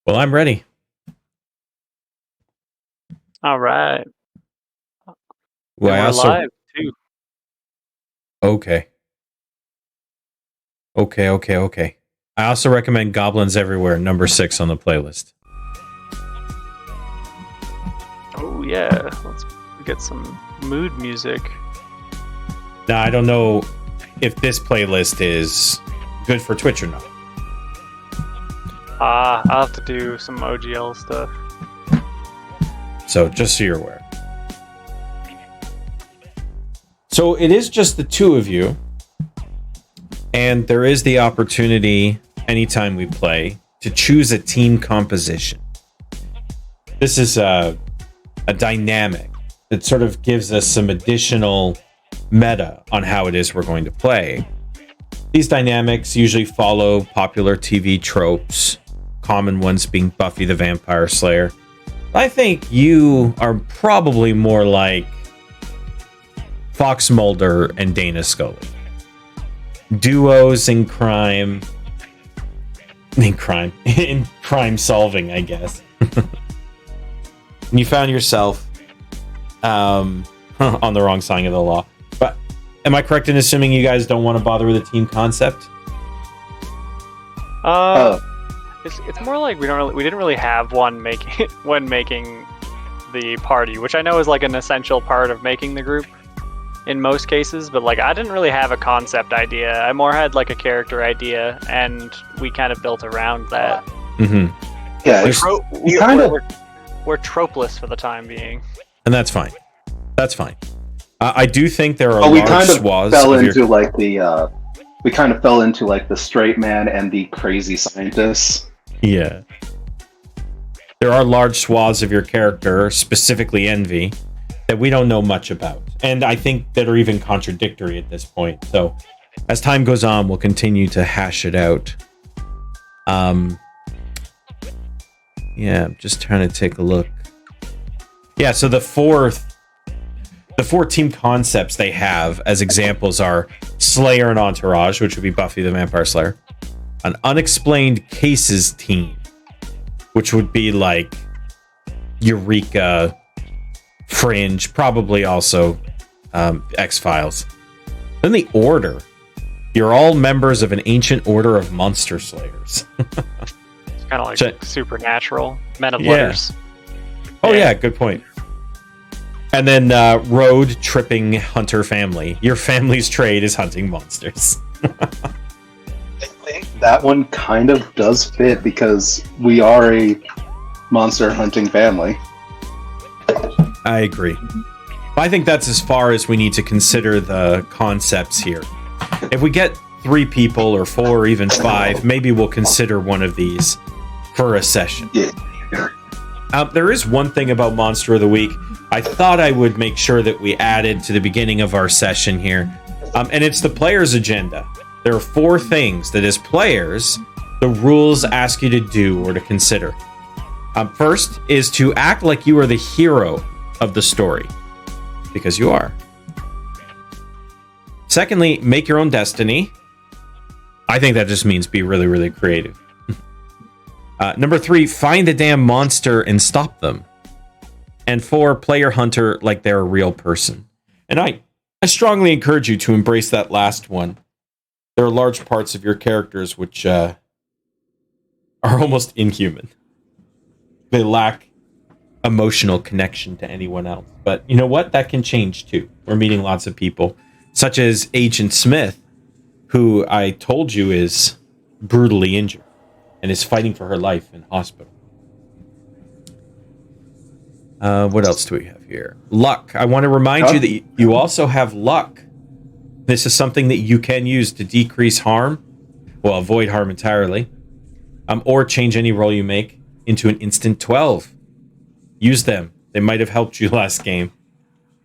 Well, I'm ready. All right. Well, And I we're also live too. okay. Okay. I also recommend Goblins Everywhere, number 6 on the playlist. Oh yeah. Let's get some mood music. Now, I don't know if this playlist is good for Twitch or not. I'll have to do some OGL stuff. So, just so you're aware. So, it is just the two of you. And there is the opportunity, anytime we play, to choose a team composition. This is a dynamic that sort of gives us some additional meta on how it is we're going to play. These dynamics usually follow popular TV tropes, common ones being Buffy the Vampire Slayer. I think you are probably more like Fox Mulder and Dana Scully. Duos in crime. In crime solving, I guess. And you found yourself on the wrong side of the law. But am I correct in assuming you guys don't want to bother with a team concept? It's more like we didn't really have one when making the party, which I know is like an essential part of making the group in most cases, but like I didn't really have a concept idea. I more had like a character idea, and we kind of built around that. Mm-hmm. Yeah, We're tropeless for the time being, and that's fine. I do think there are we large kind of swaths fell of into like the we kind of fell into like the straight man and the crazy scientist. Yeah. There are large swaths of your character, specifically Envy, that we don't know much about. And I think that are even contradictory at this point. So as time goes on, we'll continue to hash it out. Yeah, I'm just trying to take a look. Yeah, so the four team concepts they have as examples are Slayer and Entourage, which would be Buffy the Vampire Slayer. An Unexplained Cases team, which would be like Eureka, Fringe, probably also X-Files. Then the Order. You're all members of an ancient order of monster slayers. it's kind of like Supernatural, Men of Yeah. Letters. Oh yeah, good point. And then Road Tripping Hunter Family. Your family's trade is hunting monsters. I think that one kind of does fit because we are a monster hunting family. I agree. I think that's as far as we need to consider the concepts here. If we get 3 people or 4 or even 5, maybe we'll consider one of these for a session. Yeah. There is one thing about Monster of the Week I thought I would make sure that we added to the beginning of our session here, and it's the player's agenda. There are 4 things that as players, the rules ask you to do or to consider. First is to act like you are the hero of the story, because you are. Secondly, make your own destiny. I think that just means be really, really creative. Number 3, find the damn monster and stop them. And 4, play your hunter like they're a real person. And I strongly encourage you to embrace that last one. There are large parts of your characters which are almost inhuman. They lack emotional connection to anyone else. But you know what? That can change too. We're meeting lots of people, such as Agent Smith, who I told you is brutally injured and is fighting for her life in hospital. What else do we have here? Luck. I want to remind you that you also have luck. This is something that you can use to decrease harm, well, avoid harm entirely, or change any roll you make into an instant 12. Use them. They might have helped you last game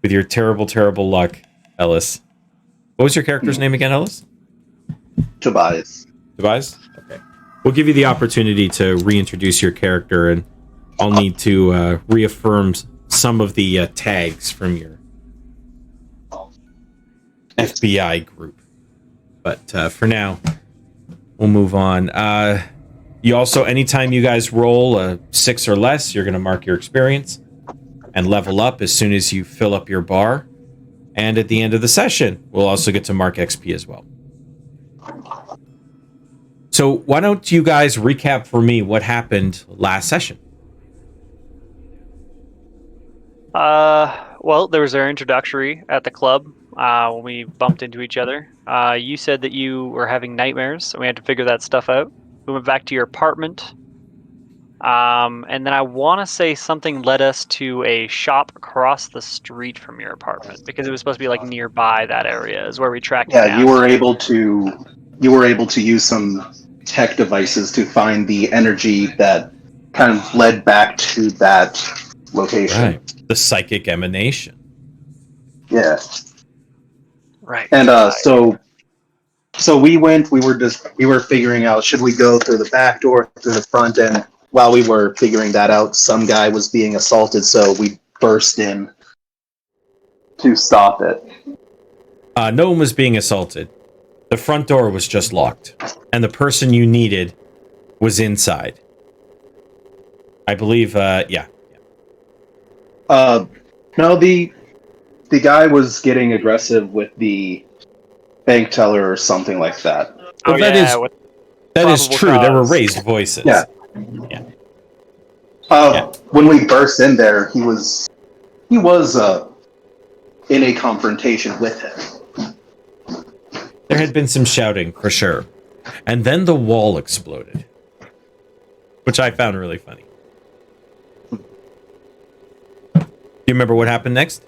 with your terrible, terrible luck, Ellis. What was your character's name again, Ellis? Tobias. Tobias? Okay. We'll give you the opportunity to reintroduce your character, and I'll need to reaffirm some of the tags from your FBI group. But for now, we'll move on. You also, anytime you guys roll a 6 or less, you're going to mark your experience and level up as soon as you fill up your bar. And at the end of the session, we'll also get to mark XP as well. So why don't you guys recap for me what happened last session? Well, there was our introductory at the club when we bumped into each other. You said that you were having nightmares, and we had to figure that stuff out. We went back to your apartment. And then I want to say something led us to a shop across the street from your apartment because it was supposed to be like nearby that area is where we tracked you down. You were able to use some tech devices to find the energy that kind of led back to that location. Right. The psychic emanation. Yeah. Right. And so we were figuring out, should we go through the back door, through the front, and while we were figuring that out, some guy was being assaulted, so we burst in to stop it. No one was being assaulted. The front door was just locked, and the person you needed was inside. I believe, yeah. No, the guy was getting aggressive with the bank teller or something like that. Well, that is true. There were raised voices. Yeah. When we burst in there, he was in a confrontation with him. There had been some shouting for sure, and then the wall exploded, which I found really funny. Do you remember what happened next?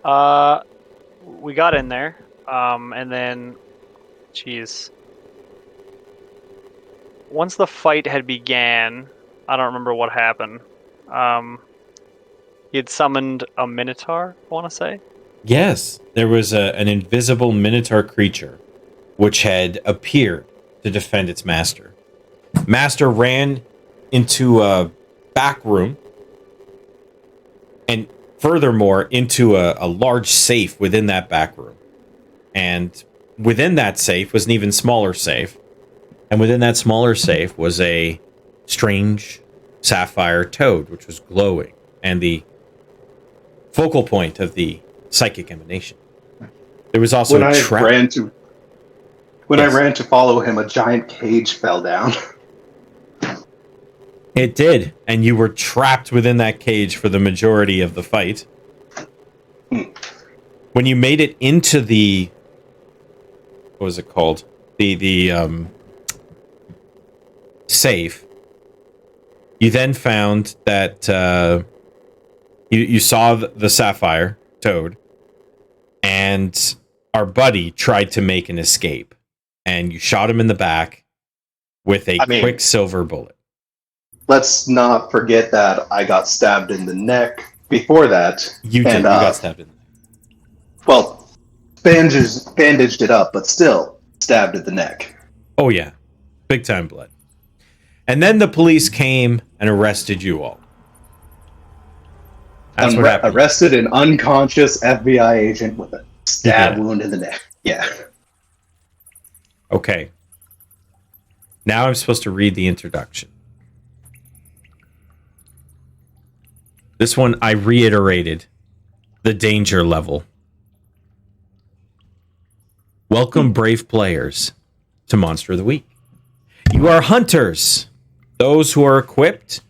We got in there, and then, once the fight had began, I don't remember what happened. He had summoned a minotaur, I want to say. Yes, there was an invisible minotaur creature which had appeared to defend its master. Master ran into a back room and furthermore into a large safe within that back room. And within that safe was an even smaller safe. And within that smaller safe was a strange sapphire toad, which was glowing, and the focal point of the psychic emanation. There was also a trap. I ran to follow him, a giant cage fell down. It did, and you were trapped within that cage for the majority of the fight. When you made it into the... What was it called? The safe, you then found that you saw the sapphire toad, and our buddy tried to make an escape, and you shot him in the back with a quicksilver bullet. Let's not forget that I got stabbed in the neck before that. You got stabbed in the neck. Well, bandaged it up, but still stabbed at the neck. Oh yeah, big time blood. And then the police came and arrested you all. That's what happened. Arrested an unconscious FBI agent with a stab wound in the neck. Yeah. Okay. Now I'm supposed to read the introduction. This one, I reiterated the danger level. Welcome, brave players, to Monster of the Week. You are hunters, those who are equipped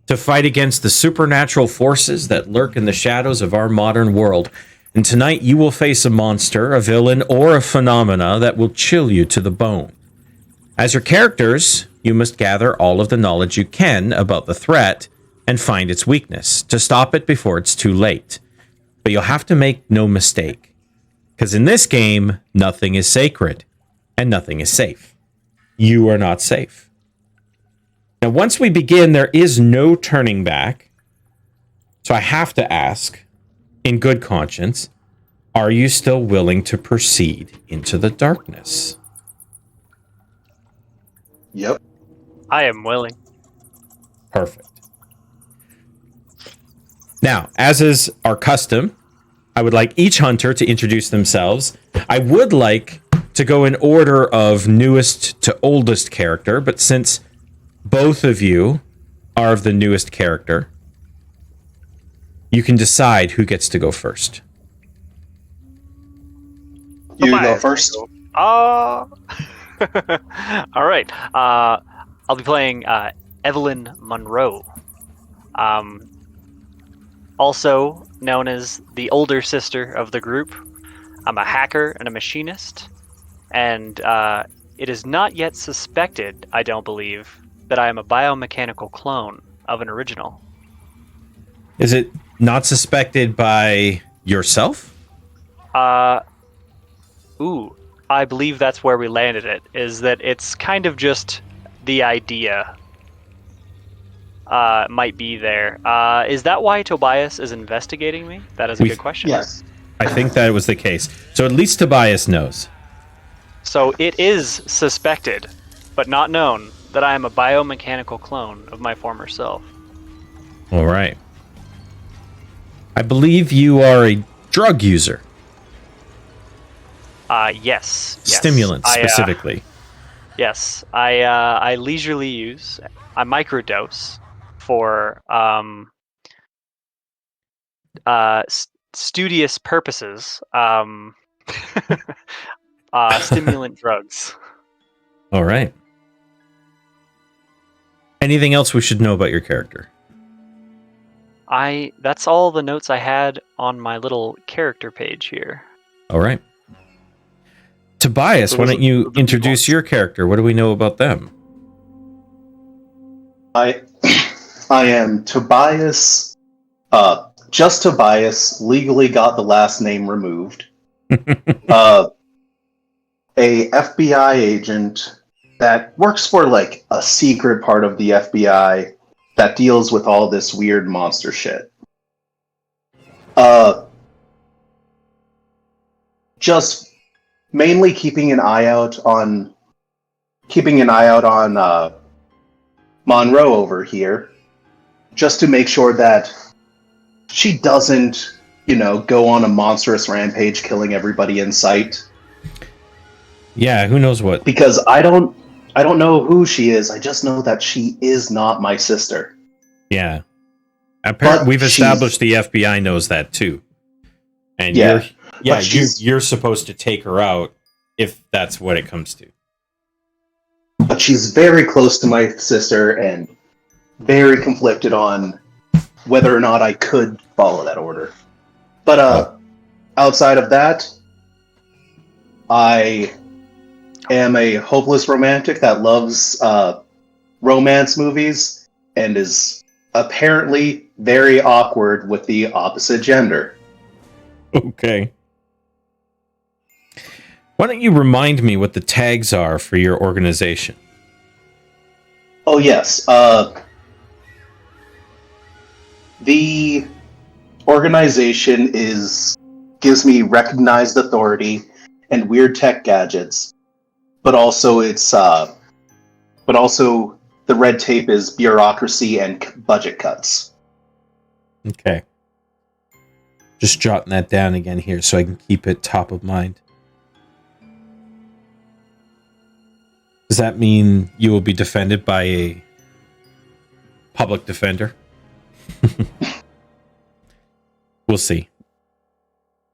to fight against the supernatural forces that lurk in the shadows of our modern world. And tonight you will face a monster, a villain, or a phenomena that will chill you to the bone. As your characters, you must gather all of the knowledge you can about the threat and find its weakness to stop it before it's too late. But you'll have to make no mistake, because in this game, nothing is sacred and nothing is safe. You are not safe. Now, once we begin, there is no turning back. So I have to ask, in good conscience, are you still willing to proceed into the darkness? Yep. I am willing. Perfect. Now, as is our custom, I would like each hunter to introduce themselves. I would like to go in order of newest to oldest character, but since both of you are of the newest character, you can decide who gets to go first. You go first. All right. I'll be playing Evelyn Motw, also known as the older sister of the group. I'm a hacker and a machinist, and it is not yet suspected, I don't believe, that I am a biomechanical clone of an original. Is it not suspected by yourself? I believe that's where we landed it, is that it's kind of just the idea might be there. Is that why Tobias is investigating me? That is a good question. Yes. I think that was the case. So at least Tobias knows. So it is suspected, but not known, that I am a biomechanical clone of my former self. All right. I believe you are a drug user. Yes. Stimulants, specifically. Yes. I leisurely use, I microdose for studious purposes, stimulant drugs. All right. Anything else we should know about your character? That's all the notes I had on my little character page here. All right. Tobias, why don't you introduce your character? What do we know about them? I am Tobias. Just Tobias. Legally got the last name removed. A FBI agent that works for like a secret part of the FBI that deals with all this weird monster shit. Just mainly keeping an eye out on Monroe over here, just to make sure that she doesn't, go on a monstrous rampage killing everybody in sight. Yeah, who knows what? Because I don't know who she is. I just know that she is not my sister. Yeah. Apparently, we've established the FBI knows that too. And you're supposed to take her out if that's what it comes to. But she's very close to my sister and very conflicted on whether or not I could follow that order. But outside of that, I am a hopeless romantic that loves romance movies and is apparently very awkward with the opposite gender. Okay. Why don't you remind me what the tags are for your organization? Oh, yes. The organization gives me recognized authority and weird tech gadgets, but also the red tape is bureaucracy and budget cuts. Okay. Just jotting that down again here so I can keep it top of mind. Does that mean you will be defended by a public defender? We'll see.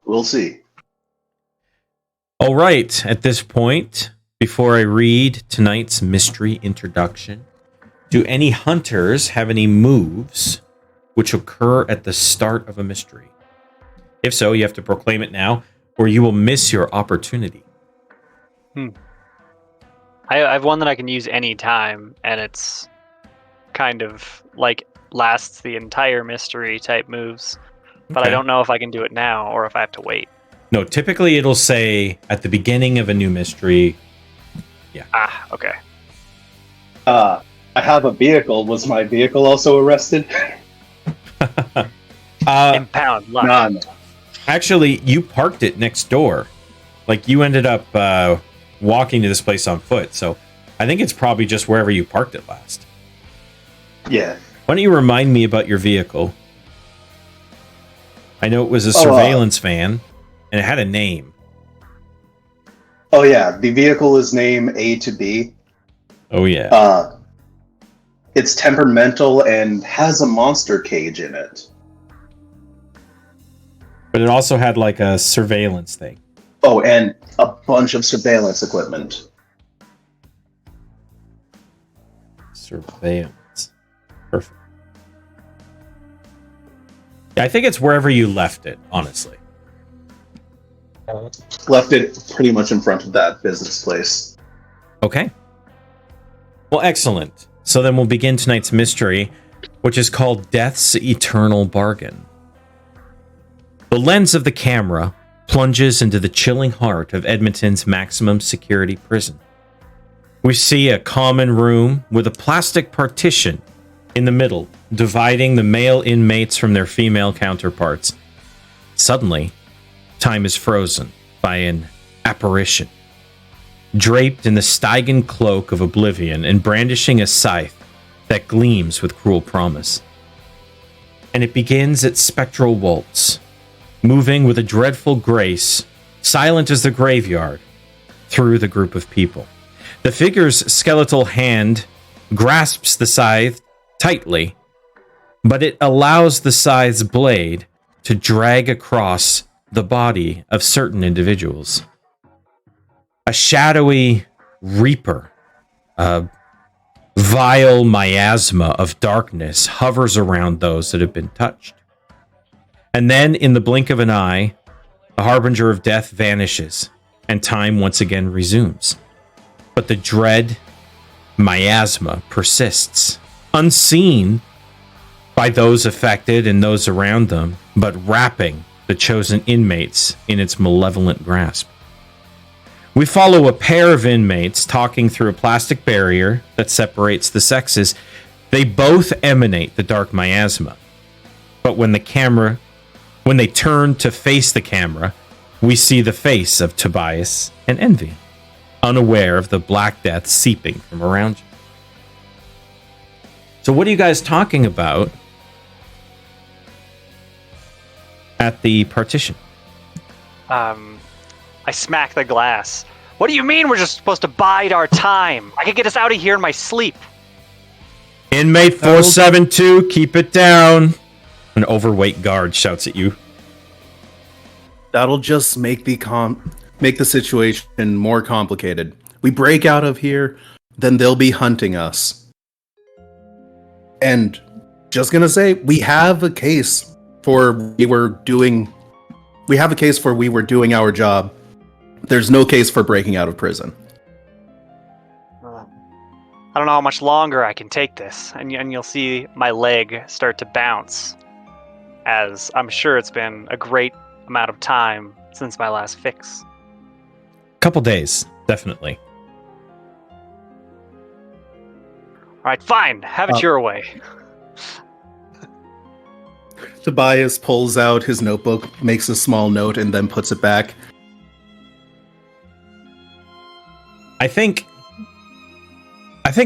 We'll see. All right. At this point, before I read tonight's mystery introduction, do any hunters have any moves which occur at the start of a mystery? If so, you have to proclaim it now, or you will miss your opportunity. I have one that I can use any time, and it's kind of like lasts the entire mystery type moves. But Okay. I don't know if I can do it now or if I have to wait. No, typically it'll say at the beginning of a new mystery. Yeah. Okay. I have a vehicle. Was my vehicle also arrested? Impound luck. None. Actually, you parked it next door. Like, you ended up walking to this place on foot. So I think it's probably just wherever you parked it last. Yeah. Why don't you remind me about your vehicle? I know it was a surveillance van, and it had a name. Oh, yeah. The vehicle is named A to B. Oh, yeah. It's temperamental and has a monster cage in it. But it also had like a surveillance thing. Oh, and a bunch of surveillance equipment. Surveillance. Perfect. Yeah, I think it's wherever you left it, honestly. Left it pretty much in front of that business place. Okay. Well, excellent. So then we'll begin tonight's mystery, which is called Death's Eternal Bargain. The lens of the camera plunges into the chilling heart of Edmonton's maximum security prison. We see a common room with a plastic partition in the middle, dividing the male inmates from their female counterparts. Suddenly, time is frozen by an apparition. Draped in the Stygian cloak of oblivion and brandishing a scythe that gleams with cruel promise. And it begins its spectral waltz, moving with a dreadful grace, silent as the graveyard, through the group of people. The figure's skeletal hand grasps the scythe tightly, but it allows the scythe's blade to drag across the body of certain individuals. A shadowy reaper, a vile miasma of darkness hovers around those that have been touched. And then, in the blink of an eye, the harbinger of death vanishes, and time once again resumes. But the dread miasma persists, unseen by those affected and those around them, but wrapping the chosen inmates in its malevolent grasp. We follow a pair of inmates talking through a plastic barrier that separates the sexes. They both emanate the dark miasma. But when they turn to face the camera, we see the face of Tobias and Envy, unaware of the Black Death seeping from around you. So what are you guys talking about at the partition? I smack the glass. What do you mean we're just supposed to bide our time? I could get us out of here in my sleep. Inmate 472, keep it down. An overweight guard shouts at you. That'll just make the situation more complicated. We break out of here, then they'll be hunting us. And just gonna say, we have a case for we were doing our job. There's no case for breaking out of prison. I don't know how much longer I can take this, and you'll see my leg start to bounce, as I'm sure it's been a great amount of time since my last fix. Couple days, definitely. All right, fine. Have it your way. Tobias pulls out his notebook, makes a small note, and then puts it back. I think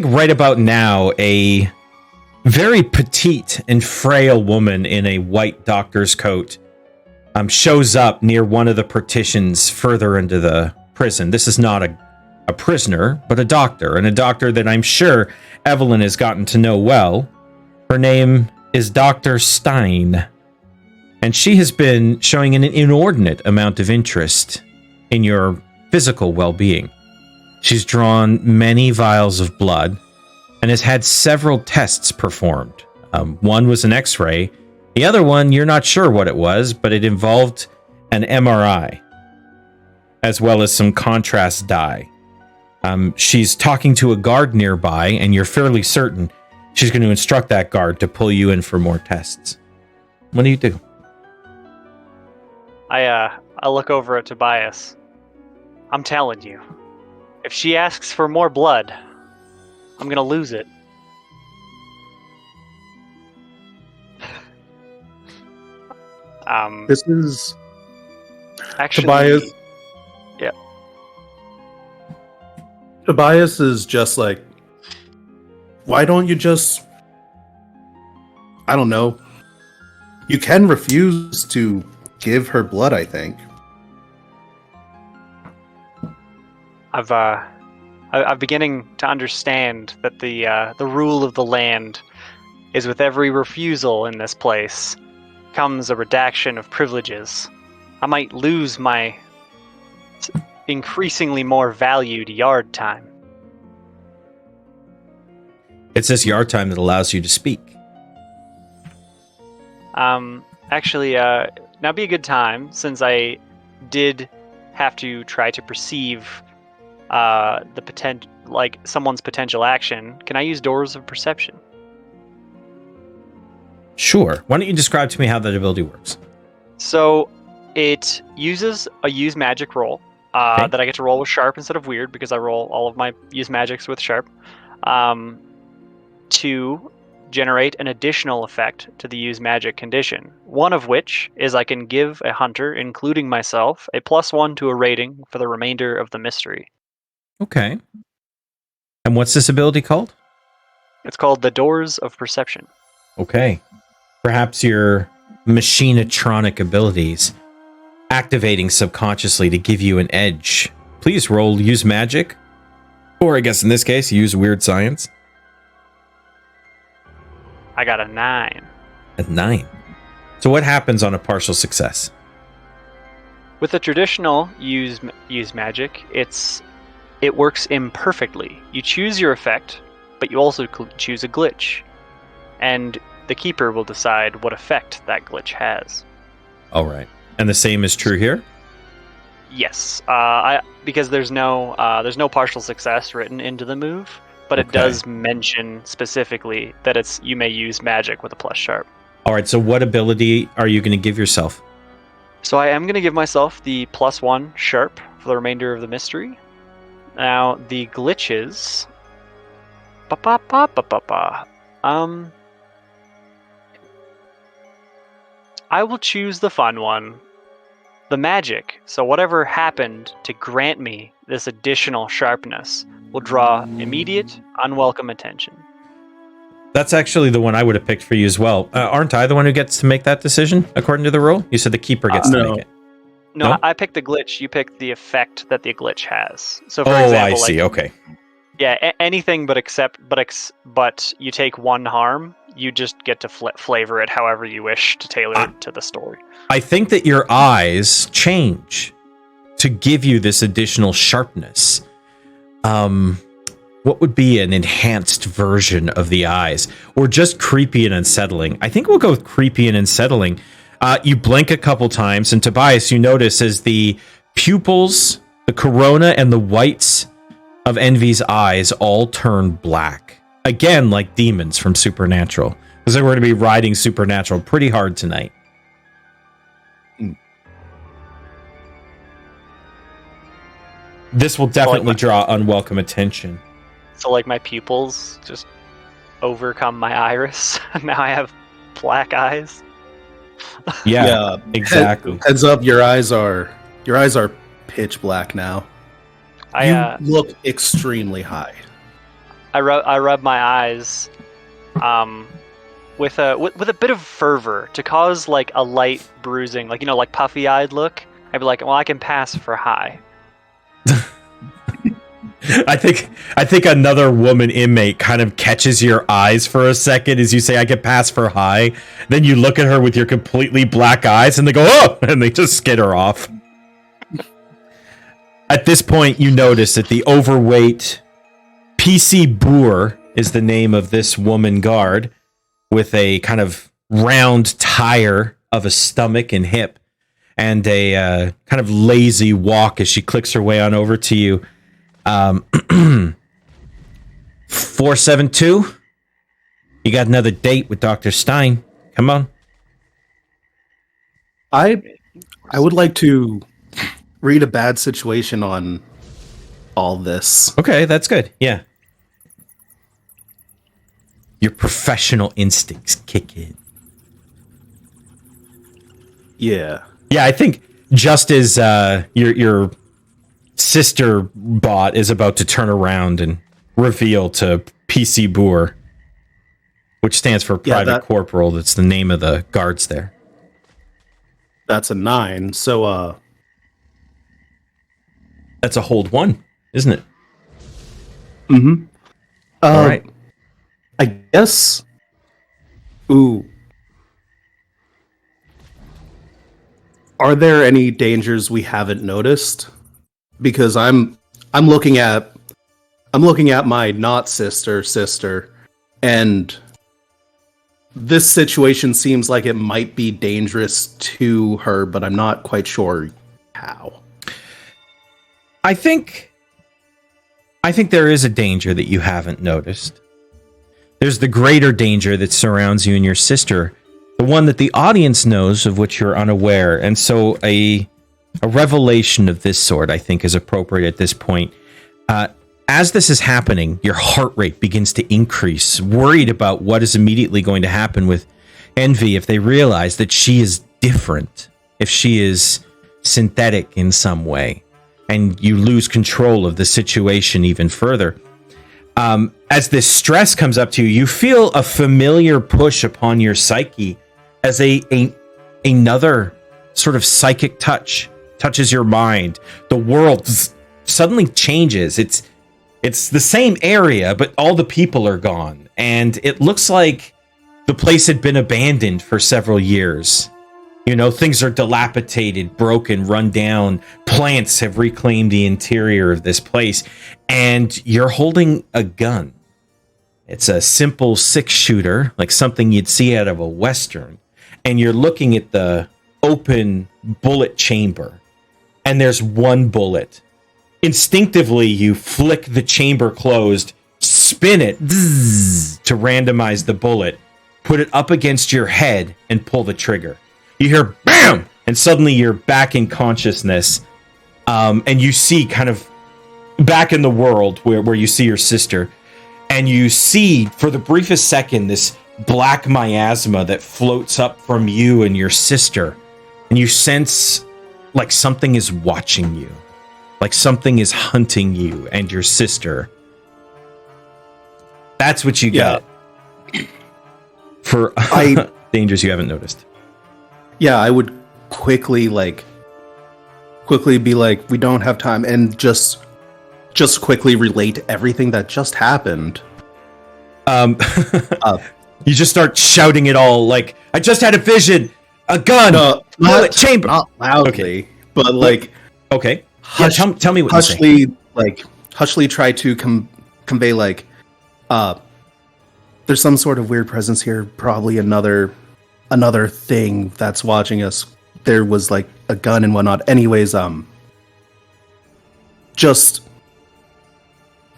right about now, a very petite and frail woman in a white doctor's coat shows up near one of the partitions further into the prison. This is not a prisoner, but a doctor, and a doctor that I'm sure Evelyn has gotten to know well. Her name is Dr. Stein, and she has been showing an inordinate amount of interest in your physical well-being. She's drawn many vials of blood and has had several tests performed. One was an X-ray. The other one, you're not sure what it was, but it involved an MRI, as well as some contrast dye. She's talking to a guard nearby, and you're fairly certain she's going to instruct that guard to pull you in for more tests. What do you do? I look over at Tobias. I'm telling you, if she asks for more blood, I'm gonna lose it. This is Actually, Tobias. Yeah. Tobias is just like, why don't you just, I don't know. You can refuse to give her blood, I think. I've I'm beginning to understand that the rule of the land is with every refusal in this place comes a redaction of privileges. I might lose my increasingly more valued yard time. It's this yard time that allows you to speak. Actually, now be a good time, since I did have to try to perceive the potential, like someone's potential action. Can I use Doors of Perception? Sure. Why don't you describe to me how that ability works? So it uses a use magic roll Okay. that I get to roll with sharp instead of weird, because I roll all of my use magics with sharp, to generate an additional effect to the use magic condition. One of which is I can give a hunter, including myself, a +1 to a rating for the remainder of the mystery. Okay. And what's this ability called? It's called the Doors of Perception. Okay. Perhaps your machinetronic abilities activating subconsciously to give you an edge. Please roll use magic. Or I guess in this case, use weird science. I got a 9. At 9. So what happens on a partial success? With the traditional use magic, it works imperfectly. You choose your effect, but you also choose a glitch, and the keeper will decide what effect that glitch has. All right. And the same is true here? Yes, because there's no partial success written into the move, but it Okay. does mention specifically that you may use magic with a plus sharp. All right. So what ability are you going to give yourself? So I am going to give myself the +1 sharp for the remainder of the mystery. Now the glitches. I will choose the fun one. The magic, so whatever happened to grant me this additional sharpness, will draw immediate, unwelcome attention. That's actually the one I would have picked for you as well. Aren't I the one who gets to make that decision according to the rule? You said the keeper gets to No. make it. No, No? I picked the glitch. You picked the effect that the glitch has. So, for Oh, example, I see. Okay. yeah, anything but you take one harm, you just get to flavor it however you wish to tailor it to the story. I think that your eyes change to give you this additional sharpness. What would be an enhanced version of the eyes, or just creepy and unsettling? I think we'll go with creepy and unsettling. You blink a couple times, and Tobias, you notice as the pupils, the corona, and the whites of Envy's eyes all turn black. Again, like demons from Supernatural. Because we're going to be riding Supernatural pretty hard tonight. This will definitely draw unwelcome attention. So, like, my pupils just overcome my iris. Now I have black eyes. Yeah, exactly. Heads up, your eyes are pitch black now. You look extremely high. I rub my eyes, with a bit of fervor to cause like a light bruising, like like puffy-eyed look. I'd be like, well, I can pass for high. I think another woman inmate kind of catches your eyes for a second as you say, I can pass for high. Then you look at her with your completely black eyes and they go, oh, and they just skid her off. At this point, you notice that the overweight PC Boer is the name of this woman guard with a kind of round tire of a stomach and hip and a kind of lazy walk as she clicks her way on over to you. 472, you got another date with Dr. Stein. Come on. I would like to read a bad situation on all this. Okay, that's good. Yeah. Your professional instincts kick in. Yeah. Yeah, I think just as your sister bot is about to turn around and reveal to PC Boer, which stands for Private Corporal. That's the name of the guards there. That's a 9. So that's a hold 1, isn't it? Mm-hmm. All right. I guess. Ooh. Are there any dangers we haven't noticed? Because I'm looking at my not sister, and this situation seems like it might be dangerous to her, but I'm not quite sure how. I think there is a danger that you haven't noticed. There's the greater danger that surrounds you and your sister, the one that the audience knows of which you're unaware. And so a revelation of this sort, I think, is appropriate at this point. As this is happening, your heart rate begins to increase, worried about what is immediately going to happen with Envy if they realize that she is different, if she is synthetic in some way, and you lose control of the situation even further. As this stress comes up to you, you feel a familiar push upon your psyche as another sort of psychic touch touches your mind. The world suddenly changes. It's the same area, but all the people are gone, and it looks like the place had been abandoned for several years. You know, things are dilapidated, broken, run down. Plants have reclaimed the interior of this place, and you're holding a gun. It's a simple 6-shooter, like something you'd see out of a Western, and you're looking at the open bullet chamber, and there's one bullet. Instinctively, you flick the chamber closed, spin it to randomize the bullet, put it up against your head, and pull the trigger. You hear BAM! And suddenly you're back in consciousness, and you see kind of back in the world where you see your sister, and you see for the briefest second this black miasma that floats up from you and your sister, and you sense like something is watching you. Like something is hunting you and your sister. That's what you get for dangers you haven't noticed. Yeah, I would quickly be like, we don't have time, and just quickly relate everything that just happened. You just start shouting it all, like, I just had a vision, a gun, bullet chamber. Not loudly, okay. But like, okay. Tell me what Hushly, you say. Hushly try to convey like, there's some sort of weird presence here. Probably another thing that's watching us. There was like a gun and whatnot. Anyways, just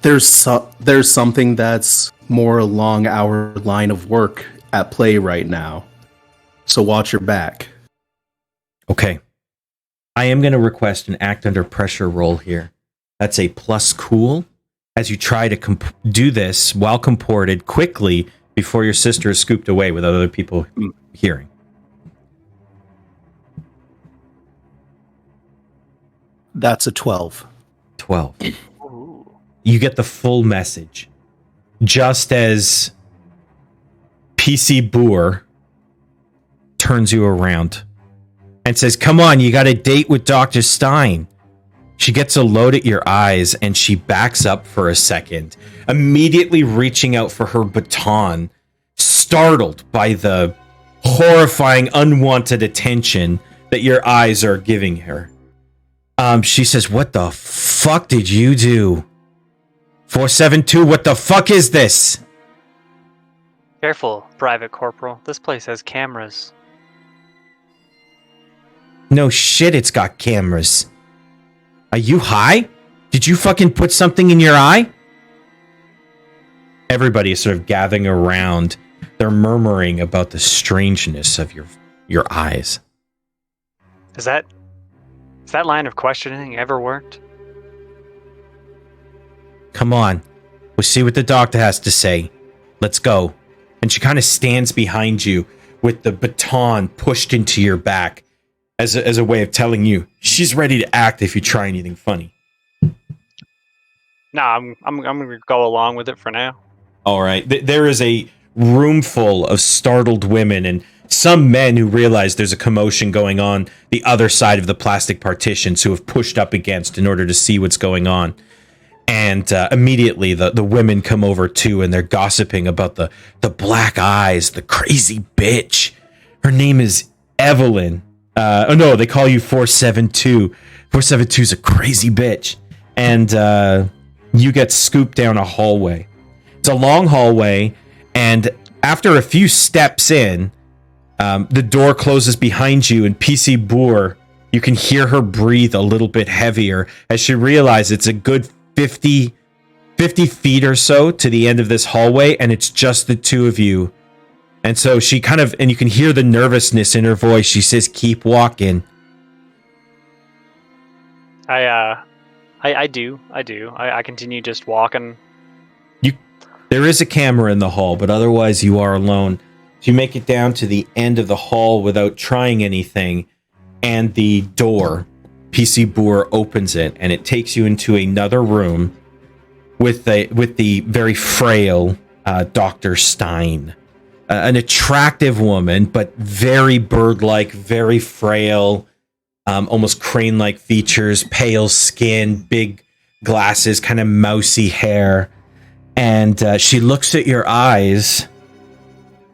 there's something that's more along our line of work at play right now. So watch your back. Okay. I am going to request an act under pressure roll here. That's a plus cool as you try to do this while comported quickly before your sister is scooped away with other people hearing. That's a 12. 12. You get the full message. Just as PC Boer turns you around and says, come on, you got a date with Dr. Stein. She gets a load at your eyes and she backs up for a second, immediately reaching out for her baton, startled by the horrifying, unwanted attention that your eyes are giving her. She says, what the fuck did you do? 472, what the fuck is this? Careful, Private Corporal. This place has cameras. No shit, it's got cameras. Are you high? Did you fucking put something in your eye? Everybody is sort of gathering around. They're murmuring about the strangeness of your eyes. Has that line of questioning ever worked? Come on. We'll see what the doctor has to say. Let's go. And she kind of stands behind you with the baton pushed into your back as a way of telling you she's ready to act if you try anything funny. Nah, I'm gonna go along with it for now. All right. There is a room full of startled women and some men who realize there's a commotion going on the other side of the plastic partitions who have pushed up against in order to see what's going on. And immediately the women come over too, and they're gossiping about the black eyes, the crazy bitch. Her name is Evelyn. Oh no, they call you 472. 472 is a crazy bitch. And you get scooped down a hallway. It's a long hallway, and after a few steps in, the door closes behind you, and PC Boer, you can hear her breathe a little bit heavier as she realizes it's a good 50 feet or so to the end of this hallway, and it's just the two of you. And so she and you can hear the nervousness in her voice. She says, "Keep walking." I do. I continue just walking. There is a camera in the hall, but otherwise you are alone. So you make it down to the end of the hall without trying anything, and the door, PC Boer opens it, and it takes you into another room with the very frail Dr. Stein. An attractive woman, but very bird-like, very frail, almost crane-like features, pale skin, big glasses, kind of mousy hair. And she looks at your eyes,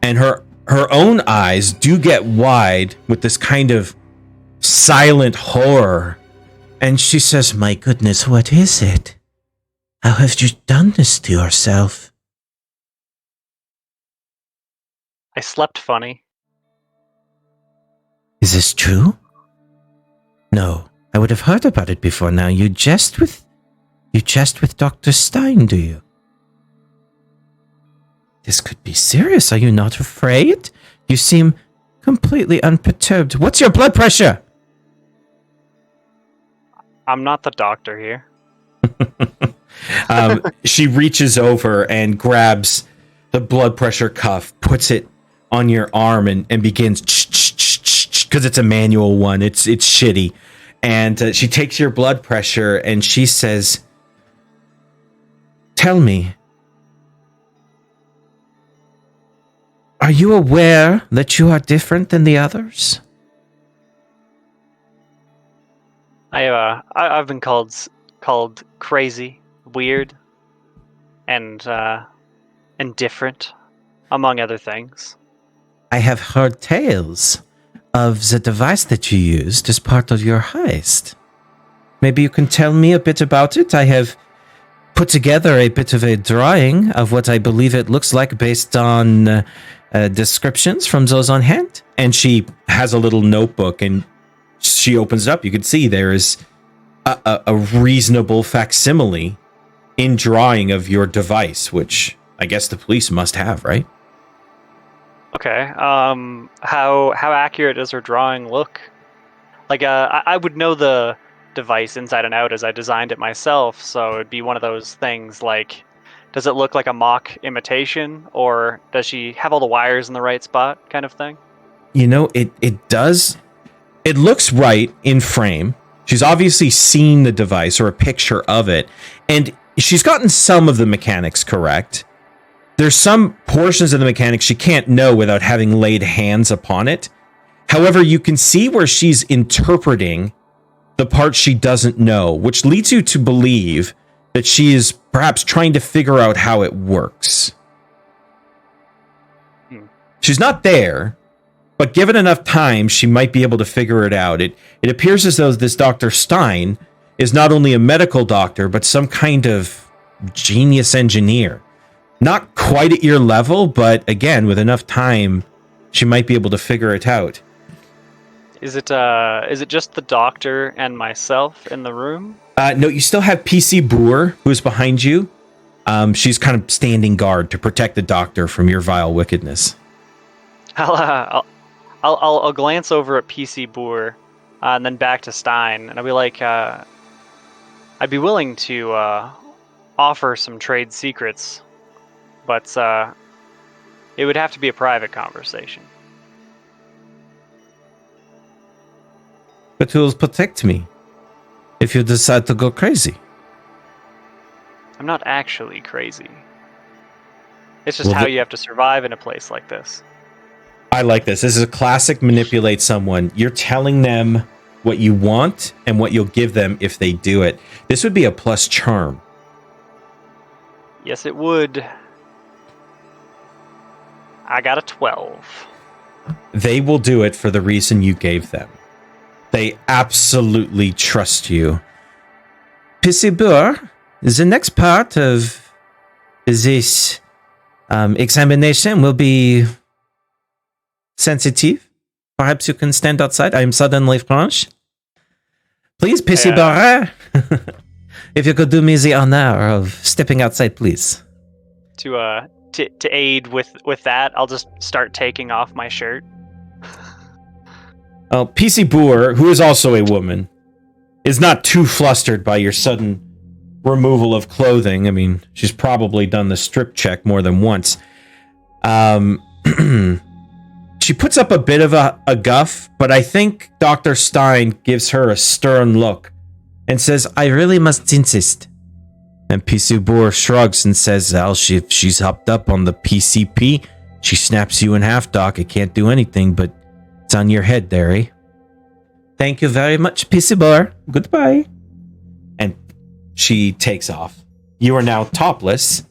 and her own eyes do get wide with this kind of silent horror. And she says, "My goodness, what is it? How have you done this to yourself?" I slept funny. "Is this true?" "No, I would have heard about it before now. You jest with Dr. Stein, do you?" "This could be serious. Are you not afraid? You seem completely unperturbed. What's your blood pressure?" I'm not the doctor here. She reaches over and grabs the blood pressure cuff, puts it on your arm, and begins, because it's a manual one. It's shitty. And she takes your blood pressure and she says, "Tell me, are you aware that you are different than the others?" I've been called crazy, weird, and different, among other things. "I have heard tales of the device that you used as part of your heist. Maybe you can tell me a bit about it. I have put together a bit of a drawing of what I believe it looks like based on descriptions from those on hand." And she has a little notebook, and she opens it up. You can see there is a reasonable facsimile in drawing of your device, which I guess the police must have, right? Okay. How accurate does her drawing look? Like, I would know the device inside and out as I designed it myself, so it'd be one of those things like, does it look like a mock imitation, or does she have all the wires in the right spot, kind of thing? You know, it does. It looks right in frame. She's obviously seen the device or a picture of it, and she's gotten some of the mechanics correct. There's some portions of the mechanics she can't know without having laid hands upon it. However, you can see where she's interpreting the part she doesn't know, which leads you to believe that she is perhaps trying to figure out how it works. She's not there, but given enough time, she might be able to figure it out. It appears as though this Dr. Stein is not only a medical doctor, but some kind of genius engineer. Not quite at your level, but again, with enough time, she might be able to figure it out. Is it just the doctor and myself in the room? No, you still have PC Boer, who's behind you. She's kind of standing guard to protect the doctor from your vile wickedness. I'll glance over at PC Boer, and then back to Stein, and I'll be like, I'd be willing to offer some trade secrets, but it would have to be a private conversation. But who'll protect me if you decide to go crazy? I'm not actually crazy. It's just how you have to survive in a place like this. I like this. This is a classic manipulate someone. You're telling them what you want and what you'll give them if they do it. This would be a plus charm. Yes, it would. I got a 12. They will do it for the reason you gave them. They absolutely trust you. Pissibur, the next part of this examination will be sensitive. Perhaps you can stand outside. I am suddenly French. Please, Pissibur, if you could do me the honor of stepping outside, please. To aid with that, I'll just start taking off my shirt. Well, PC Boer, who is also a woman, is not too flustered by your sudden removal of clothing. I mean, she's probably done the strip check more than once. She puts up a bit of a guff, but I think Dr. Stein gives her a stern look and says, I really must insist. And PC Boer shrugs and says, well, she's hopped up on the PCP. She snaps you in half, Doc. I can't do anything, but it's on your head, Derry. Thank you very much, PC Boer. Goodbye. And she takes off. You are now topless.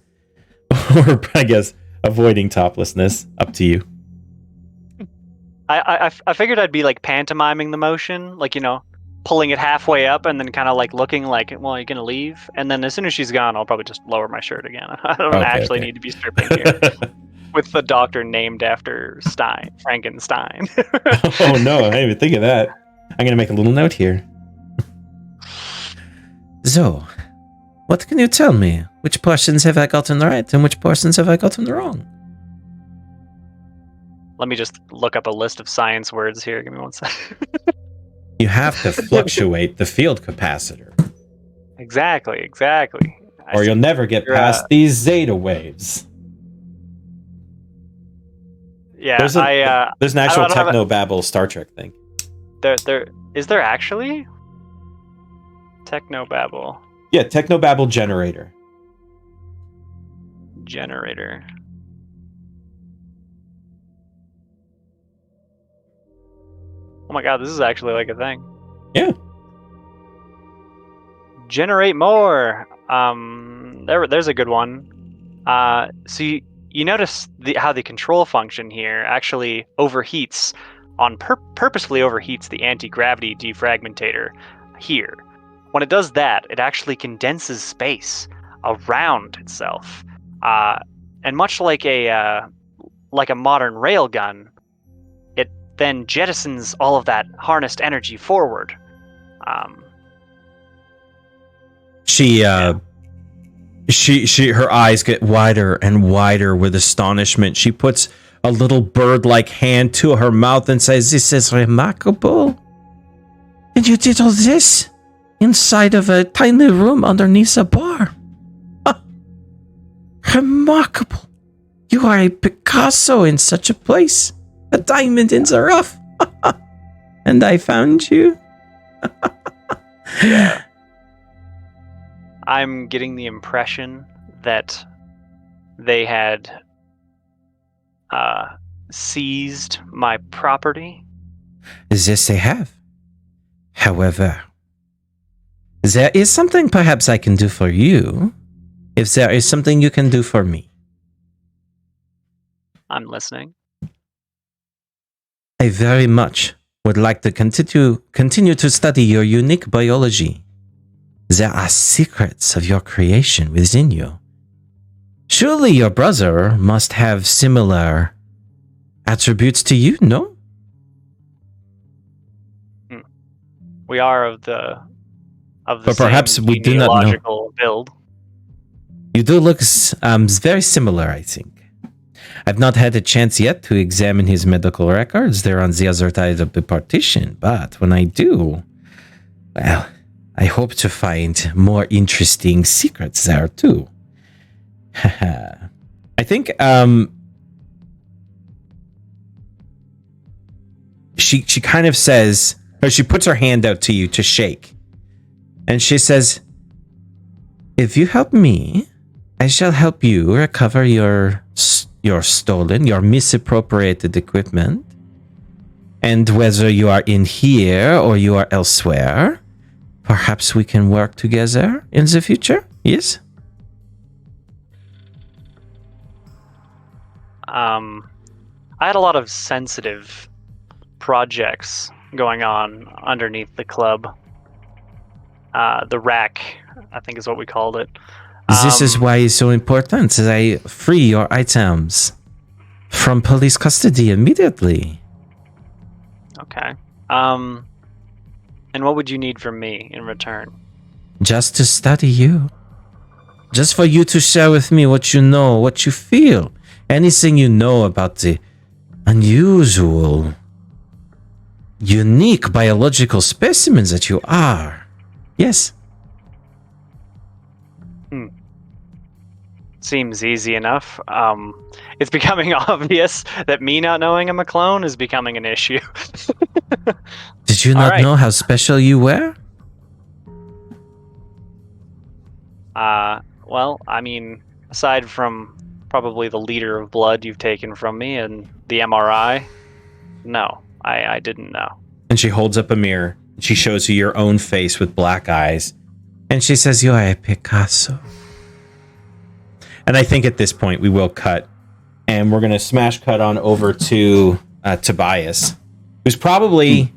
Or, I guess, avoiding toplessness. Up to you. I figured I'd be like pantomiming the motion, like, you know, pulling it halfway up and then kind of like looking like, well, are you going to leave? And then as soon as she's gone, I'll probably just lower my shirt again. I don't actually need to be stripping here. With the doctor named after Frankenstein. Oh no, I didn't even think of that. I'm going to make a little note here. So, what can you tell me? Which portions have I gotten right and which portions have I gotten wrong? Let me just look up a list of science words here. Give me one second. You have to fluctuate the field capacitor. Exactly. Or you'll never get past these zeta waves. Yeah, there's an actual techno-babble Star Trek thing. Is there actually? Techno-babble. Yeah, techno-babble generator. Oh my god, this is actually like a thing. Yeah. Generate more. There's a good one. So you notice how the control function here actually overheats purposefully overheats the anti-gravity defragmentator here. When it does that, it actually condenses space around itself. And much like a modern railgun, it then jettisons all of that harnessed energy forward. Her eyes get wider and wider with astonishment. She puts a little bird-like hand to her mouth and says, "This is remarkable. And you did all this inside of a tiny room underneath a bar. Remarkable. You are a Picasso in such a place. A diamond in the rough. And I found you." Yeah. I'm getting the impression that they had seized my property. This they have. However, there is something perhaps I can do for you, if there is something you can do for me. I'm listening. I very much would like to continue to study your unique biology. There are secrets of your creation within you. Surely your brother must have similar attributes to you, no? We are of the but perhaps we do not know. Build. You do look very similar, I think. I've not had a chance yet to examine his medical records. They're on the other side of the partition, but when I do, well, I hope to find more interesting secrets there too. I think she kind of says, or she puts her hand out to you to shake. And she says, "If you help me, I shall help you recover your stolen, your misappropriated equipment. And whether you are in here or you are elsewhere, perhaps we can work together in the future, yes?" I had a lot of sensitive projects going on underneath the club. The rack, I think is what we called it. This is why it's so important that I free your items from police custody immediately. Okay. And what would you need from me in return? Just to study you. Just for you to share with me what you know, what you feel. Anything you know about the unusual, unique biological specimens that you are. Yes. Seems easy enough. It's becoming obvious that me not knowing I'm a clone is becoming an issue. Did you not know how special you were? Well, I mean, aside from probably the liter of blood you've taken from me and the MRI, no, I didn't know. And she holds up a mirror. She shows you your own face with black eyes. And she says, "You are a Picasso." And I think at this point we will cut. And we're going to smash cut on over to Tobias, who's probably,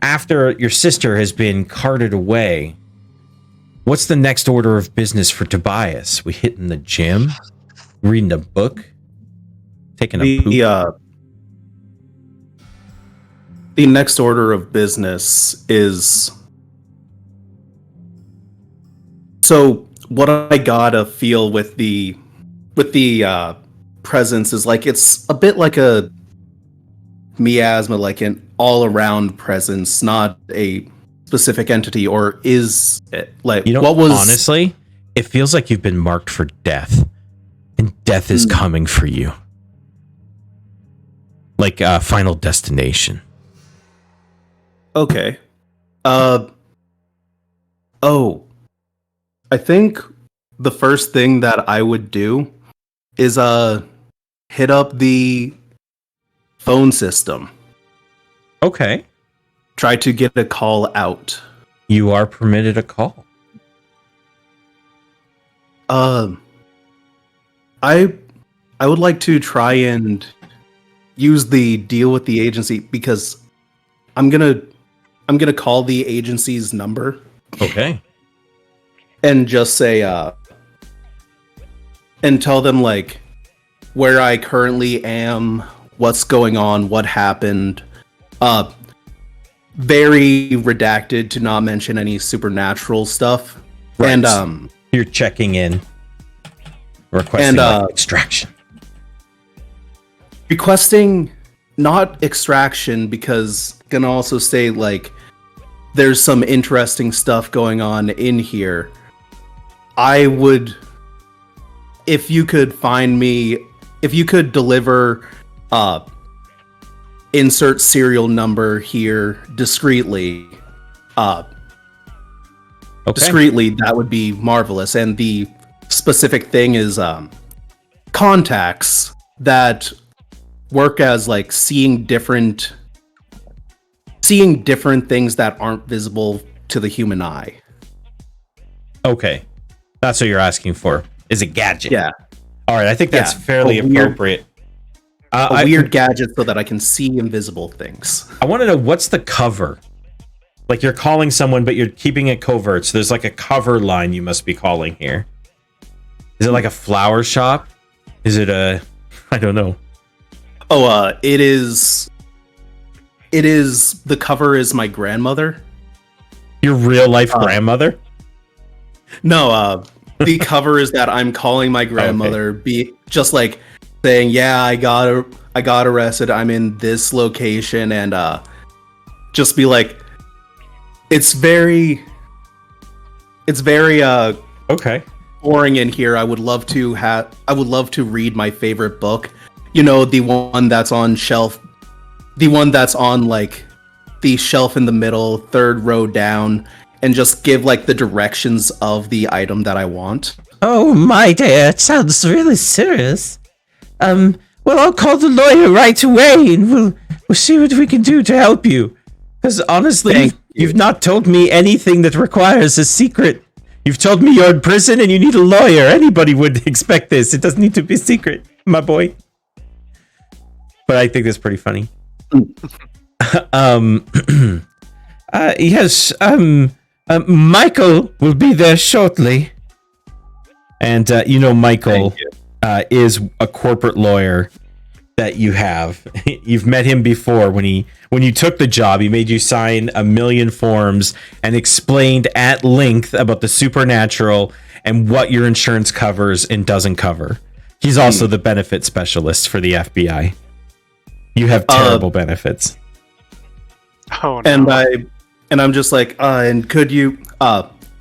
after your sister has been carted away, what's the next order of business for Tobias? We hitting the gym? Reading a book? Taking a poop? The next order of business is... So what I gotta feel with the presence is like it's a bit like a miasma, like an all-around presence, not a specific entity, or is it like what was honestly, it feels like you've been marked for death, and death is coming for you, like Final Destination. Okay. I think the first thing that I would do is hit up the phone system. Okay. Try to get a call out. You are permitted a call. I would like to try and use the deal with the agency because I'm gonna call the agency's number. Okay. And just say and tell them like where I currently am, what's going on, what happened. Very redacted to not mention any supernatural stuff. Right. And you're checking in, requesting extraction. Requesting not extraction because I can also say like there's some interesting stuff going on in here. I would, if you could find me, if you could deliver insert serial number here discreetly, discreetly, that would be marvelous. And the specific thing is contacts that work as like seeing different things that aren't visible to the human eye. Okay. That's what you're asking for. Is a gadget. Yeah. All right. I think that's fairly appropriate. A weird gadget so that I can see invisible things. I want to know, what's the cover? Like you're calling someone, but you're keeping it covert. So there's like a cover line you must be calling here. Is it like a flower shop? Is it I don't know. Oh, it is, the cover is my grandmother. Your real life grandmother? No, the cover is that I'm calling my grandmother, be just like saying, yeah, I got arrested, I'm in this location, and just be like, it's very okay, boring in here. I would love to read my favorite book. You know, the one that's on like the shelf in the middle, third row down, and just give like the directions of the item that I want. Oh my dear, it sounds really serious. Well, I'll call the lawyer right away, and we'll see what we can do to help you. Because honestly, you've not told me anything that requires a secret. You've told me you're in prison and you need a lawyer. Anybody would expect this. It doesn't need to be secret, my boy. but I think that's pretty funny. Yes, Michael will be there shortly. And Michael is a corporate lawyer that you have. You've met him before when you took the job. He made you sign 1 million forms and explained at length about the supernatural and what your insurance covers and doesn't cover. He's also the benefit specialist for the FBI. You have terrible benefits. Oh no. And I'm just like, and could you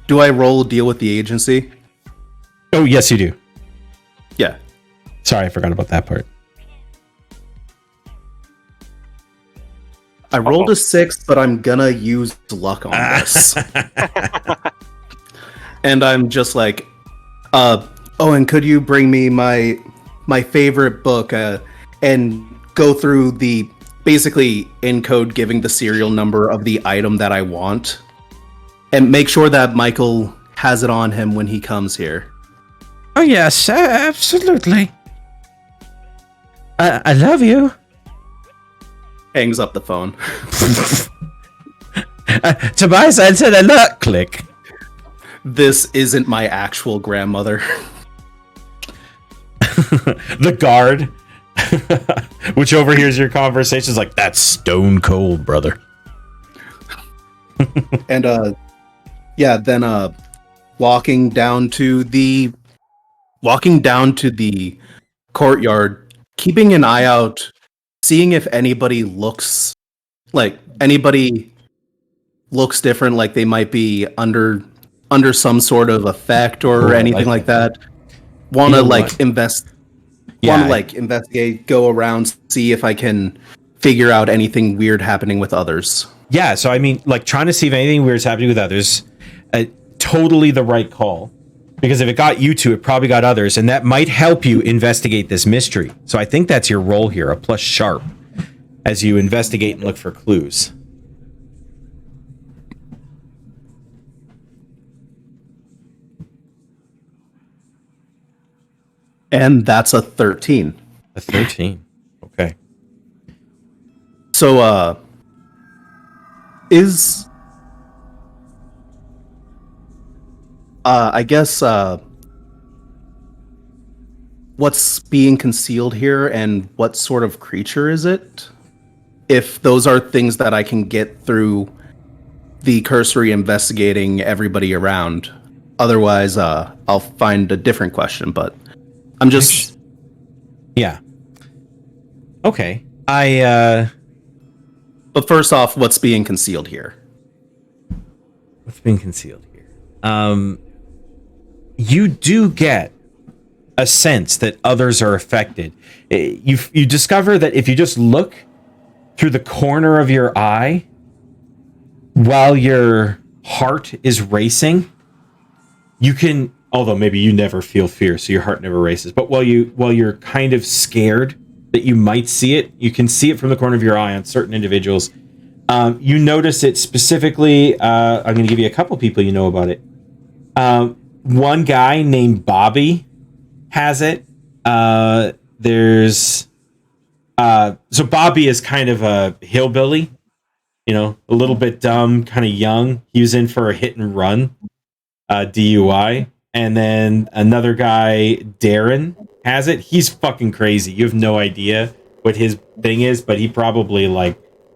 do I roll a deal with the agency? Oh, yes, you do. Yeah. Sorry, I forgot about that part. I rolled a 6, but I'm gonna use luck on this. And I'm just like, and could you bring me my favorite book and go through the basically encode giving the serial number of the item that I want and make sure that Michael has it on him when he comes here. Oh, yes, absolutely. I love you. Hangs up the phone. Tobias, I said a lot. Click. This isn't my actual grandmother. The guard, which overhears your conversation, is like, that's stone cold, brother. And then walking down to the courtyard, keeping an eye out, seeing if anybody looks different, like they might be under some sort of effect or anything like that. Want to investigate, go around, see if I can figure out anything weird happening with others. Yeah, so I mean, like, trying to see if anything weird is happening with others, totally the right call. Because if it got you two, it probably got others, and that might help you investigate this mystery. So I think that's your role here, a plus sharp, as you investigate and look for clues. And that's a 13. A 13. Okay. So, I guess, what's being concealed here and what sort of creature is it? If those are things that I can get through the cursory investigating everybody around. Otherwise, I'll find a different question, but I'm just... Yeah. Okay. But first off, what's being concealed here? What's being concealed here? You do get a sense that others are affected. You discover that if you just look through the corner of your eye while your heart is racing, you can, although maybe you never feel fear, so your heart never races, but while you're kind of scared that you might see it, you can see it from the corner of your eye on certain individuals. You notice it specifically. I'm going to give you a couple people you know about it. One guy named Bobby has it. So Bobby is kind of a hillbilly, a little bit dumb, kind of young. He was in for a hit and run, DUI. And then another guy, Darren, has it. He's fucking crazy. You have no idea what his thing is, but he probably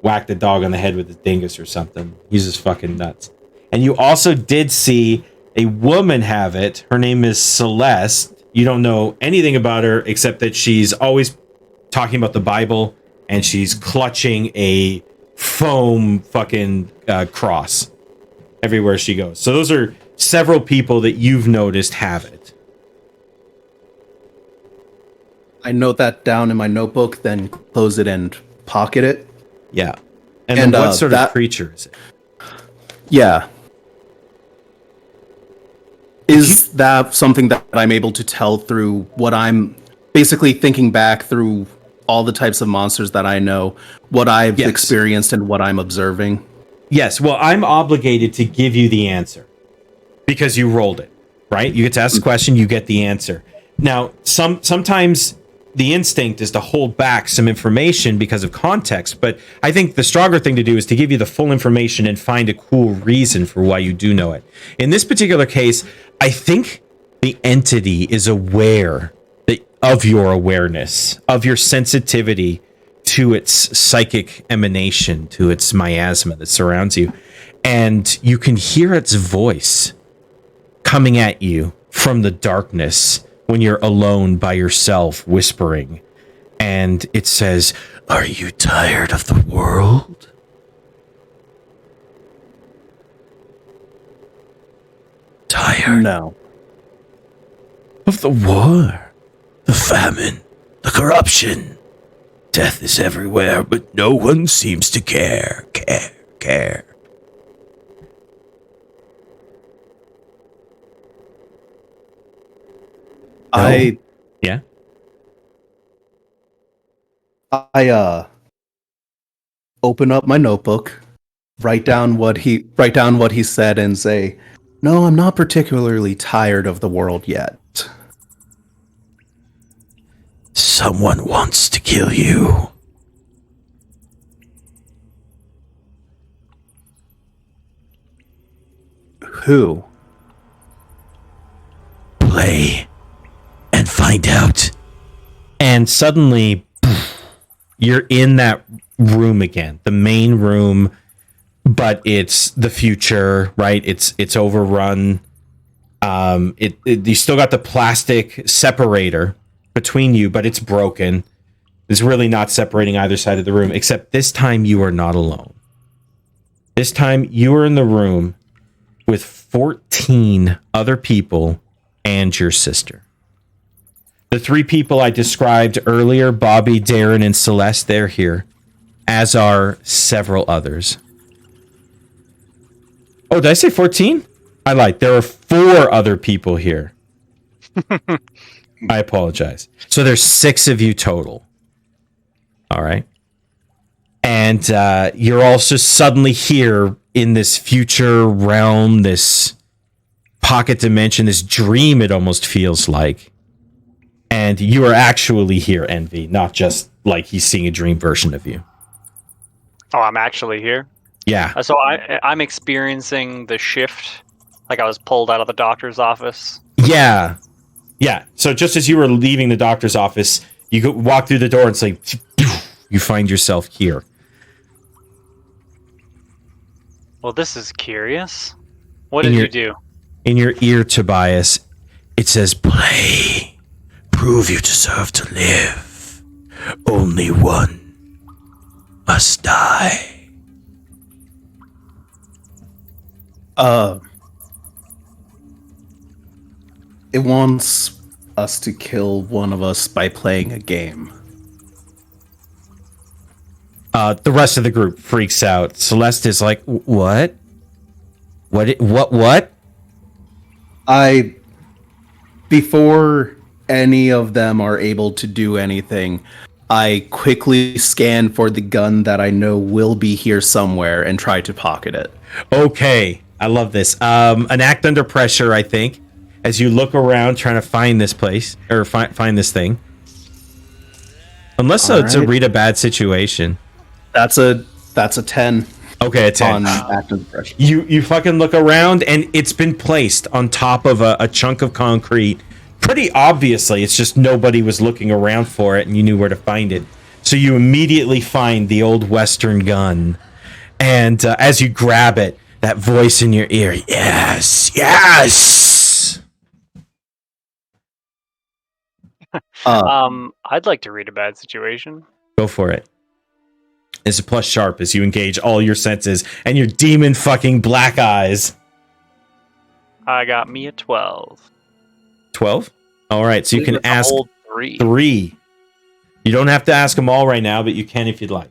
whacked a dog on the head with his dingus or something. He's just fucking nuts. And you also did see a woman have it. Her name is Celeste. You don't know anything about her except that she's always talking about the Bible and she's clutching a foam fucking cross everywhere she goes. So those are several people that you've noticed have it. I note that down in my notebook, then close it and pocket it. Yeah. And then what sort of creature is it? Yeah. Is that something that I'm able to tell through what I'm basically thinking back through all the types of monsters that I know, what I've experienced and what I'm observing? Yes. Well, I'm obligated to give you the answer because you rolled it, right? You get to ask the question, you get the answer. Now, sometimes the instinct is to hold back some information because of context, but I think the stronger thing to do is to give you the full information and find a cool reason for why you do know it. In this particular case, I think the entity is aware of your awareness, of your sensitivity to its psychic emanation, to its miasma that surrounds you. And you can hear its voice coming at you from the darkness when you're alone by yourself, whispering. And it says, "Are you tired of the world?" Tired? No. Of the war, the famine, the corruption. Death is everywhere, but no one seems to care. Yeah. I open up my notebook, write down what he said, and say, "No, I'm not particularly tired of the world yet." Someone wants to kill you. Who? Play and find out. And suddenly, you're in that room again, the main room, but it's the future, right? It's overrun. You still got the plastic separator between you, but it's broken. It's really not separating either side of the room, except this time you are not alone. This time you are in the room with 14 other people and your sister. The three people I described earlier, Bobby, Darren, and Celeste, they're here, as are several others. Oh, did I say 14? I lied. There are 4 other people here. I apologize. So there's 6 of you total. All right. And you're also suddenly here in this future realm, this pocket dimension, this dream, it almost feels like. And you are actually here, Envy, not just like he's seeing a dream version of you. Oh, I'm actually here? Yeah. So I'm experiencing the shift, like I was pulled out of the doctor's office. Yeah. Yeah. So just as you were leaving the doctor's office, you walk through the door and it's like, you find yourself here. Well, this is curious. What did you do? In your ear, Tobias, it says, "Play. Prove you deserve to live. Only one must die." It wants us to kill one of us by playing a game. The rest of the group freaks out. Celeste is like, "What? What?" Before any of them are able to do anything, I quickly scan for the gun that I know will be here somewhere and try to pocket it. Okay, I love this. An act under pressure, I think, as you look around trying to find this place or find this thing. Unless it's a read a bad situation. That's a 10. Okay, a 10. On act under pressure. You fucking look around and it's been placed on top of a chunk of concrete. Pretty obviously, it's just nobody was looking around for it and you knew where to find it. So you immediately find the old Western gun. And as you grab it, that voice in your ear, "Yes, yes." I'd like to read a bad situation. Go for it. It's a plus sharp as you engage all your senses and your demon fucking black eyes. I got me a 12. 12? All right, so you can ask three. You don't have to ask them all right now, but you can if you'd like.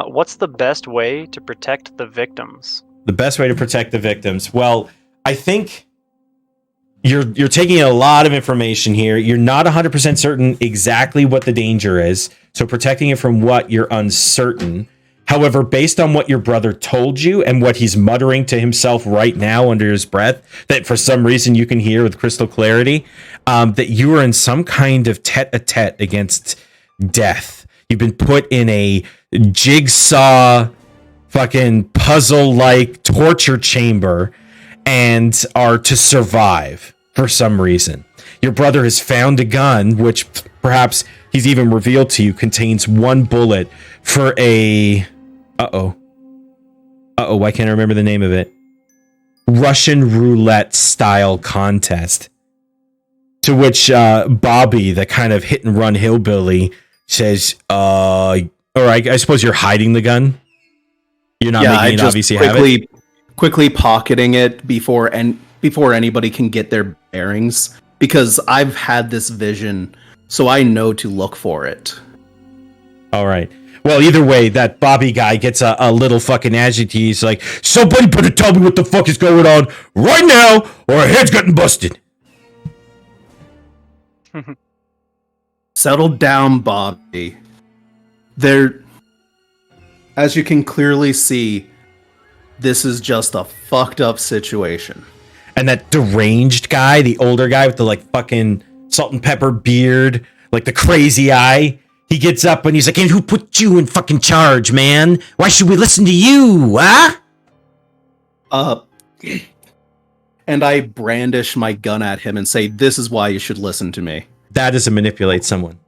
What's the best way to protect the victims? The best way to protect the victims? Well, I think you're taking a lot of information here. You're not 100% certain exactly what the danger is. So protecting it from what you're uncertain. However, based on what your brother told you and what he's muttering to himself right now under his breath, that for some reason you can hear with crystal clarity, that you are in some kind of tete-a-tete against death. You've been put in a jigsaw fucking puzzle-like torture chamber and are to survive for some reason. Your brother has found a gun, which perhaps he's even revealed to you contains one bullet for a... why can't I remember the name of it? Russian roulette style contest. To which Bobby, the kind of hit and run hillbilly, says, or I suppose you're hiding the gun? You're not making it obviously have it? Quickly pocketing it before anybody can get their bearings, because I've had this vision, so I know to look for it. All right. Well, either way, that Bobby guy gets a little fucking agitated. He's like, somebody better tell me what the fuck is going on right now, or our head's getting busted. Settle down, Bobby. As you can clearly see, this is just a fucked up situation. And that deranged guy, the older guy with the like fucking salt and pepper beard, like the crazy eye, he gets up and he's like, and who put you in fucking charge, man? Why should we listen to you, huh? And I brandish my gun at him and say, this is why you should listen to me. That is to manipulate someone.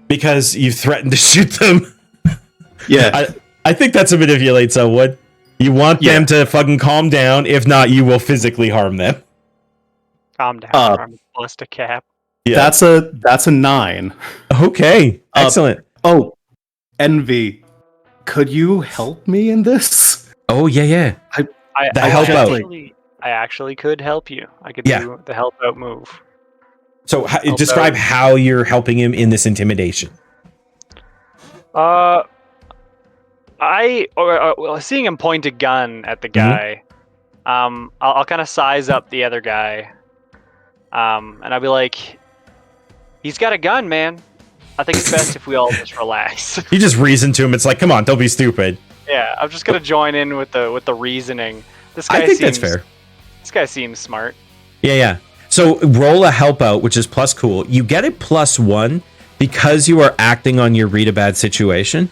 Because you threatened to shoot them. Yeah. I think that's to manipulate someone. You want them to fucking calm down. If not, you will physically harm them. Calm down. Bust a cap. Yeah. That's a 9. Okay. Excellent. Envy. Could you help me in this? Oh, yeah. I actually could help you. I could do the help out move. So describe how you're helping him in this intimidation. Seeing him point a gun at the guy, I'll kind of size up the other guy, and I'll be like, "He's got a gun, man. I think it's best if we all just relax." You just reason to him. It's like, come on, don't be stupid. Yeah, I'm just gonna join in with the reasoning. This guy that's fair. This guy seems smart. Yeah. So roll a help out, which is plus cool. You get a +1 because you are acting on your read a bad situation.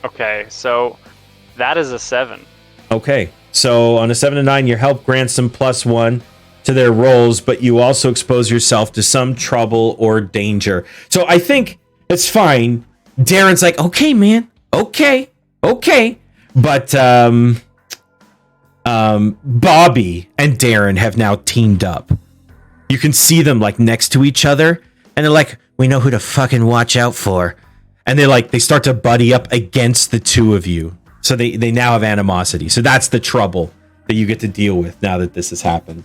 Okay, so that is a 7. Okay, so on a 7 to 9, your help grants them +1 to their rolls, but you also expose yourself to some trouble or danger. So I think it's fine. Darren's like, okay, man, okay. But Bobby and Darren have now teamed up. You can see them like next to each other, and they're like, we know who to fucking watch out for. And they start to buddy up against the two of you. So they now have animosity. So that's the trouble that you get to deal with now that this has happened.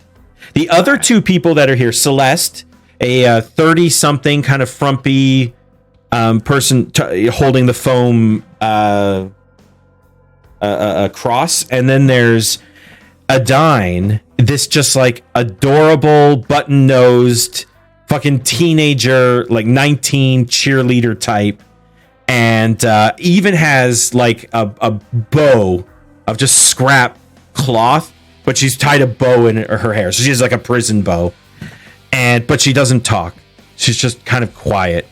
The other two people that are here, Celeste, a 30-something kind of frumpy person holding the foam cross. And then there's Adine, this just like adorable, button-nosed, fucking teenager, like 19 cheerleader type. And even has like a bow of just scrap cloth, but she's tied a bow in her hair. So she has like a prison bow. But she doesn't talk. She's just kind of quiet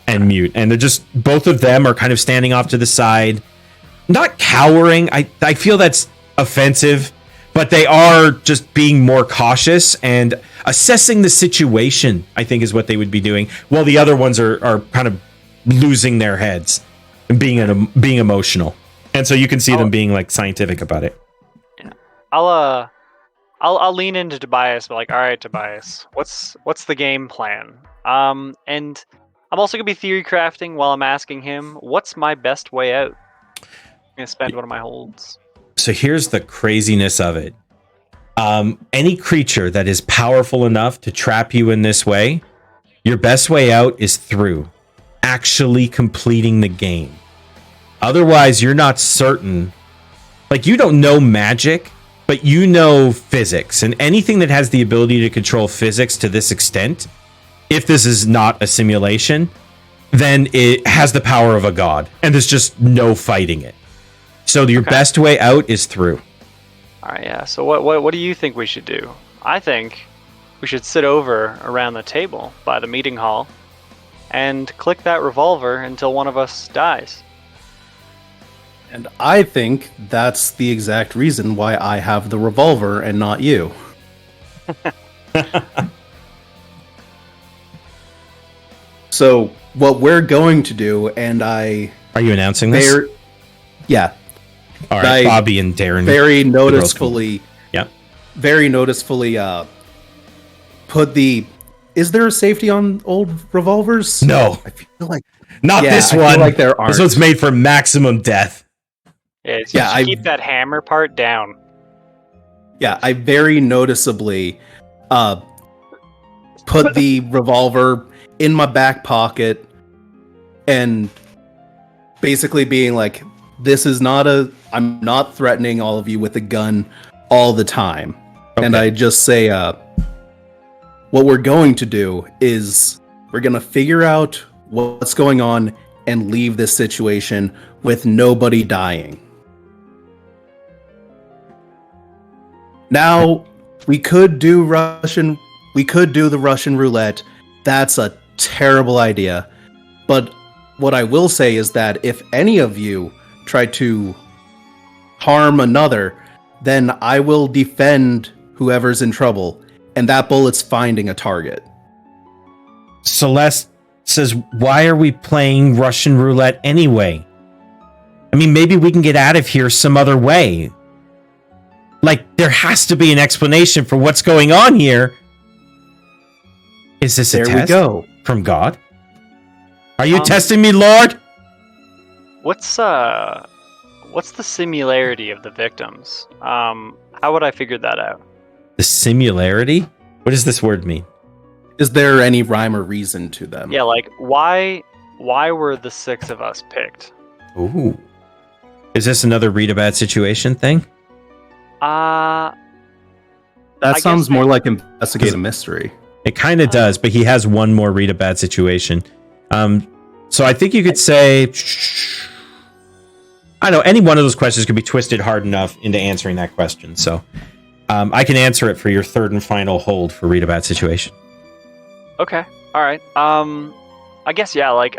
and mute. And they're just, both of them are kind of standing off to the side. Not cowering. I feel that's offensive, but they are just being more cautious and assessing the situation, I think is what they would be doing. While the other ones are kind of losing their heads and being emotional. And so you can see them being like scientific about it. Yeah. I'll lean into Tobias, but like, all right, Tobias, what's the game plan? And I'm also gonna be theory crafting while I'm asking him, what's my best way out? I'm gonna spend one of my holds. So here's the craziness of it. Any creature that is powerful enough to trap you in this way, your best way out is through actually completing the game. Otherwise, you're not certain. Like, you don't know magic, but you know physics, and anything that has the ability to control physics to this extent, if this is not a simulation, then it has the power of a god, and there's just no fighting it. So your best way out is through. All right, yeah. So what do you think we should do? I think we should sit over around the table by the meeting hall and click that revolver until one of us dies. And I think that's the exact reason why I have the revolver and not you. So what we're going to do, and I... Are you announcing this? Yeah. All right, Bobby and Darren. Very noticeably... Yeah. Very noticeably put the... Is there a safety on old revolvers? No. I feel like... Not this one. I feel like there aren't. This one's made for maximum death. Yeah, keep that hammer part down. Yeah, I very noticeably put the revolver in my back pocket and basically being like, this is not I'm not threatening all of you with a gun all the time. Okay. And I just say, what we're going to do is we're going to figure out what's going on and leave this situation with nobody dying. Now, we could do the Russian roulette. That's a terrible idea. But what I will say is that if any of you try to harm another, then I will defend whoever's in trouble, and that bullet's finding a target. Celeste says, why are we playing Russian roulette anyway? I mean, maybe we can get out of here some other way. Like, there has to be an explanation for what's going on here. Is this a test from God? Are you testing me, Lord? What's the similarity of the victims? How would I figure that out? The similarity? What does this word mean? Is there any rhyme or reason to them? Yeah, like why were the 6 of us picked? Ooh. Is this another read a bad situation thing? That sounds more like investigate a mystery. It kind of does, but he has one more read a bad situation. So I think you could say, I don't know, any one of those questions could be twisted hard enough into answering that question. So I can answer it for your third and final hold for read a bad situation. Okay. All right. I guess, yeah, like,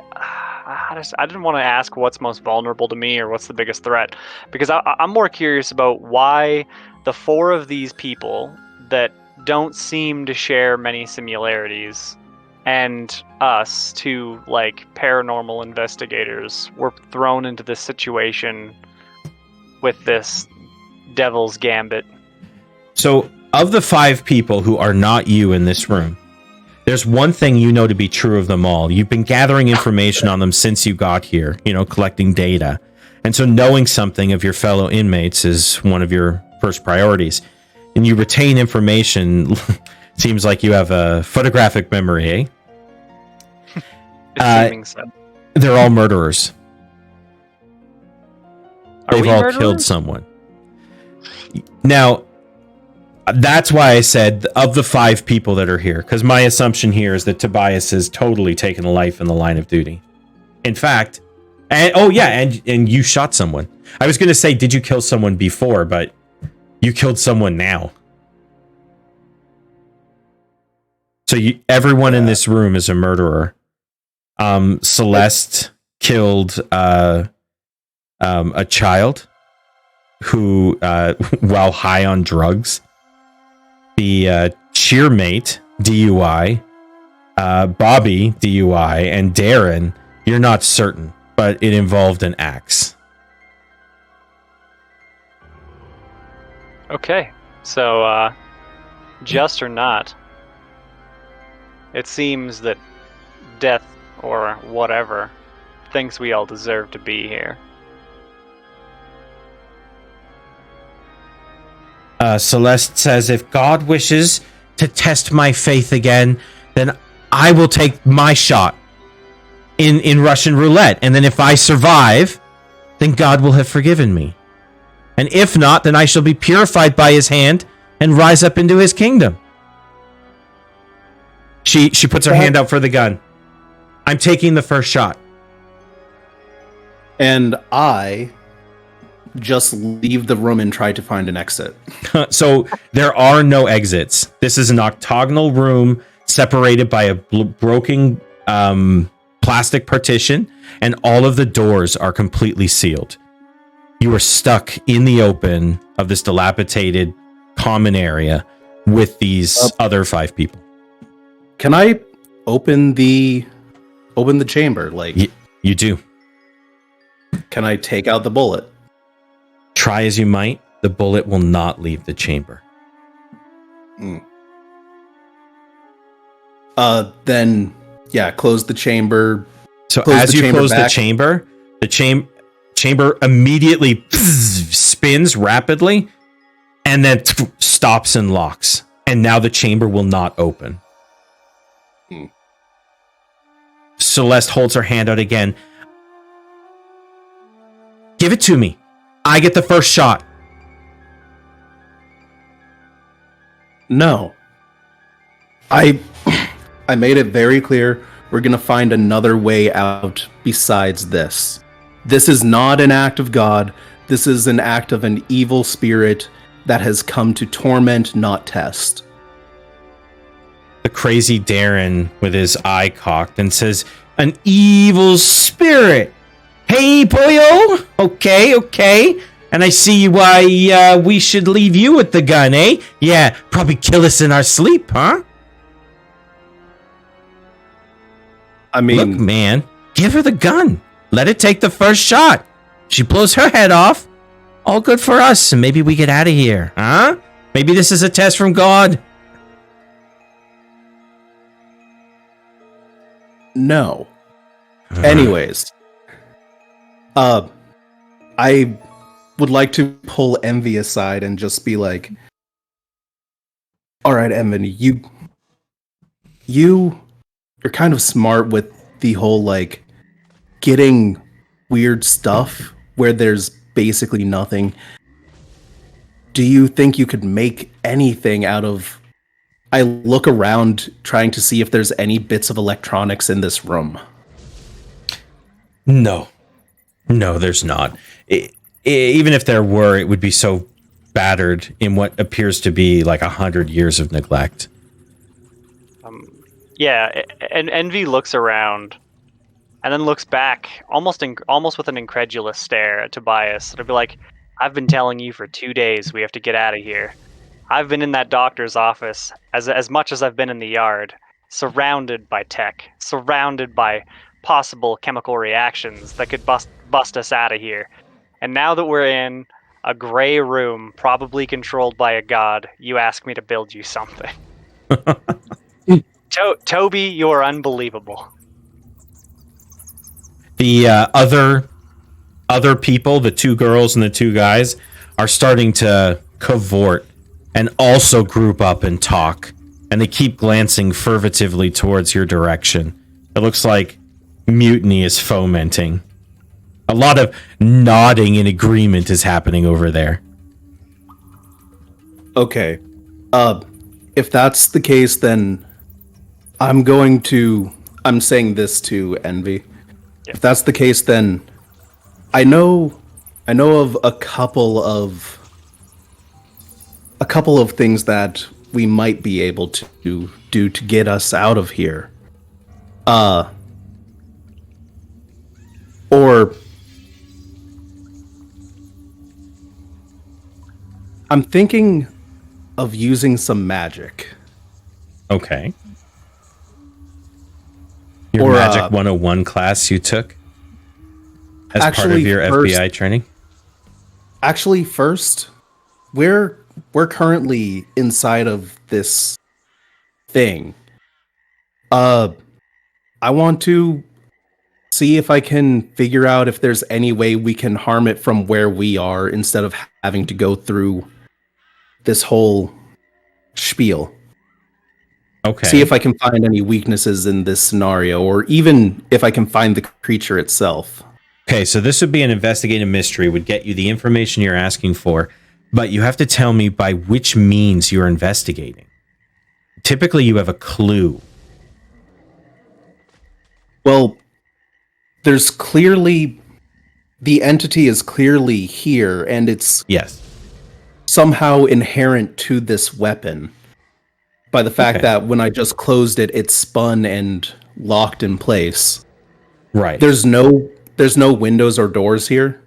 I didn't want to ask what's most vulnerable to me or what's the biggest threat, because I'm more curious about why the 4 of these people that don't seem to share many similarities and us, 2, like, paranormal investigators, were thrown into this situation with this devil's gambit. So, of the 5 people who are not you in this room, there's one thing you know to be true of them all. You've been gathering information on them since you got here, collecting data. And so knowing something of your fellow inmates is one of your first priorities. And you retain information. Seems like you have a photographic memory, eh? So. They're all murderers. They've all murderers? killed someone. Now, that's why I said of the 5 people that are here, because my assumption here is that Tobias has totally taken a life in the line of duty. In fact, and you shot someone. I was going to say, did you kill someone before? But you killed someone now. So everyone in this room is a murderer. Celeste killed a child who, while high on drugs. The cheermate, DUI, Bobby, DUI, and Darren, you're not certain, but it involved an axe. Okay, so, just or not, it seems that death, or whatever, thinks we all deserve to be here. Celeste says, if God wishes to test my faith again, then I will take my shot in Russian roulette. And then if I survive, then God will have forgiven me. And if not, then I shall be purified by his hand and rise up into his kingdom. She puts her hand out for the gun. I'm taking the first shot. And I just leave the room and try to find an exit. So there are no exits. This is an octagonal room separated by a broken plastic partition, and all of the doors are completely sealed. You are stuck in the open of this dilapidated common area with these other 5 people. Can I open the chamber? Like, You do. can I take out the bullet? Try as you might, the bullet will not leave the chamber. Then, yeah, close the chamber. So Close as the you chamber close back. the chamber immediately spins rapidly and then stops and locks. And now the chamber will not open. Celeste holds her hand out again. Give it to me. I get the first shot. No. I made it very clear we're going to find another way out besides this. This is not an act of God. This is an act of an evil spirit that has come to torment, not test. The crazy Darren with his eye cocked and says, an evil spirit. Hey, boyo. Okay. And I see why we should leave you with the gun, eh? Yeah, probably kill us in our sleep, huh? I mean, Look, man, give her the gun. Let it take the first shot. She blows her head off. All good for us, and maybe we get out of here, huh? Maybe this is a test from God. no. Anyways, I would like to pull Envy aside and just be like, all right, Envy, you're kind of smart with the whole, like, getting weird stuff where there's basically nothing. Do you think you could make anything out of... I look around trying to see if there's any bits of electronics in this room. No, there's not. Even if there were, it would be so battered in what appears to be like 100 years of neglect. Yeah, and Envy looks around, and then looks back, almost with an incredulous stare at Tobias. It'll be like, I've been telling you for 2 days we have to get out of here. I've been in that doctor's office as much as I've been in the yard, surrounded by tech, surrounded by possible chemical reactions that could bust us out of here. And now that we're in a gray room, probably controlled by a god, you ask me to build you something. Toby, you're unbelievable. The other people, the 2 girls and the 2 guys, are starting to cavort and also group up and talk. And they keep glancing furtively towards your direction. It looks like mutiny is fomenting. A lot of nodding in agreement is happening over there. Okay. If that's the case, then I'm saying this to Envy. If that's the case, then I know of a couple of things that we might be able to do to get us out of here. Or I'm thinking of using some magic. Okay. Your Or, Magic 101 class you took as part of actually, your first- FBI training? Actually, first, we're currently inside of this thing. I want to see if I can figure out if there's any way we can harm it from where we are instead of having to go through this whole spiel. Okay. See if I can find any weaknesses in this scenario, or even if I can find the creature itself. Okay, so this would be an investigative mystery, would get you the information you're asking for, but you have to tell me by which means you're investigating. Typically, you have a clue. Well, there's clearly the entity is clearly here, and it's Yes. somehow inherent to this weapon by the fact Okay. that when I just closed it, it spun and locked in place. Right. There's no windows or doors here.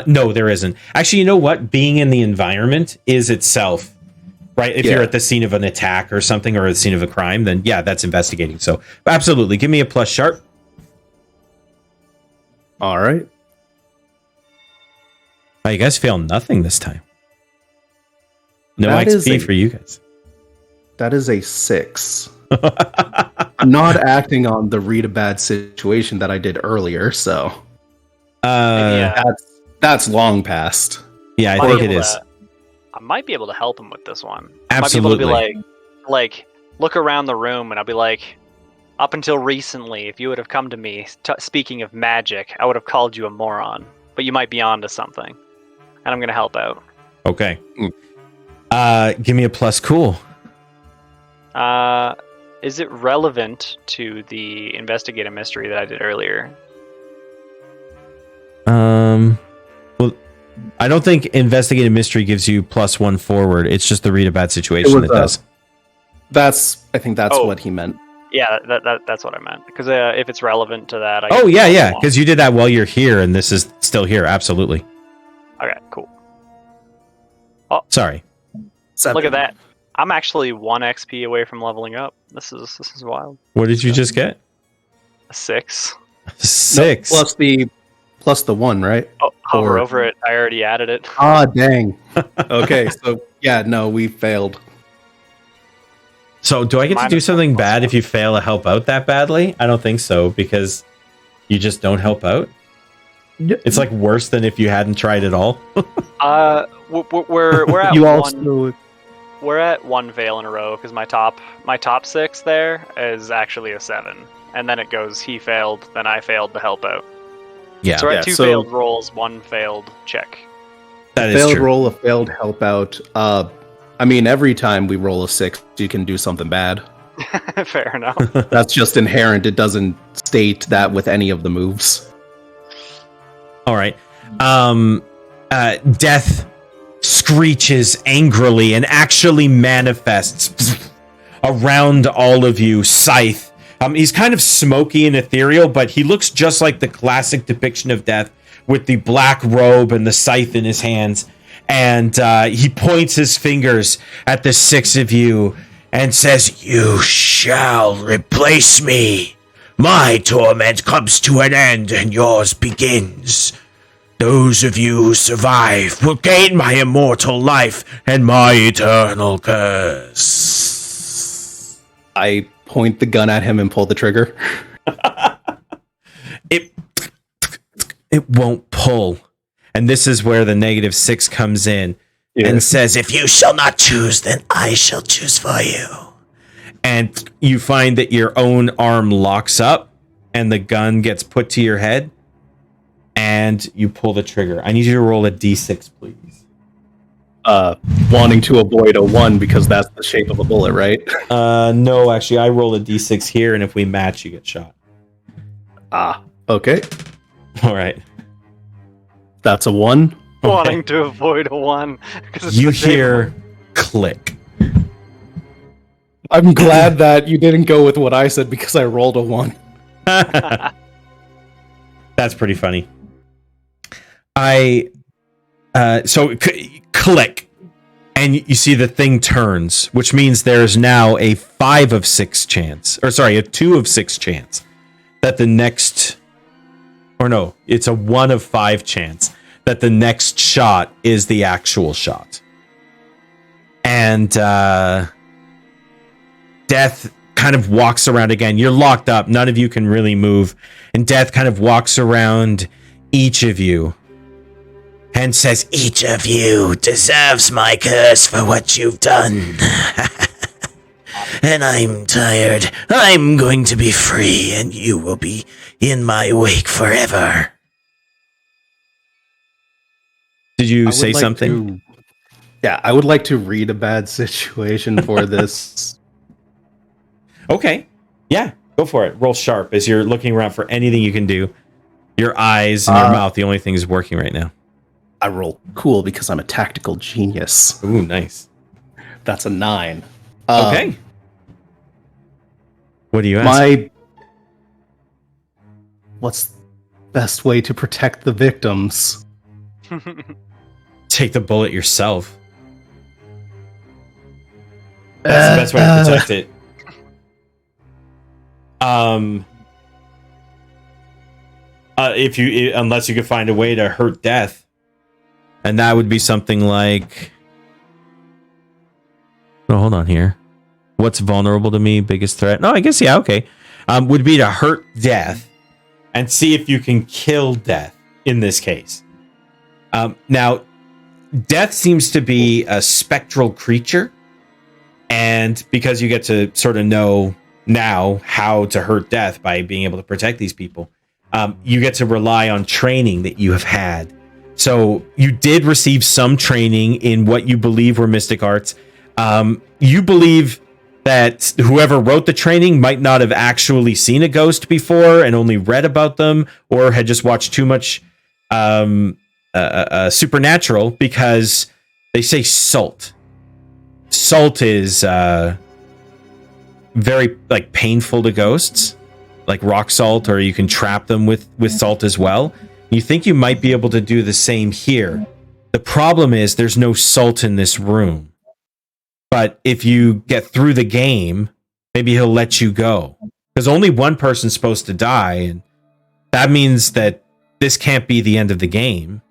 No, there isn't. Actually, you know what? Being in the environment is itself, right? If you're Yeah. at the scene of an attack or something, or the scene of a crime, then yeah, that's investigating. So absolutely, give me a plus sharp. All right. Oh, you guys fail nothing this time. No That is XP a- for you guys. That is a 6. I'm not acting on the read a bad situation that I did earlier, so Yeah. that's long past. Yeah, I Might think be it able is. to- I might be able to help him with this one. Absolutely. I might be able to be like, look around the room, and I'll be like, up until recently, if you would have come to me speaking of magic, I would have called you a moron. But you might be onto something, and I'm gonna help out. Okay. Give me a plus cool. Is it relevant to the investigate a mystery that I did earlier? Well, I don't think investigate a mystery gives you +1 forward. It's just the read a bad situation that does. I think that's Oh. what he meant. Yeah, that's what I meant. Because if it's relevant to that, I Oh can yeah, help yeah. him out. Because you did that while you're here, and this is still here. Absolutely. Okay, cool. Sorry. Look at that. I'm actually 1 XP away from leveling up. This is wild. What did you just get? A 6. 6. Plus the 1, right? Oh, hover Or- over it. I already added it. Ah, dang. Okay, so yeah, no, we failed. So do I get to Minus do something 1 plus bad 1. if you fail to help out that badly? I don't think so, because you just don't help out. It's like worse than if you hadn't tried at all. We're at You one. also We're at 1 fail in a row because my top 6 there is actually a 7, and then it goes he failed, then I failed to help out. Yeah, So we're Yeah, at 2 so- failed rolls, 1 failed check. that is failed true. roll, a failed help out. I mean, every time we roll a 6, you can do something bad. Fair enough. That's just inherent. It doesn't state that with any of the moves. All right. Death screeches angrily and actually manifests around all of you. Scythe. He's kind of smoky and ethereal, but he looks just like the classic depiction of Death, with the black robe and the scythe in his hands. And he points his fingers at the 6 of you and says, "You shall replace me. My torment comes to an end and yours begins. Those of you who survive will gain my immortal life and my eternal curse." I point the gun at him and pull the trigger. It won't pull. And this is where the -6 comes in and says, "If you shall not choose, then I shall choose for you." And you find that your own arm locks up and the gun gets put to your head and you pull the trigger. I need you to roll a d6, please. Wanting to avoid a 1 because that's the shape of a bullet, right? No, actually, I roll a d6 here, and if we match, you get shot. Okay. All right. That's a 1. Wanting to avoid a 1. 'cause it's You the same. hear click. I'm glad that you didn't go with what I said because I rolled a 1. That's pretty funny. Click, and you see the thing turns, which means there's now a 5 of 6 chance, or sorry, a 2 of 6 chance that the next, or no, it's a 1 of 5 chance that the next shot is the actual shot. And Death kind of walks around again. You're locked up. None of you can really move. And Death kind of walks around each of you and says, "Each of you deserves my curse for what you've done." And I'm tired. I'm going to be free, and you will be in my wake forever. Did you say something? Yeah, I would like to read a bad situation for this. Okay. Yeah. Go for it. Roll sharp as you're looking around for anything you can do. Your eyes and your mouth, the only thing is working right now. I roll cool because I'm a tactical genius. Ooh, nice. That's a 9. Okay. What do you ask? What's the best way to protect the victims? Take the bullet yourself. That's the best way to protect it. Unless you could find a way to hurt death, and that would be something like. Oh, hold on here. What's vulnerable to me? Biggest threat? No, I guess yeah. Okay, would be to hurt death, and see if you can kill death in this case. Now, death seems to be a spectral creature, and because you get to sort of know now how to hurt death by being able to protect these people, you get to rely on training that you have had. So you did receive some training in what you believe were mystic arts. You believe that whoever wrote the training might not have actually seen a ghost before and only read about them, or had just watched too much Supernatural, because they say salt. Salt is very like painful to ghosts, like rock salt, or you can trap them with salt as well. You think you might be able to do the same here. The problem is there's no salt in this room. But if you get through the game, maybe he'll let you go. Because only one person's supposed to die, and that means that this can't be the end of the game.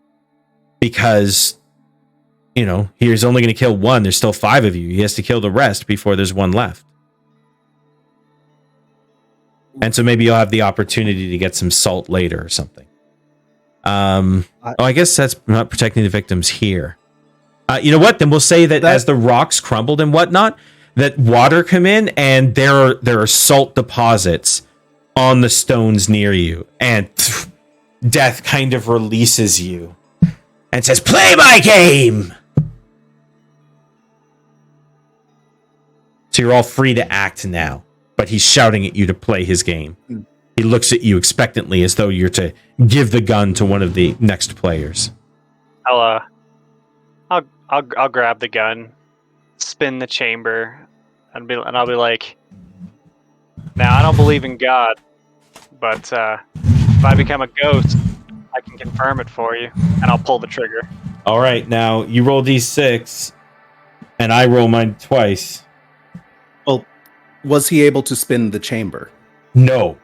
Because, he's only going to kill one. There's still 5 of you. He has to kill the rest before there's one left. And so maybe you'll have the opportunity to get some salt later or something. I guess that's not protecting the victims here. You know what? Then we'll say that as the rocks crumbled and whatnot, that water come in and there are salt deposits on the stones near you. And death kind of releases you and says, "Play my game!" So you're all free to act now. But he's shouting at you to play his game. He looks at you expectantly as though you're to give the gun to one of the next players. I'll grab the gun, spin the chamber, and I'll be like, "Now I don't believe in God, but if I become a ghost, I can confirm it for you," and I'll pull the trigger. All right, now you roll d6, and I roll mine twice. Well, was he able to spin the chamber? No.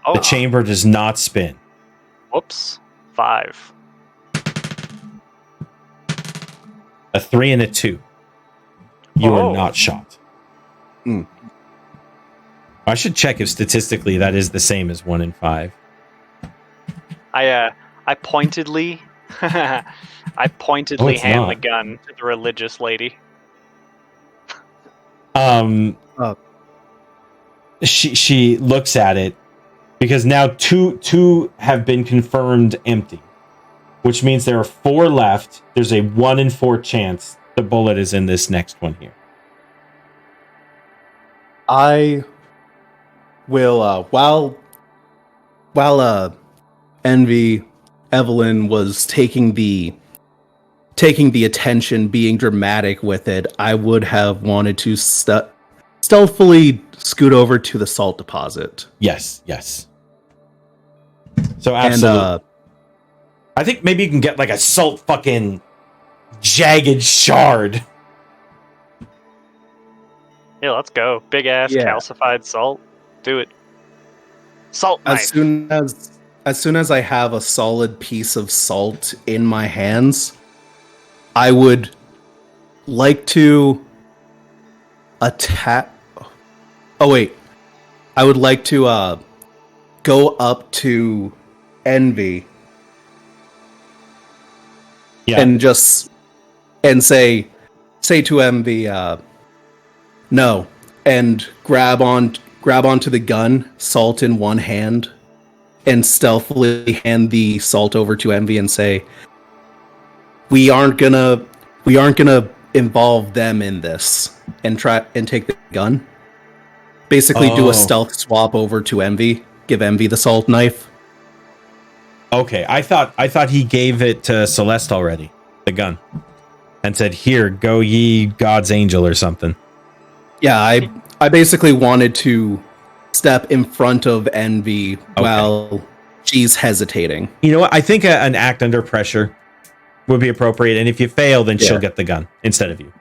Oh. The chamber does not spin. Whoops. 5. A 3 and a 2. You are not shot. I should check if statistically that is the same as 1 and 5. I pointedly hand the gun to the religious lady. She looks at it, because now two have been confirmed empty, which means there are 4 left. There's a 1 in 4 chance the bullet is in this next one here. I will while Envy Evelyn was taking the attention, being dramatic with it, I would have wanted to stealthily scoot over to the salt deposit. Yes. So absolutely. And, I think maybe you can get like a salt fucking jagged shard. Yeah, let's go. Big ass calcified salt. Do it. Salt knife. As soon as I have a solid piece of salt in my hands, I would like to attack. Oh wait, I would like to go up to Envy, and say to Envy, no, and grab onto the gun, salt in one hand, and stealthily hand the salt over to Envy and say, we aren't gonna involve them in this, and take the gun. Basically, do Oh. a stealth swap over to Envy. Give Envy the salt knife. Okay, I thought he gave it to Celeste already, the gun, and said, "Here, go ye God's angel" or something. Yeah, I basically wanted to step in front of Envy while she's hesitating. You know what? I think an act under pressure would be appropriate, and if you fail, then she'll get the gun instead of you.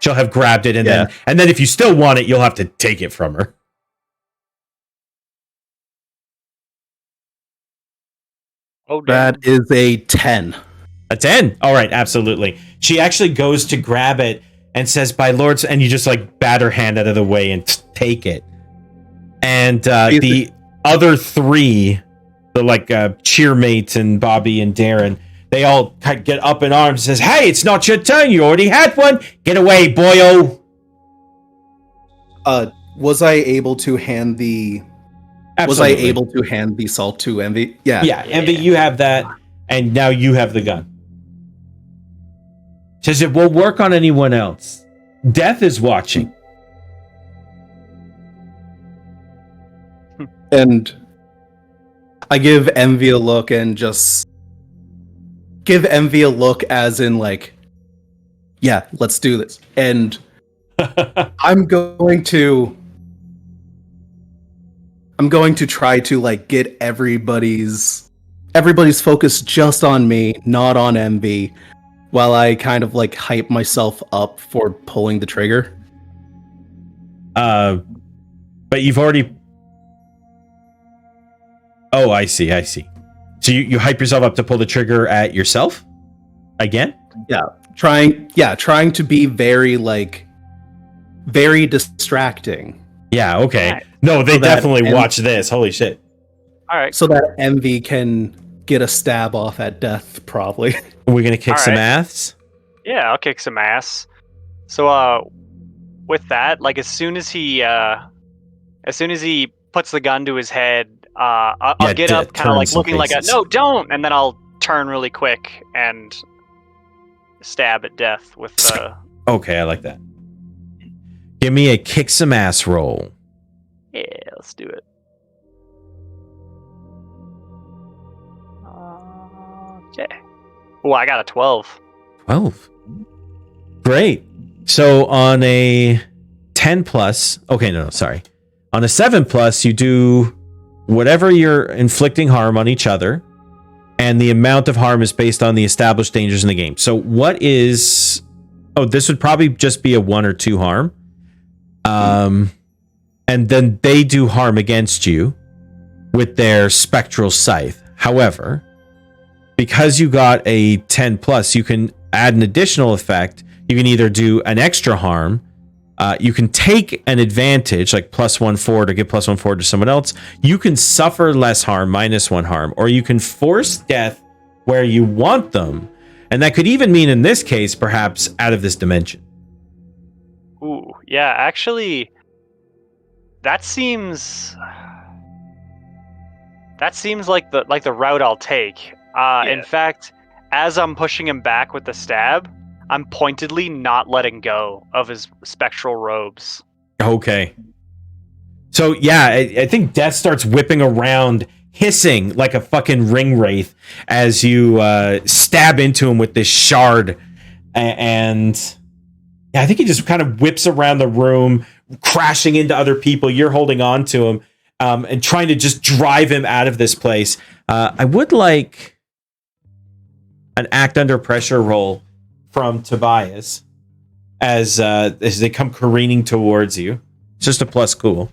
She'll have grabbed it, and then if you still want it, you'll have to take it from her. Oh, damn. That is a 10. A 10. All right, absolutely. She actually goes to grab it and says, "By Lord's," and you just like bat her hand out of the way and take it. And the other three, the cheermates and Bobby and Darren, they all get up in arms and says, "Hey, it's not your turn. You already had one. Get away, boyo." Was I able to hand the Absolutely. Was I able to hand the salt to Envy? Yeah. Yeah, Envy, you have that, and now you have the gun. Says it won't work on anyone else. Death is watching. And I give Envy a look and just give Envy a look as in like, yeah, let's do this. And I'm going to try to like get everybody's focus just on me, not on Envy, while I kind of like hype myself up for pulling the trigger. But you've already. Oh, I see. So you hype yourself up to pull the trigger at yourself again? Yeah, trying to be very distracting. Yeah, okay. Right. No, they So that definitely watch this. Holy shit. All right. So that Envy can get a stab off at Death, probably. Are we going to kick All some right. ass? Yeah, I'll kick some ass. So, with that, like as soon as he puts the gun to his head, I'll get up, kind of like looking like a no, don't, and then I'll turn really quick and stab at Death with the. Okay, I like that. Give me a kick some ass roll. Yeah, let's do it. Okay. Oh, I got a 12. 12. Great. So on a 10 plus, okay, no, sorry. On a 7 plus, you do whatever you're inflicting harm on each other, and the amount of harm is based on the established dangers in the game. So what is... Oh, this would probably just be a 1 or 2 harm. And then they do harm against you with their spectral scythe. However, because you got a 10 plus, you can add an additional effect. You can either do an extra harm. You can take an advantage, like +1 to give +1 to someone else. You can suffer less harm, -1 harm, or you can force death where you want them. And that could even mean, in this case, perhaps out of this dimension. Ooh, yeah, actually, that seems like the route I'll take. In fact, as I'm pushing him back with the stab, I'm pointedly not letting go of his spectral robes. Okay. So, yeah, I think Death starts whipping around, hissing like a fucking ring wraith as you stab into him with this shard. And yeah, I think he just kind of whips around the room, crashing into other people. You're holding on to him and trying to just drive him out of this place. I would like an act under pressure roll from Tobias as they come careening towards you. It's just a plus cool.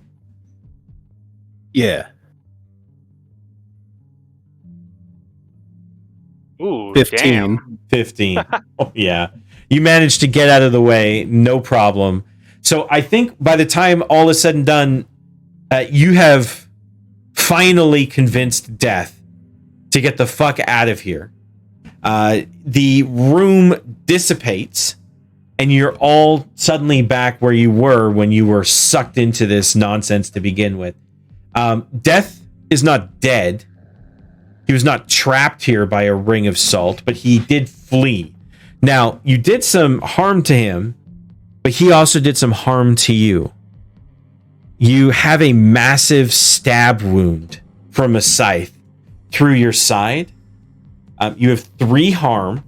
Yeah. Ooh, 15. damn. 15. Oh, yeah. You managed to get out of the way, no problem. So I think by the time all is said and done, you have finally convinced Death to get the fuck out of here. The room dissipates, and you're all suddenly back where you were when you were sucked into this nonsense to begin with. Death is not dead. He was not trapped here by a ring of salt, but he did flee. Now, you did some harm to him, but he also did some harm to you. you have a massive stab wound from a scythe through your side. You have 3 harm.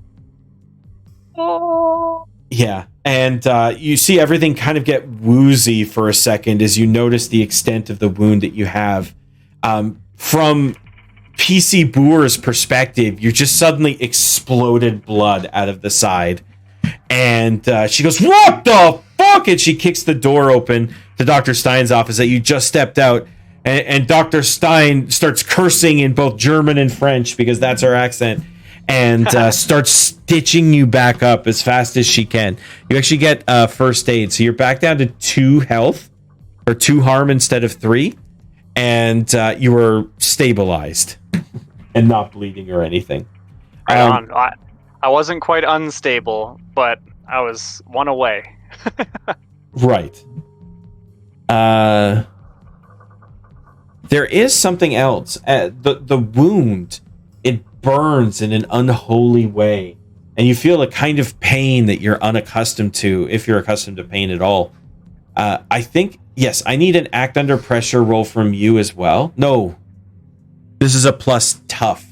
Oh. Yeah, and you see everything kind of get woozy for a second as you notice the extent of the wound that you have. From PC Boer's perspective, you just suddenly exploded blood out of the side. And she goes, "What the fuck?" And she kicks the door open to Dr. Stein's office that you just stepped out. And Dr. Stein starts cursing in both German and French because that's her accent. And starts stitching you back up as fast as she can. You actually get first aid. So you're back down to 2 health, or 2 harm instead of 3. And you were stabilized and not bleeding or anything. Right on. I wasn't quite unstable, but I was 1 away. Right. There is something else. The wound, it burns in an unholy way. And you feel a kind of pain that you're unaccustomed to, if you're accustomed to pain at all. I think, yes, I need an act under pressure roll from you as well. No. This is a plus tough.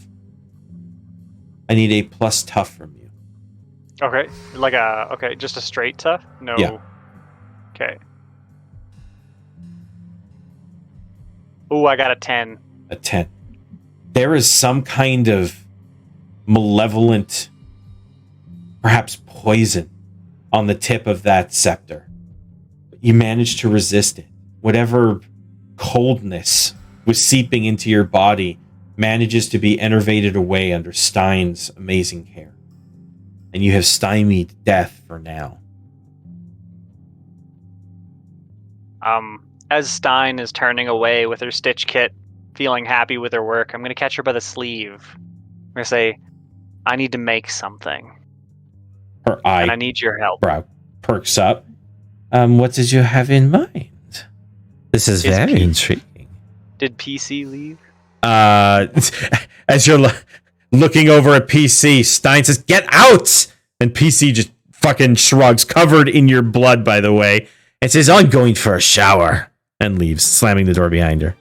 I need a plus tough from you. Okay, just a straight tough? No. Yeah. Okay. Ooh, I got a 10. A 10. There is some kind of malevolent, perhaps poison, on the tip of that scepter. You managed to resist it. Whatever coldness was seeping into your body manages to be enervated away under Stein's amazing care. And you have stymied death for now. As Stein is turning away with her stitch kit, feeling happy with her work, I'm going to catch her by the sleeve. I'm going to say, I need to make something. Her eye and I need your help. Brow perks up. What did you have in mind? This is very intriguing. Did PC leave? As you're looking over at PC, Stein says, "Get out!" And PC just fucking shrugs, covered in your blood, by the way, and says, "I'm going for a shower," and leaves, slamming the door behind her.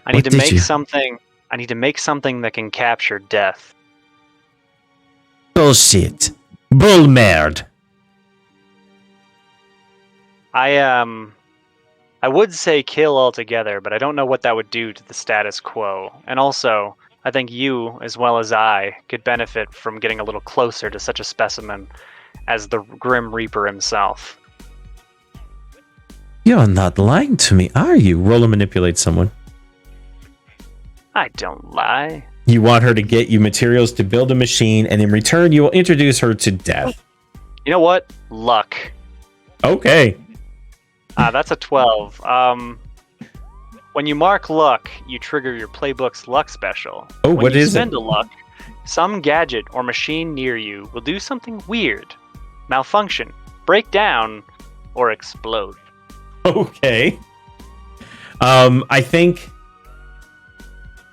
I need to make something. I need to make something that can capture death. Bullshit. Bull merde. I would say kill altogether, but I don't know what that would do to the status quo. And also, I think you, as well as I, could benefit from getting a little closer to such a specimen as the Grim Reaper himself. You're not lying to me, are you? Roll to manipulate someone. I don't lie. You want her to get you materials to build a machine, and in return, you will introduce her to death. You know what? Luck. Okay. That's a 12. When you mark luck, you trigger your playbook's luck special. Oh, what is it? When you spend a luck, some gadget or machine near you will do something weird, malfunction, break down, or explode. Okay. I think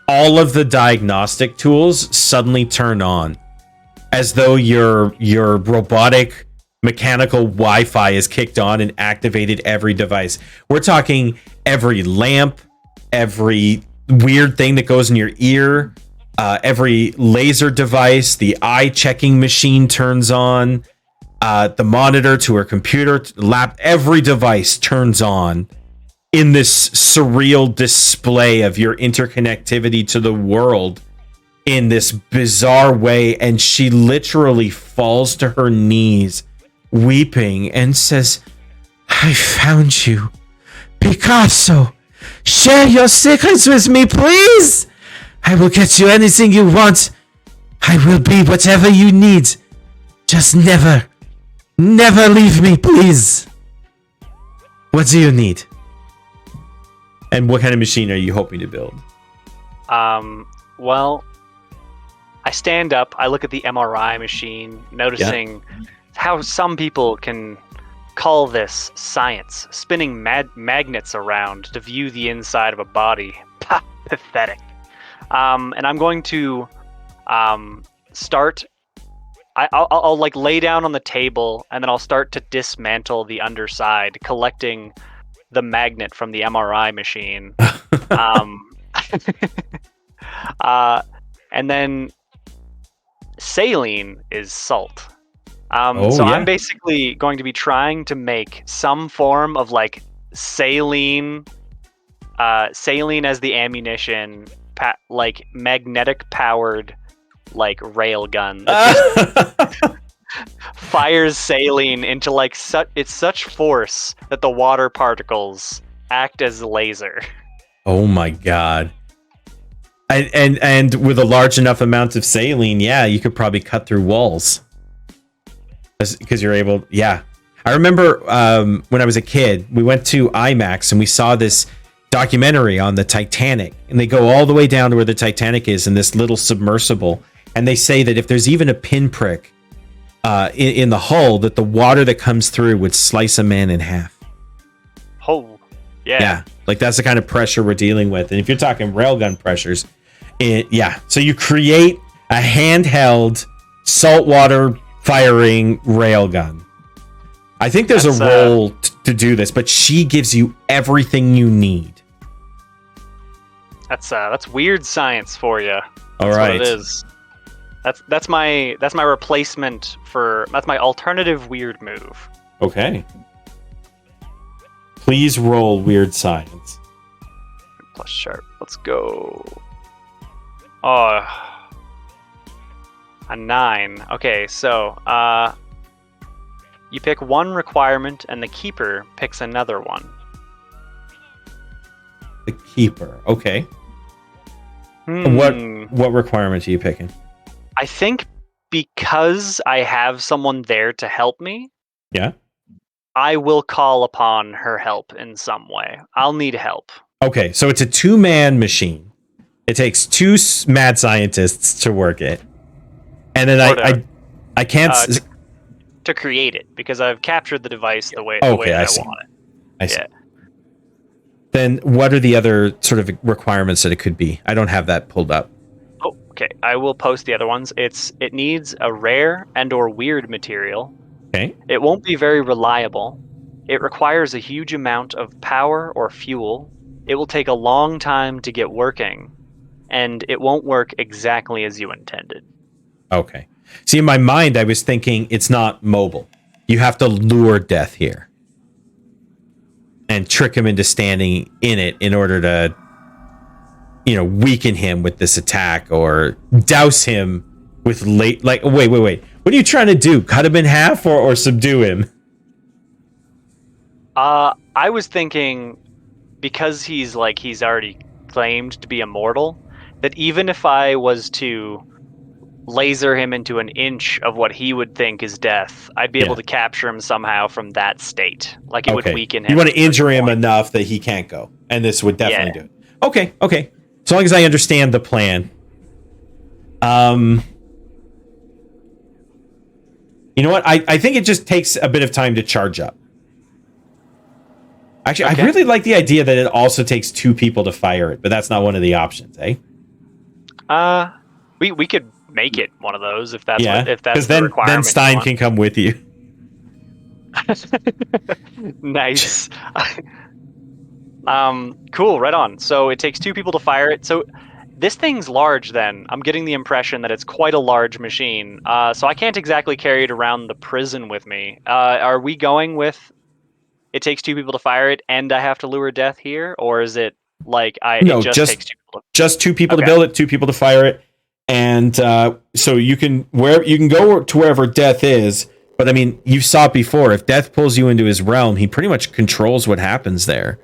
all of the diagnostic tools suddenly turn on, as though your robotic mechanical Wi-Fi is kicked on and activated every device. We're talking every lamp, every weird thing that goes in your ear, every laser device, the eye checking machine turns on, the monitor to her computer, every device turns on in this surreal display of your interconnectivity to the world in this bizarre way. And she literally falls to her knees, weeping, and says, "I found you. Picasso, share your secrets with me, please. I will get you anything you want. I will be whatever you need. Just never leave me, please. What do you need? And what kind of machine are you hoping to build?" Well, I stand up, I look at the MRI machine, noticing how some people can call this science, spinning magnets around to view the inside of a body. Pathetic. And I'm going to start I'll like lay down on the table, and then I'll start to dismantle the underside, collecting the magnet from the MRI machine. um, and then saline is salt. So I'm basically going to be trying to make some form of like saline as the ammunition, like magnetic powered like rail gun that fires saline into like such force that the water particles act as laser. Oh my god. And with a large enough amount of saline, yeah, you could probably cut through walls. Because you're able, yeah. I remember when I was a kid, we went to IMAX and we saw this documentary on the Titanic. And they go all the way down to where the Titanic is in this little submersible. And they say that if there's even a pinprick in the hull, that the water that comes through would slice a man in half. Oh, yeah. Yeah, like that's the kind of pressure we're dealing with. And if you're talking railgun pressures, yeah. So you create a handheld saltwater firing railgun. I think there's a role to do this, but she gives you everything you need. That's weird science for you. All right, what it is. That's my replacement for that's my alternative weird move. Okay. Please roll weird science. Plus sharp. Let's go. Oh, a 9. Okay, so you pick one requirement, and the keeper picks another one. The keeper. Okay. What requirement are you picking? I think because I have someone there to help me. Yeah. I will call upon her help in some way. I'll need help. Okay, so it's a 2-man machine. It takes 2 mad scientists to work it. And then I can't to create it, because I've captured the device the way, I I want it. I see. Then what are the other sort of requirements that it could be? I don't have that pulled up. Oh, okay. I will post the other ones. It needs a rare and or weird material. Okay. It won't be very reliable. It requires a huge amount of power or fuel. It will take a long time to get working, and it won't work exactly as you intended. Okay. See, in my mind, I was thinking it's not mobile. You have to lure death here and trick him into standing in it in order to, weaken him with this attack or douse him with wait. What are you trying to do? Cut him in half or subdue him? I was thinking, because he's already claimed to be immortal, that even if I was to laser him into an inch of what he would think is death, I'd be able to capture him somehow from that state. Like it would weaken him. You want to injure him enough that he can't go. And this would definitely do it. Okay. So long as I understand the plan. You know what? I think it just takes a bit of time to charge up. Actually, I really like the idea that it also takes 2 people to fire it, but that's not one of the options, eh? We could make it one of those if that's the then requirement. Then Stein can come with you. Nice. Cool, right on. So it takes 2 people to fire it. So this thing's large then. I'm getting the impression that it's quite a large machine. So I can't exactly carry it around the prison with me. Are we going with it takes 2 people to fire it and I have to lure death here? Or is it like it just takes 2 people? Just 2 people to build it, 2 people to fire it. And so you can go to wherever death is. But I mean, you saw it before. If death pulls you into his realm, he pretty much controls what happens there.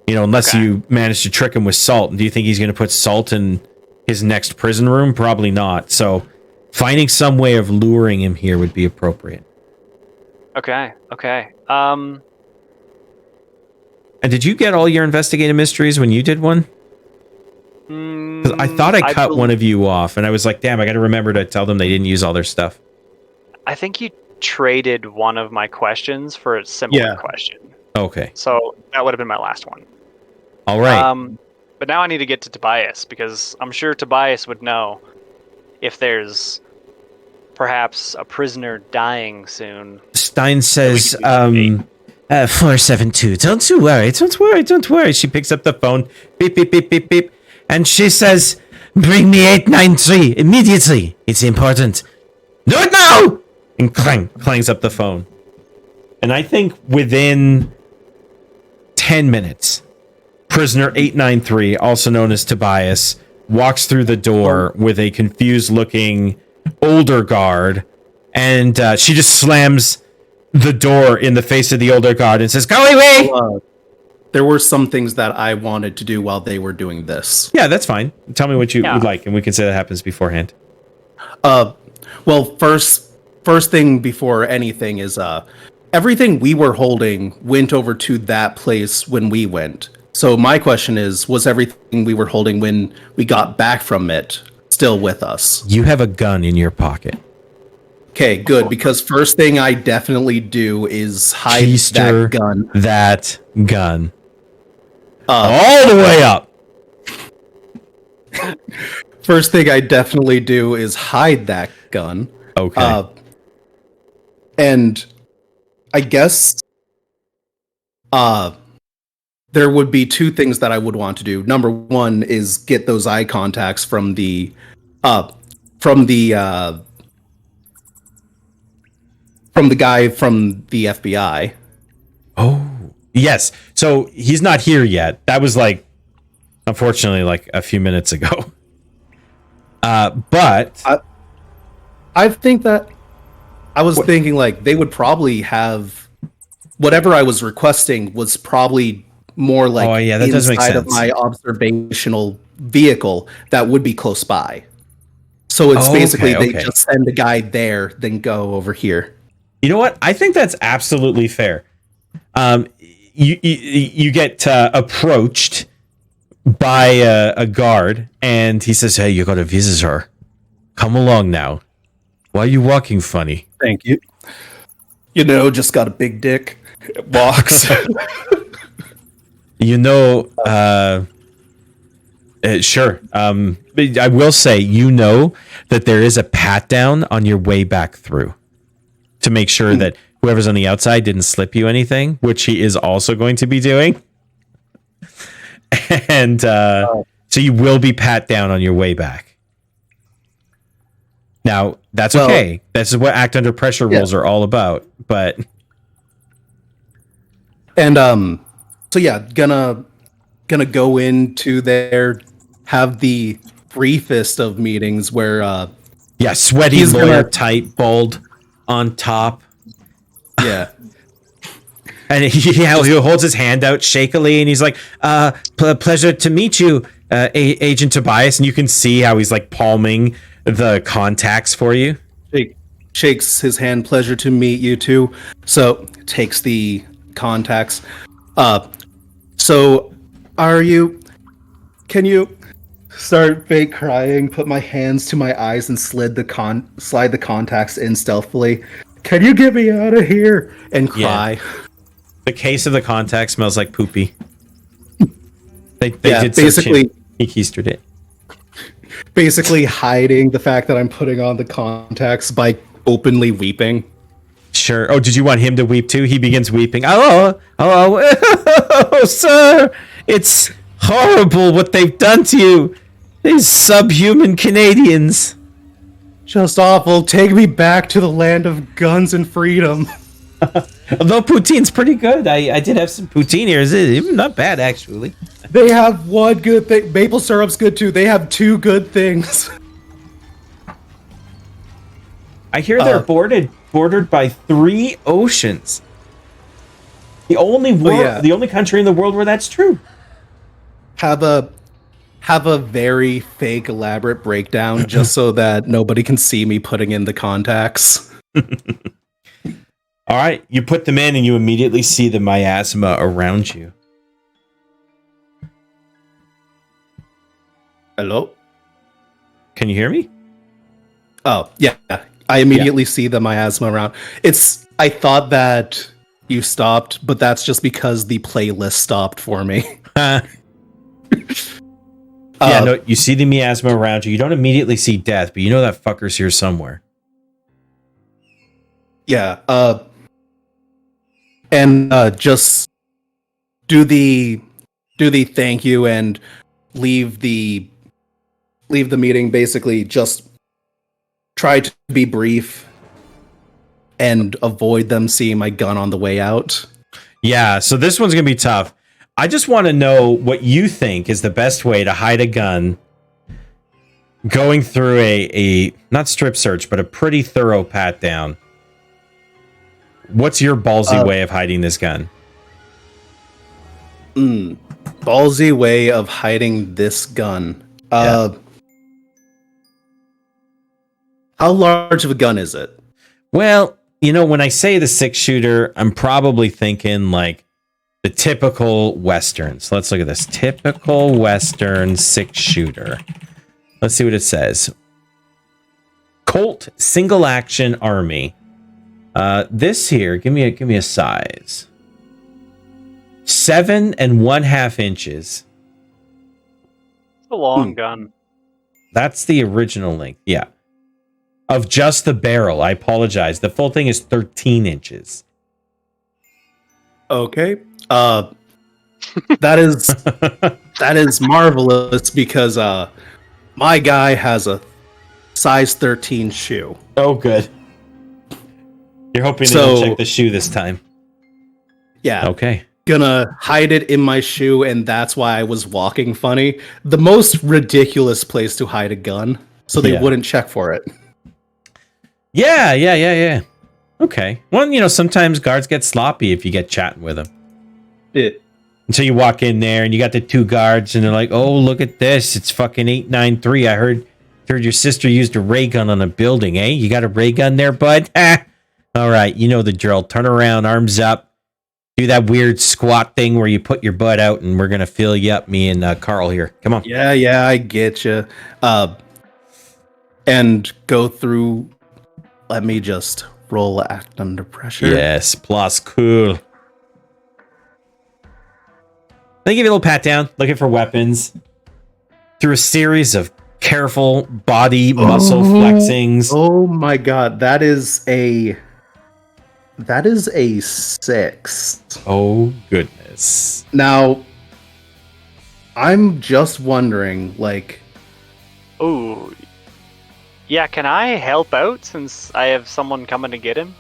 Unless you manage to trick him with salt. Do you think he's going to put salt in his next prison room? Probably not. So finding some way of luring him here would be appropriate. Okay. And did you get all your investigative mysteries when you did one? Because I thought I cut one of you off, and I was like, damn, I got to remember to tell them they didn't use all their stuff. I think you traded one of my questions for a similar question. Okay. So that would have been my last one. All right. But now I need to get to Tobias, because I'm sure Tobias would know if there's perhaps a prisoner dying soon. Stein says, 472. Don't you worry. Don't worry. Don't worry. She picks up the phone. Beep, beep, beep, beep, beep. And she says, bring me 893 immediately. It's important. Do it now! And clangs up the phone. And I think within 10 minutes, prisoner 893, also known as Tobias, walks through the door with a confused-looking older guard, and she just slams the door in the face of the older guard and says, "Go away!" There were some things that I wanted to do while they were doing this. Yeah, that's fine. Tell me what you would like, and we can say that happens beforehand. Well, first thing before anything is everything we were holding went over to that place when we went. So my question is, was everything we were holding when we got back from it still with us? You have a gun in your pocket. Okay, good, because first thing I definitely do is hide Keister that gun. That gun. All the way up. First thing I definitely do is hide that gun. Okay. And I guess there would be two things that I would want to do. Number one is get those eye contacts from the guy from the FBI. Oh, yes. So he's not here yet. That was unfortunately, a few minutes ago. But I think that I was thinking they would probably have whatever I was requesting was probably more that does make inside of sense. my observational vehicle that would be close by. So it's basically they just send a guy there, then go over here. You know what? I think that's absolutely fair. You get approached by a guard, and he says, "Hey, you got a visitor. Come along now. Why are you walking funny?" Thank you. Just got a big dick. It walks. Sure. I will say, that there is a pat down on your way back through to make sure that whoever's on the outside didn't slip you anything, which he is also going to be doing. And so you will be pat down on your way back. Now, that's okay. This is what act under pressure rules are all about. But so yeah, gonna go into there, have the briefest of meetings where sweaty lawyer type, bald on top. Yeah. And he holds his hand out shakily, and he's like, pleasure to meet you, Agent Tobias. And you can see how he's palming the contacts for you. Shakes his hand. Pleasure to meet you too. So takes the contacts. So can you start fake crying, put my hands to my eyes and slide the contacts in stealthily? Can you get me out of here? And cry. Yeah. The case of the contact smells like poopy. They did basically he keistered it. Basically hiding the fact that I'm putting on the contacts by openly weeping. Sure. Oh, did you want him to weep too? He begins weeping. Oh, sir, it's horrible what they've done to you. These subhuman Canadians. Just awful. Take me back to the land of guns and freedom. Although poutine's pretty good. I did have some poutine here. It's even not bad, actually. They have one good thing. Maple syrup's good too. They have two good things. I hear they're bordered by 3 oceans. The only the only country in the world where that's true. Have a very fake elaborate breakdown just so that nobody can see me putting in the contacts. All right, you put them in and you immediately see the miasma around you. Hello? Can you hear me? Oh, yeah. I immediately see the miasma around. I thought that you stopped, but that's just because the playlist stopped for me. No, you see the miasma around you. You don't immediately see death, but you know that fucker's here somewhere. Yeah. And just do the thank you and leave the meeting. Basically, just try to be brief and avoid them seeing my gun on the way out. Yeah, so this one's going to be tough. I just want to know what you think is the best way to hide a gun going through a not strip search, but a pretty thorough pat down. What's your ballsy way of hiding this gun? Ballsy way of hiding this gun. Yeah. How large of a gun is it? Well, when I say the 6-shooter, I'm probably thinking like the typical Westerns. Let's look at this. Typical Western 6-shooter. Let's see what it says. Colt Single Action Army. This here, give me a size. 7 1/2 inches. It's a long gun. That's the original length. Yeah. Of just the barrel. I apologize. The full thing is 13 inches. Okay. That is marvelous because my guy has a size 13 shoe. Oh, good. You're hoping they don't check the shoe this time. Yeah. Okay. Gonna hide it in my shoe, and that's why I was walking funny. The most ridiculous place to hide a gun, so they wouldn't check for it. Yeah. Okay. Well, sometimes guards get sloppy if you get chatting with them. Until you walk in there and you got the 2 guards and they're like, "Oh, look at this. It's fucking 893. I heard your sister used a ray gun on a building, eh? You got a ray gun there, bud?" All right, you know the drill. Turn around, arms up. Do that weird squat thing where you put your butt out and we're going to fill you up, me and Carl here. Come on. Yeah, I get you. And go through. Let me just roll act under pressure. Yes, plus cool. They give you a little pat down, looking for weapons. Through a series of careful body muscle flexings. Oh my god, that is a 6. Oh goodness. Now, I'm just wondering, like, Ooh. Yeah, can I help out since I have someone coming to get him?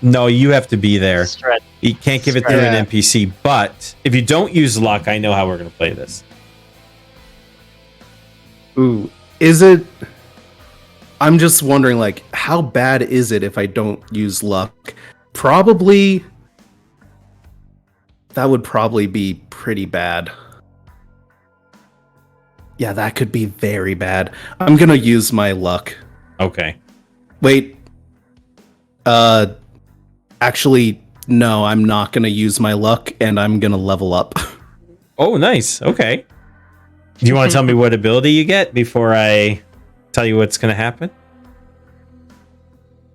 No, you have to be there. Stretch. You can't give it through an NPC, but if you don't use luck, I know how we're going to play this. ooh, is it? I'm just wondering, like, how bad is it if I don't use luck? Probably, that would probably be pretty bad. Yeah, that could be very bad. I'm gonna use my luck. Okay. Wait. Actually, no, I'm not gonna use my luck, and I'm gonna level up. Oh, nice. Okay. Do you want to tell me what ability you get before I tell you what's going to happen?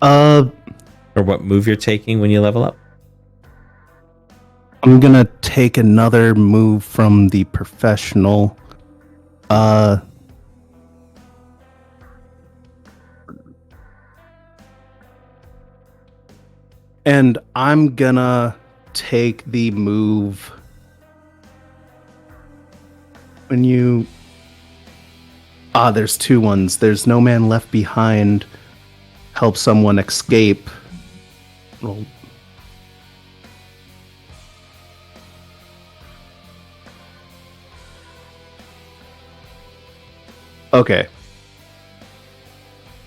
Or what move you're taking when you level up? I'm gonna take another move from the professional. And I'm gonna take the move when you... there's 2 ones. There's No Man Left Behind. Help someone escape. Roll. Okay.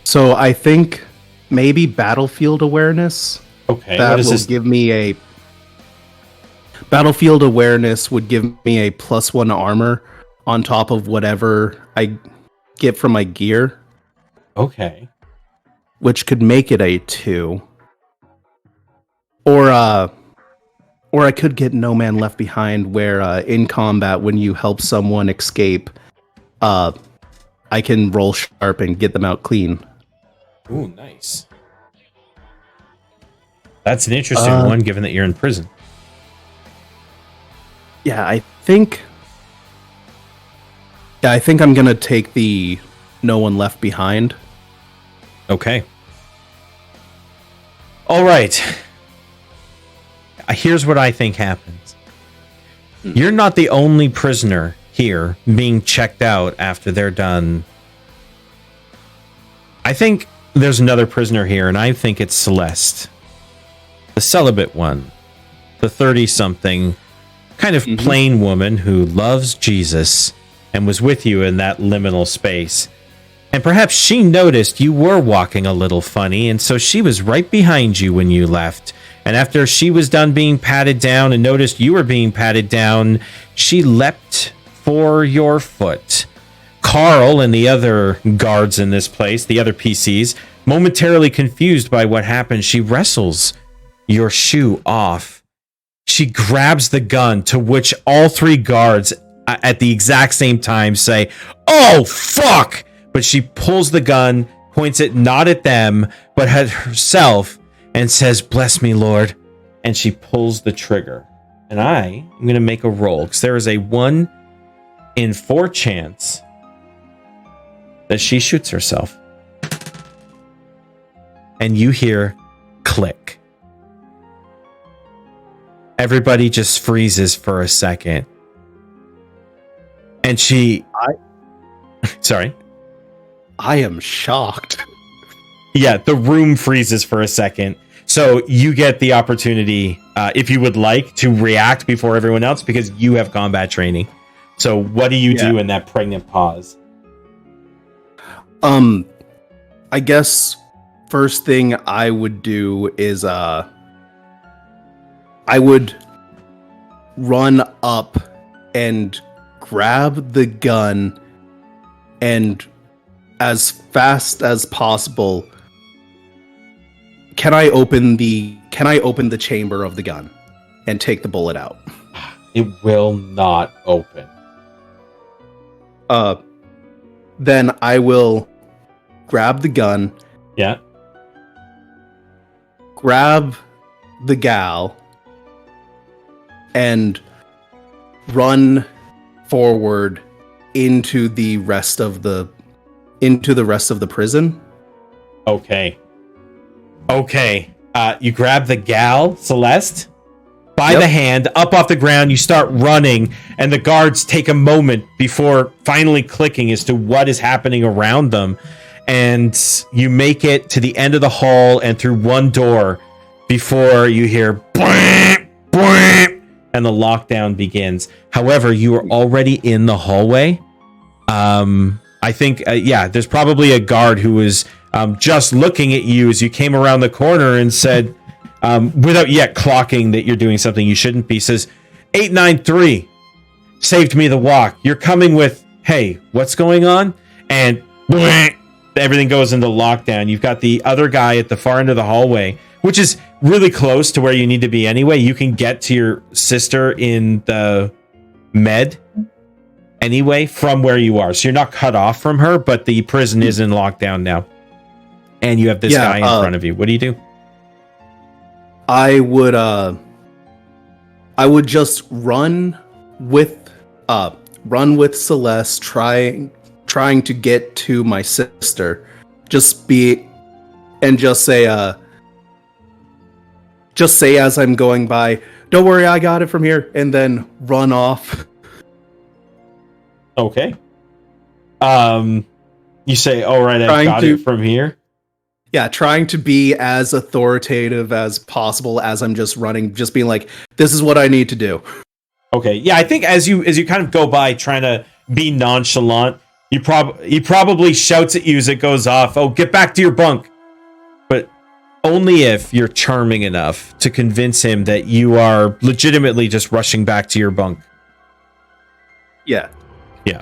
So I think maybe Battlefield Awareness. Okay. That will give me a... Battlefield Awareness would give me a +1 armor on top of whatever I get from my gear. Okay. Which could make it a 2. Or I could get No Man Left Behind, where in combat, when you help someone escape, I can roll sharp and get them out clean. Ooh, nice. That's an interesting one, given that you're in prison. Yeah, I think I'm gonna take the No One Left Behind. Okay. All right. Here's what I think happens. You're not the only prisoner here being checked out after they're done. I think there's another prisoner here, and I think it's Celeste. The celibate one. The 30-something, kind of plain woman who loves Jesus and was with you in that liminal space. And perhaps she noticed you were walking a little funny, and so she was right behind you when you left. And after she was done being patted down and noticed you were being patted down, she leapt for your foot. Carl and the other guards in this place, the other PCs, momentarily confused by what happened, she wrestles your shoe off. She grabs the gun, to which all three guards at the exact same time say, "Oh, fuck!" But she pulls the gun, points it not at them, but at herself, and says, "Bless me, Lord." And she pulls the trigger. And I'm going to make a roll, because there is a 1 in 4 chance that she shoots herself. And you hear click. Everybody just freezes for a second. And sorry. I am shocked. Yeah, the room freezes for a second. So you get the opportunity, if you would like, to react before everyone else, because you have combat training. So what do you do in that pregnant pause? I guess first thing I would do is I would run up and grab the gun, and as fast as possible, can I open the chamber of the gun and take the bullet out? It will not open. Then I will grab the gun. Yeah. Grab the gal and run forward into the rest of the prison. Okay. You grab the gal, Celeste, by the hand, up off the ground. You start running, and the guards take a moment before finally clicking as to what is happening around them. And you make it to the end of the hall and through one door before you hear bwamp, bwamp, and the lockdown begins. However, you are already in the hallway. I think, there's probably a guard who was just looking at you as you came around the corner and said, without yet clocking that you're doing something you shouldn't be, says, 893 saved me the walk. You're coming with, hey, what's going on? And everything goes into lockdown. You've got the other guy at the far end of the hallway, which is really close to where you need to be anyway. You can get to your sister in the med anyway from where you are. So you're not cut off from her, but the prison is in lockdown now. And you have this guy in front of you. What do you do? I would just run with Celeste, trying to get to my sister. Just say as I'm going by, "Don't worry, I got it from here," and then run off. Okay. You say, "All right, I got it from here." Yeah, trying to be as authoritative as possible as I'm just running, just being like, "This is what I need to do." Okay. Yeah, I think as you kind of go by trying to be nonchalant, he probably shouts at you as it goes off, "Oh, get back to your bunk." But only if you're charming enough to convince him that you are legitimately just rushing back to your bunk. Yeah. Yeah.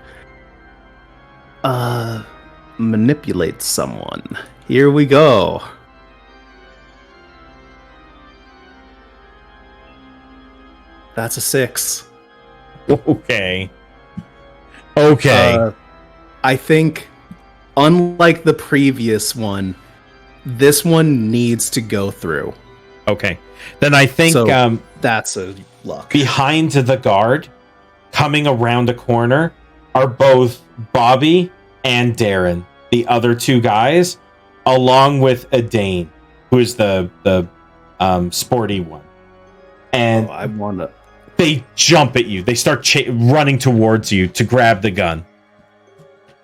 Manipulate someone. Here we go. That's a 6. Okay. I think, unlike the previous one, this one needs to go through. Okay. Then I think that's a luck. Behind the guard, coming around a corner, are both Bobby and Darren, the other two guys. along with a Dane, who is the sporty one, and I want to. they jump at you. They start running towards you to grab the gun.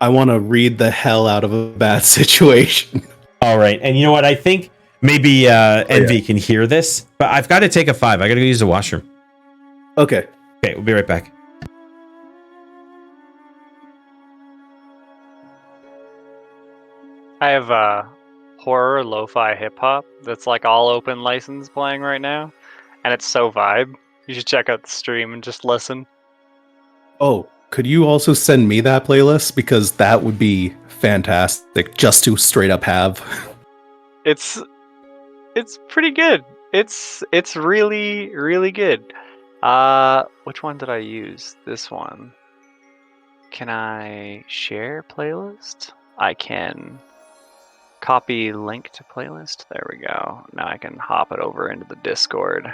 I want to read the hell out of a bad situation. All right, and you know what? I think maybe Envy can hear this, but I've got to take a 5. I got to go use the washroom. Okay. Okay, we'll be right back. I have horror lo-fi hip-hop that's like all open license playing right now, and it's so vibe. You should check out the stream and just listen. Oh, could you also send me that playlist? Because that would be fantastic just to straight up have. It's pretty good. It's really, really good. Which one did I use? This one. Can I share playlist? I can copy link to playlist. There we go. Now I can hop it over into the Discord.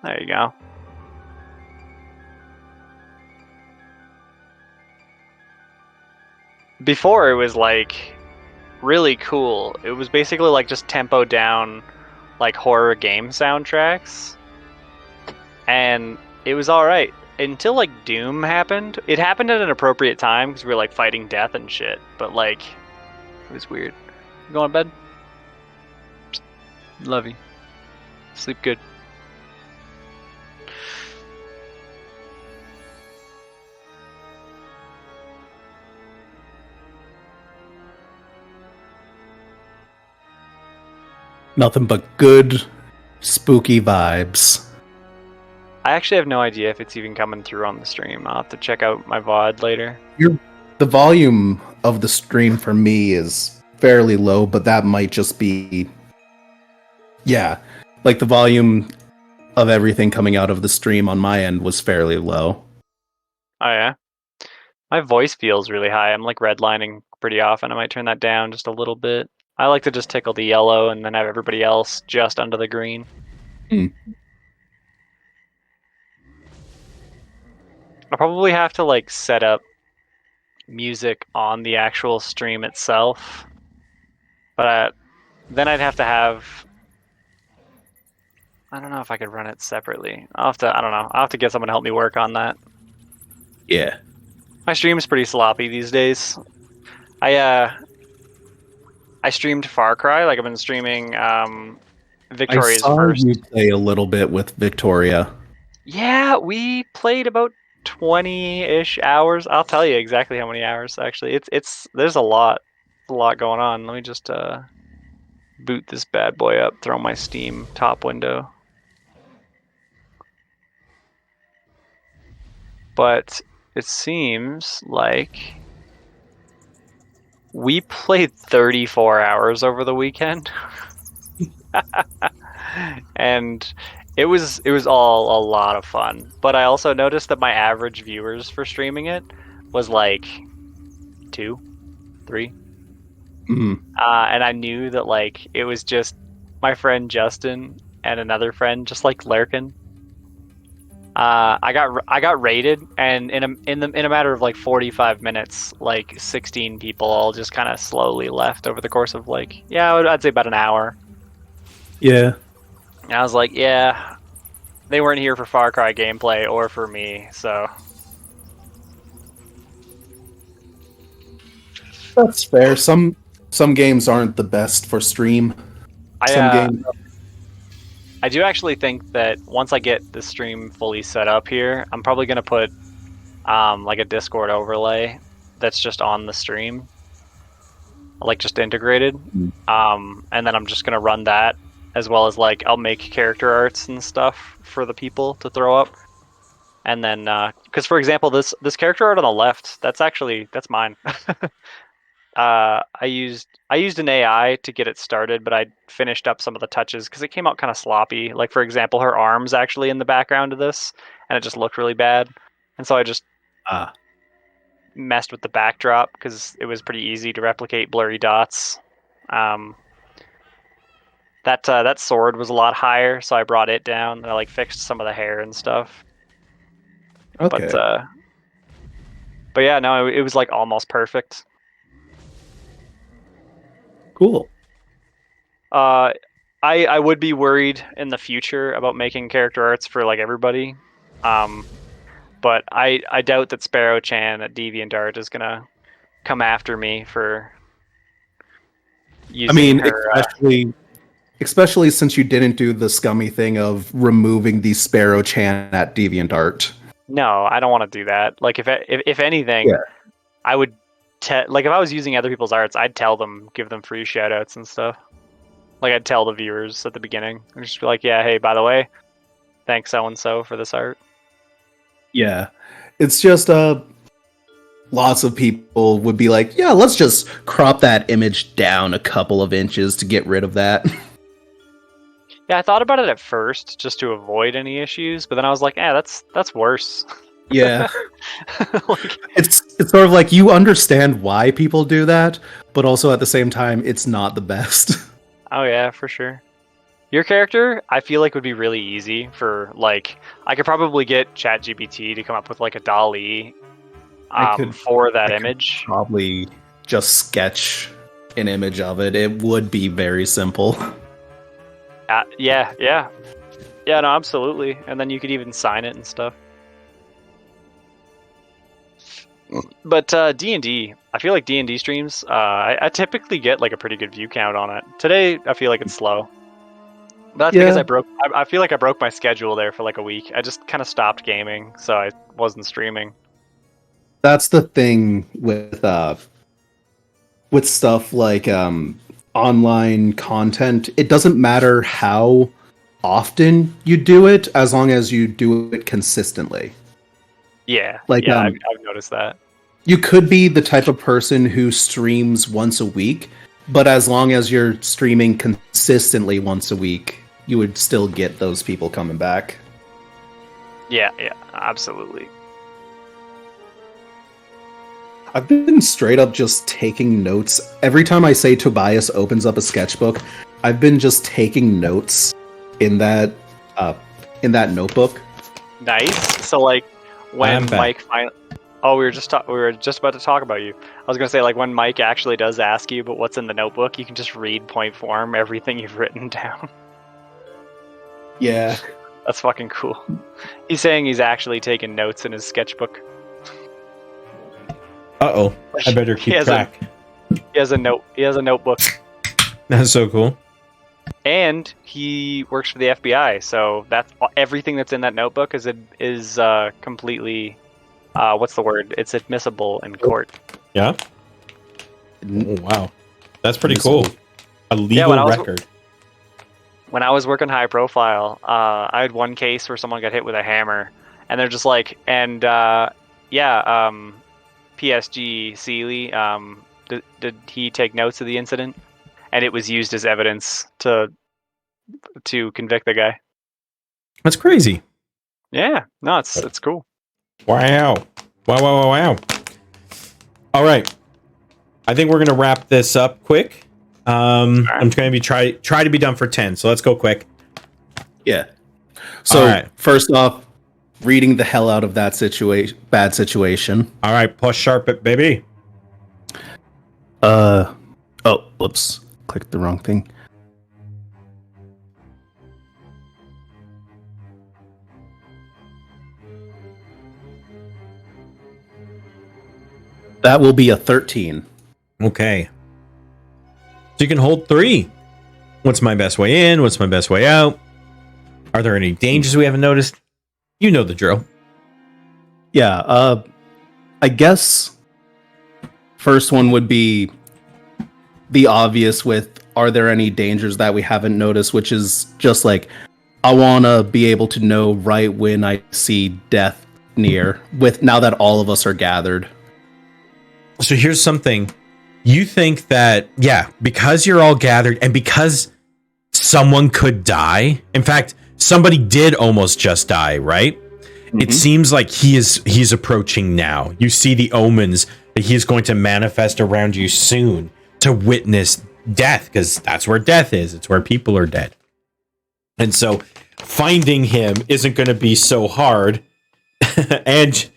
There you go. Before it was like really cool. It was basically like just tempo down like horror game soundtracks. And it was alright. Until like Doom happened. It happened at an appropriate time because we were like fighting death and shit. But like, it was weird. You going to bed? Love you. Sleep good. Nothing but good, spooky vibes. I actually have no idea if it's even coming through on the stream. I'll have to check out my VOD later. The volume of the stream for me is fairly low, but that might just be... Yeah, like the volume of everything coming out of the stream on my end was fairly low. Oh yeah? My voice feels really high. I'm like redlining pretty often. I might turn that down just a little bit. I like to just tickle the yellow and then have everybody else just under the green. I'll probably have to like set up music on the actual stream itself. But then I'd have to have... I don't know if I could run it separately. I don't know. I'll have to get someone to help me work on that. Yeah. My stream's pretty sloppy these days. I streamed Far Cry. Like I've been streaming Victoria's I saw first. you play a little bit with Victoria. Yeah, we played about 20-ish hours. I'll tell you exactly how many hours actually. There's a lot going on. Let me just boot this bad boy up, throw my Steam top window. But it seems like we played 34 hours over the weekend. And it was all a lot of fun. But I also noticed that my average viewers for streaming it was like 2, 3. Mm. And I knew that like it was just my friend Justin and another friend just like lurking. I got raided, and in a matter of like 45 minutes, like 16 people all just kind of slowly left over the course of like, yeah, I'd say about an hour. Yeah. And I was like, yeah, they weren't here for Far Cry gameplay or for me, so. That's fair. Some games aren't the best for stream. I do actually think that once I get the stream fully set up here, I'm probably gonna put like a Discord overlay that's just on the stream, like just integrated. And then I'm just gonna run that, as well as like I'll make character arts and stuff for the people to throw up. And then, because for example, this character art on the left, that's mine. I used an AI to get it started, but I finished up some of the touches because it came out kind of sloppy. Like for example, her arm's actually in the background of this, and it just looked really bad. And so I just messed with the backdrop because it was pretty easy to replicate blurry dots. That sword was a lot higher, so I brought it down and I like fixed some of the hair and stuff. Okay. But yeah, no, it was like almost perfect. Cool. I would be worried in the future about making character arts for like everybody. But I doubt that Sparrow Chan at DeviantArt is gonna come after me for using her. Especially since you didn't do the scummy thing of removing the Sparrow Chan at DeviantArt. No, I don't want to do that. Like if anything, Yeah. I would like if I was using other people's arts, I'd tell them, give them free shoutouts and stuff. Like I'd tell the viewers at the beginning, and just be like, yeah, hey, by the way, thanks so and so for this art. Yeah. It's just lots of people would be like, yeah, let's just crop that image down a couple of inches to get rid of that. Yeah, I thought about it at first just to avoid any issues, but then I was like, that's worse. Yeah. Like, It's sort of like you understand why people do that, but also at the same time, it's not the best. oh yeah, for sure. Your character, I feel like would be really easy for like I could probably get ChatGPT to come up with like a DALL-E for that image. Probably just sketch an image of it. It would be very simple. Yeah, no, absolutely. And then you could even sign it and stuff. But D&D, I feel like D&D streams, I typically get like a pretty good view count on it. Today, I feel like it's slow. But that's because I feel like I broke my schedule there for like a week. I just kind of stopped gaming, so I wasn't streaming. That's the thing with stuff like online content. It doesn't matter how often you do it, as long as you do it consistently. Yeah, Like, I've noticed that. You could be the type of person who streams once a week, but as long as you're streaming consistently once a week, you would still get those people coming back. Yeah, absolutely. I've been straight up just taking notes. Every time I say Tobias opens up a sketchbook, I've been just taking notes in that notebook. Nice. So like when Mike finally, we were just about to talk about you. I was gonna say like when Mike actually does ask you, but what's in the notebook, you can just read point form everything you've written down. Yeah, that's fucking cool. He's saying he's actually taking notes in his sketchbook. Uh-oh. I better keep track. He has a notebook. That's so cool. And he works for the FBI, so that's everything that's in that notebook is completely what's the word? It's admissible in court. Yeah. Oh, wow. That's pretty cool. A legal record. When I was working high profile, I had one case where someone got hit with a hammer, and they're just like, PSG Seeley, did he take notes of the incident? And it was used as evidence to convict the guy. That's crazy. Yeah, no, it's cool. Wow. Wow. All right. I think we're gonna wrap this up quick. I'm going to try to be done for 10. So let's go quick. Yeah. So first off, reading the hell out of that bad situation. All right, push sharp it, baby. Whoops. Clicked the wrong thing. That will be a 13. Okay. So you can hold 3. What's my best way in? What's my best way out? Are there any dangers we haven't noticed? You know the drill. Yeah, I guess first one would be the obvious with, are there any dangers that we haven't noticed, which is just like, I want to be able to know right when I see death near, with now that all of us are gathered. So here's something. You think that, because you're all gathered and because someone could die, in fact, somebody did almost just die, right? Mm-hmm. It seems like he's approaching now. You see the omens that he is going to manifest around you soon to witness death, because that's where death is. It's where people are dead. And so finding him isn't going to be so hard. And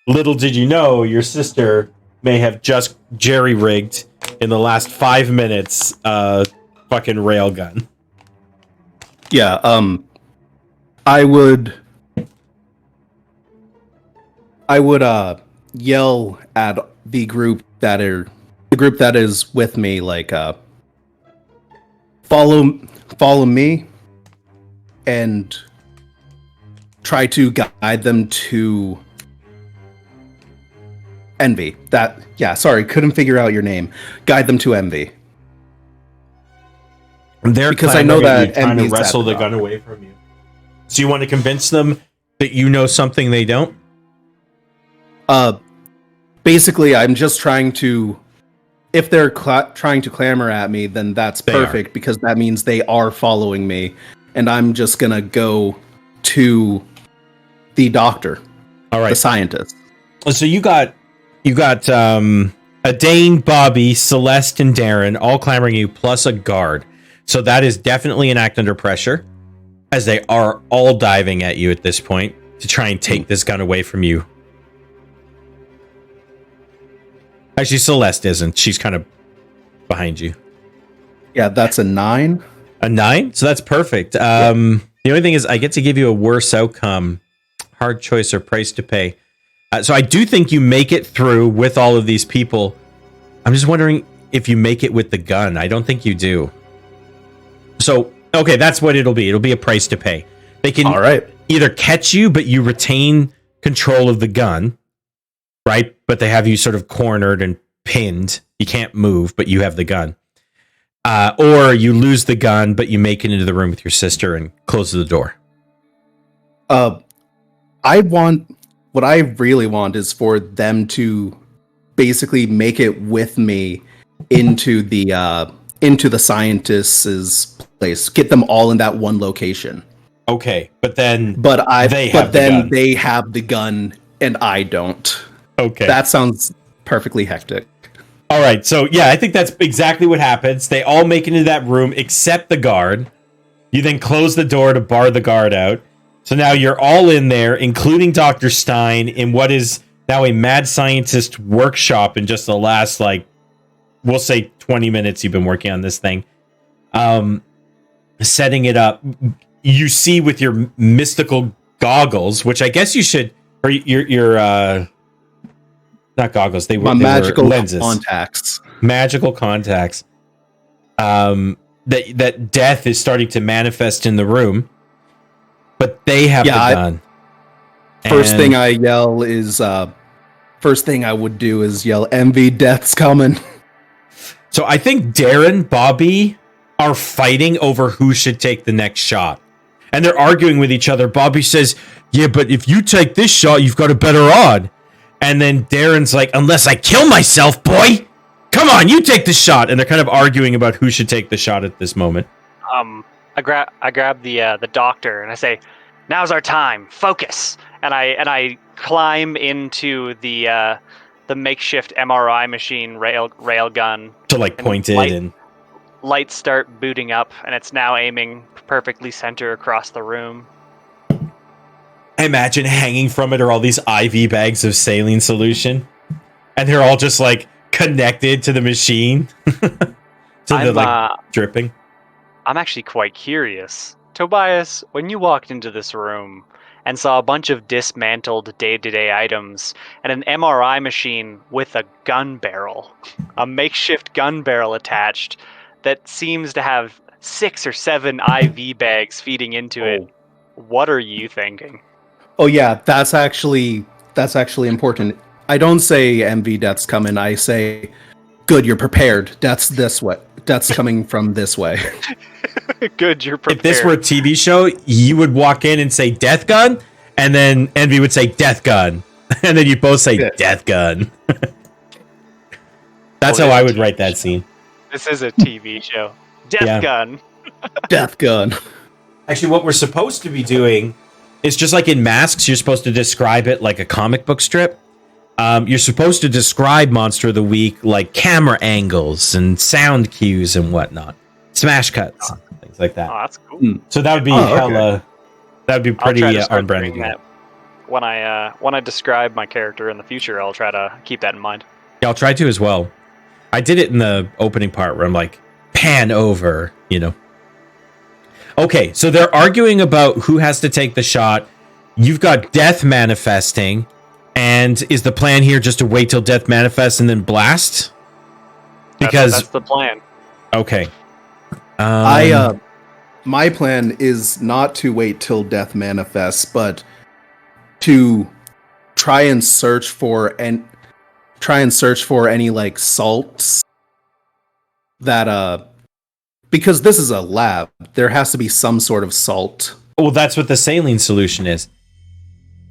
little did you know, your sister may have just jerry-rigged in the last 5 minutes fucking railgun. Yeah, I would yell at the group that is with me, like follow me, and try to guide them to Envy. Couldn't figure out your name. Guide them to Envy. They're because I know clamoring at that you, trying to Envy's at wrestle the gun away from you. So you want to convince them that you know something they don't? Basically, I'm just trying to. If they're trying to clamor at me, then that's perfect because that means they are following me, and I'm just gonna go to the doctor, all right, the scientist. So you got Adane, Bobby, Celeste, and Darren all clamoring you, plus a guard. So that is definitely an act under pressure, as they are all diving at you at this point to try and take this gun away from you. Actually, Celeste isn't. She's kind of behind you. Yeah, that's a 9. A 9? So that's perfect. The only thing is I get to give you a worse outcome. Hard choice or price to pay. So I do think you make it through with all of these people. I'm just wondering if you make it with the gun. I don't think you do. So, okay, that's what it'll be. It'll be a price to pay. They can either catch you, but you retain control of the gun, right? But they have you sort of cornered and pinned. You can't move, but you have the gun. Or you lose the gun, but you make it into the room with your sister and close the door. What I really want is for them to basically make it with me into the scientist's place. Get them all in that one location. Okay, but then they have the gun and I don't. Okay. That sounds perfectly hectic. All right, so yeah, I think that's exactly what happens. They all make it into that room except the guard. You then close the door to bar the guard out. So now you're all in there, including Dr. Stein, in what is now a mad scientist workshop in just the last, we'll say 20 minutes you've been working on this thing. Setting it up. You see with your mystical goggles, which I guess you should, or your not goggles, they were magical lenses. Contacts. Magical contacts. That death is starting to manifest in the room. But they have the gun. First thing I would do is yell, Envy, death's coming. So I think Darren, Bobby are fighting over who should take the next shot. And they're arguing with each other. Bobby says, yeah, but if you take this shot, you've got a better odd. And then Darren's like, unless I kill myself, boy! Come on, you take the shot! And they're kind of arguing about who should take the shot at this moment. I grab the doctor and I say, "Now's our time. Focus." And I climb into the makeshift MRI machine rail gun to point it and lights start booting up, and it's now aiming perfectly center across the room. I imagine hanging from it are all these IV bags of saline solution, and they're all just connected to the machine, so they're dripping. I'm actually quite curious. Tobias, when you walked into this room and saw a bunch of dismantled day-to-day items and an MRI machine with a gun barrel, a makeshift gun barrel attached that seems to have 6 or 7 IV bags feeding into it, what are you thinking? Oh yeah, that's actually important. I don't say MV death's coming, I say, good, you're prepared. That's this way. That's coming from this way. Good, you're prepared. If this were a TV show, you would walk in and say death gun, and then Envy would say death gun. And then you both say death gun. That's how I would write that scene. This is a TV show. Death gun. Death gun. Actually, what we're supposed to be doing is just like in Masks, you're supposed to describe it like a comic book strip. You're supposed to describe Monster of the Week like camera angles and sound cues and whatnot. Smash cuts, things like that. Oh, that's cool. So that would be hella... That would be pretty on brand. When I describe my character in the future, I'll try to keep that in mind. Yeah, I'll try to as well. I did it in the opening part where I'm like, pan over, you know. Okay, so they're arguing about who has to take the shot. You've got death manifesting. And is the plan here just to wait till death manifests and then blast? Because that's the plan. Okay. My plan is not to wait till death manifests, but to try and search for any like salts that because this is a lab, there has to be some sort of salt. Well, that's what the saline solution is.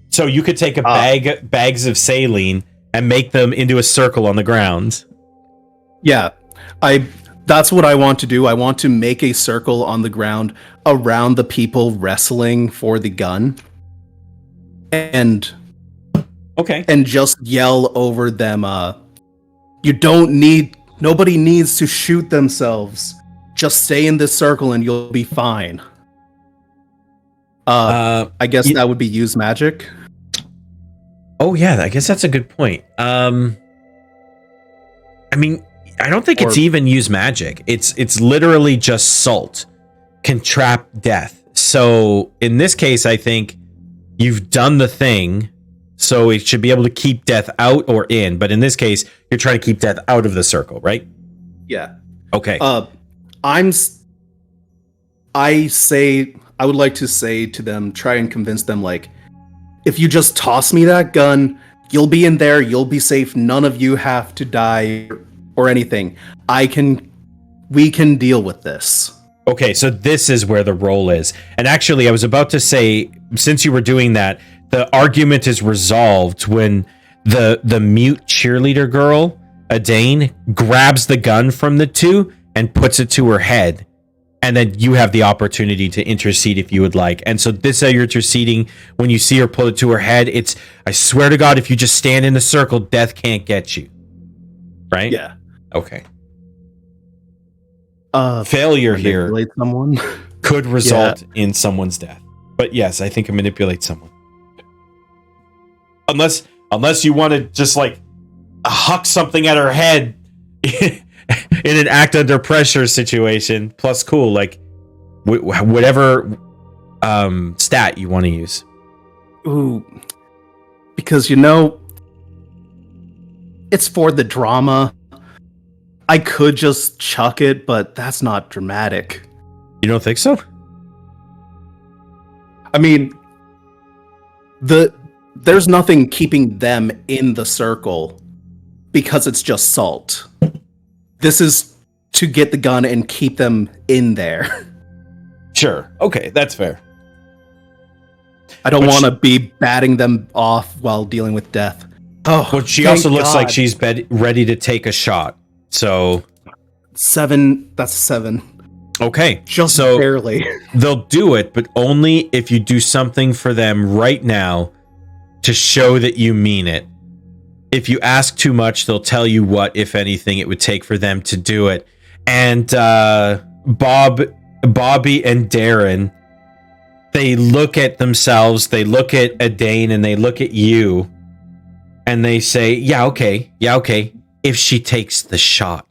So you could take bags of saline and make them into a circle on the ground. Yeah. That's what I want to do. I want to make a circle on the ground around the people wrestling for the gun. And just yell over them, nobody needs to shoot themselves. Just stay in this circle and you'll be fine. I guess that would be use magic. Oh yeah, I guess that's a good point. I mean, I don't think it's even use magic. It's literally just salt can trap death. So in this case, I think you've done the thing, so it should be able to keep death out or in. But in this case, you're trying to keep death out of the circle, right? Yeah. Okay. I would like to say to them, try and convince them, like, if you just toss me that gun, you'll be in there, you'll be safe, none of you have to die or anything. We can deal with this. Okay, so this is where the roll is. And actually, I was about to say, since you were doing that, the argument is resolved when the mute cheerleader girl, Adane, grabs the gun from the two and puts it to her head. And then you have the opportunity to intercede if you would like. And so this is how you're interceding. When you see her pull it to her head, it's, I swear to God, if you just stand in the circle, death can't get you. Right? Yeah. Okay. Failure here someone could result in someone's death. But yes, I think I manipulate someone. Unless you want to just like huck something at her head in an act under pressure situation. Plus, cool, like whatever stat you want to use. Ooh, because it's for the drama. I could just chuck it, but that's not dramatic. You don't think so? I mean, there's nothing keeping them in the circle because it's just salt. This is to get the gun and keep them in there. Sure. Okay, that's fair. I don't want to be batting them off while dealing with death. Oh, but she also looks like she's ready to take a shot. So 7. That's 7. Okay, just so barely. They'll do it, but only if you do something for them right now to show that you mean it. If you ask too much, they'll tell you what, if anything, it would take for them to do it. And Bobby and Darren, they look at themselves, they look at Adane, and they look at you, and they say, yeah, okay, if she takes the shot.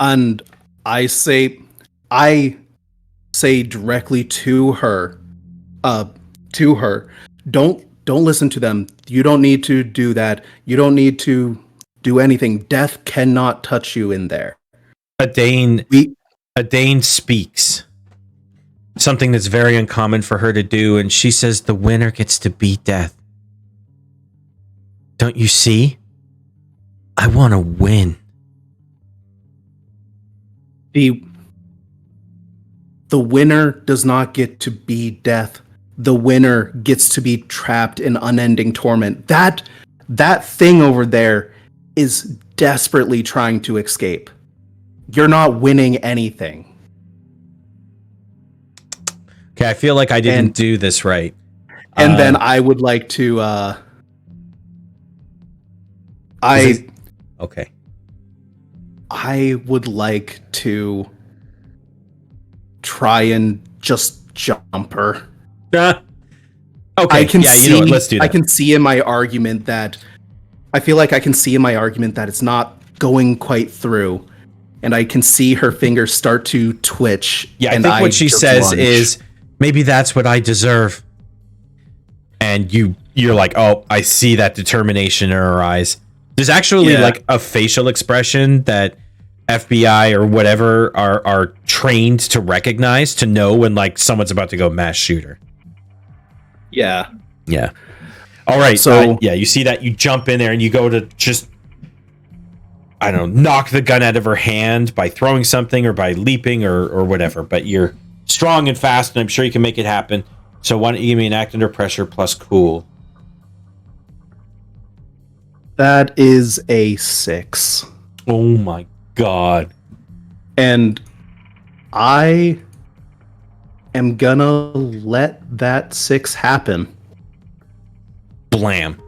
And I say directly to her, don't listen to them. You don't need to do that. You don't need to do anything. Death cannot touch you in there. Adane speaks. Something that's very uncommon for her to do, and she says the winner gets to beat death. Don't you see? I want to win. The winner does not get to be death. The winner gets to be trapped in unending torment. That thing over there is desperately trying to escape. You're not winning anything. Okay, I feel like I didn't do this right. And then I would like to okay. I would like to try and just jump her. Okay, I can yeah, see, you know what, let's do that. I can see in my argument that I feel like I can see in my argument that it's not going quite through, and I can see her fingers start to twitch. Yeah, I and think what she just says lunge. is, maybe that's what I deserve. And you're like, oh, I see that determination in her eyes. There's actually like a facial expression that FBI or whatever are trained to recognize, to know when like someone's about to go mass shooter. Yeah. Yeah. All right. So yeah, you see that, you jump in there and you go to just, I don't know, knock the gun out of her hand by throwing something or by leaping or whatever. But you're strong and fast, and I'm sure you can make it happen. So why don't you give me an act under pressure plus cool? that is a 6. Oh my god. And I am gonna let that 6 happen. Blam.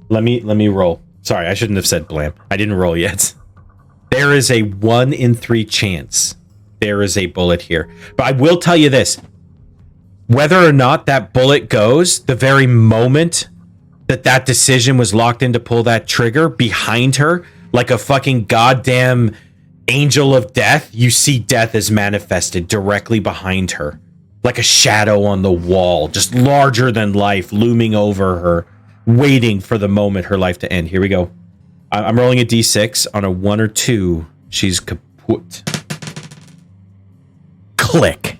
Let me roll. Sorry, I shouldn't have said blam. I didn't roll yet. There is a 1 in 3 chance there is a bullet here. But I will tell you this. Whether or not that bullet goes, the very moment that decision was locked in to pull that trigger, behind her, like a fucking goddamn angel of death, you see death is manifested directly behind her. Like a shadow on the wall, just larger than life, looming over her, waiting for the moment her life to end. Here we go. I'm rolling a d6. On a 1 or 2, she's kaput. Click.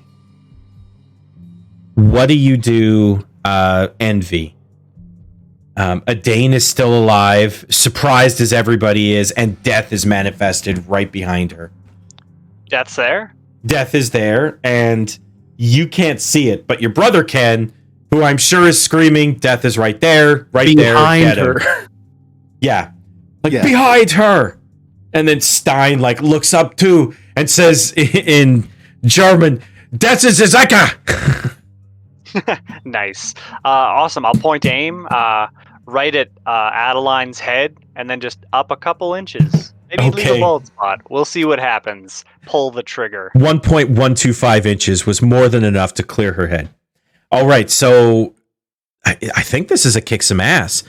What do you do, Envy? Adane is still alive, surprised as everybody is, and death is manifested right behind her. Death's there? Death is there, and you can't see it, but your brother can, who I'm sure is screaming, death is right there, right Behind there. Get her. him. Yeah. Like, Yeah. behind her. And then Stein, like, looks up, too, and says in German, Das ist Zeka! Nice. Awesome. I'll point aim right at Adeline's head and then just up a couple inches. Maybe leave Okay. a bald spot. We'll see what happens. Pull the trigger. 1.125 inches was more than enough to clear her head. All right, so I think this is a kick some ass.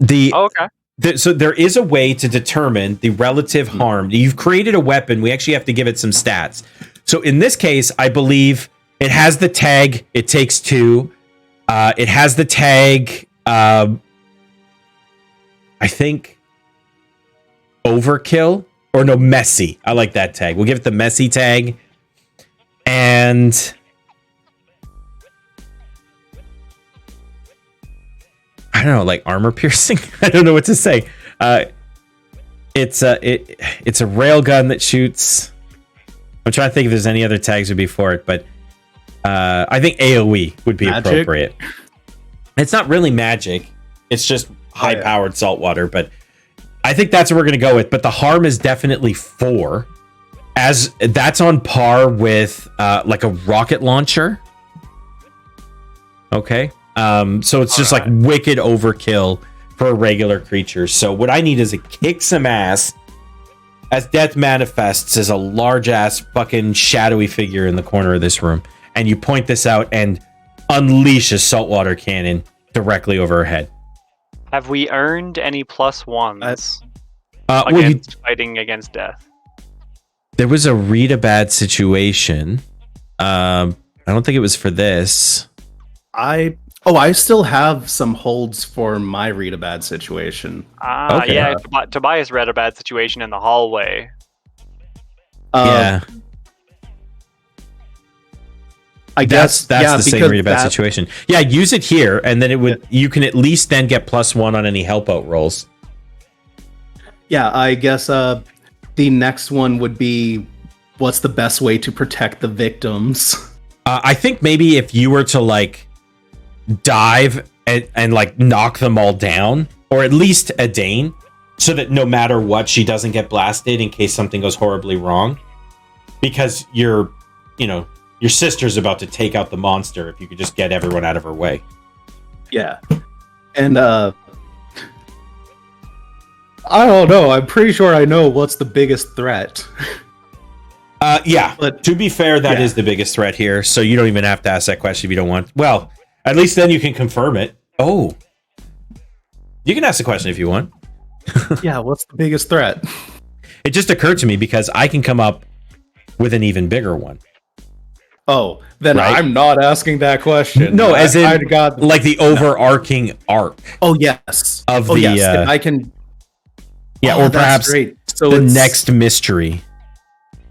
Okay. So there is a way to determine the relative harm. You've created a weapon. We actually have to give it some stats. So in this case, I believe it has the tag, it takes 2. It has the tag, I think, overkill. Or no, messy. I like that tag. We'll give it the messy tag. And I don't know, like armor piercing. I don't know what to say. It's a railgun that shoots. I'm trying to think if there's any other tags would be for it, but I think AoE would be Magic? appropriate. It's not really magic. It's just high-powered saltwater, but I think that's what we're going to go with. But the harm is definitely 4. As that's on par with like a rocket launcher. Okay. So it's just like wicked overkill for a regular creature. So what I need is a kick some ass as death manifests as a large ass fucking shadowy figure in the corner of this room. And you point this out and unleash a saltwater cannon directly over her head. Have we earned any +1s Well, against fighting against death? there was a read a bad situation. I don't think it was for this. I still have some holds for my read a bad situation. Okay. Yeah. Tobias read a bad situation in the hallway. Yeah. I guess that's the same because read a bad situation. Yeah, use it here, and then it would. You can at least then get +1 on any help out rolls. Yeah, I guess the next one would be what's the best way to protect the victims? I think maybe if you were to like dive and like knock them all down, or at least Adane, so that no matter what, she doesn't get blasted in case something goes horribly wrong, because your sister's about to take out the monster. If you could just get everyone out of her way. Yeah. And I don't know. I'm pretty sure I know what's the biggest threat. Yeah, But- to be fair, that is yeah. the biggest threat here. So you don't even have to ask that question if you don't want. Well, At least then you can confirm it. Oh. You can ask the question if you want. Yeah, what's the biggest threat? It just occurred to me because I can come up with an even bigger one. Oh, then Right? I'm not asking that question. No, as in I got like the overarching arc. Oh yes. Of oh the, yes. Then I can. Yeah, Oh, or that's perhaps great. So the it's- next mystery.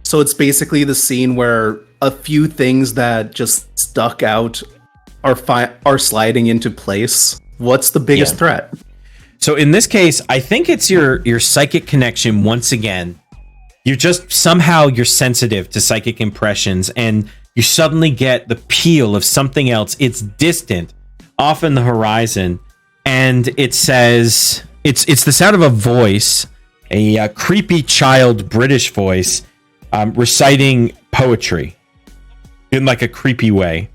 So it's basically the scene where a few things that just stuck out are sliding into place. What's the biggest threat? So in this case, I think it's your psychic connection once again. You're sensitive to psychic impressions, and you suddenly get the peel of something else. It's distant, off in the horizon, and it says it's the sound of a voice, a creepy child British voice, reciting poetry in like a creepy way,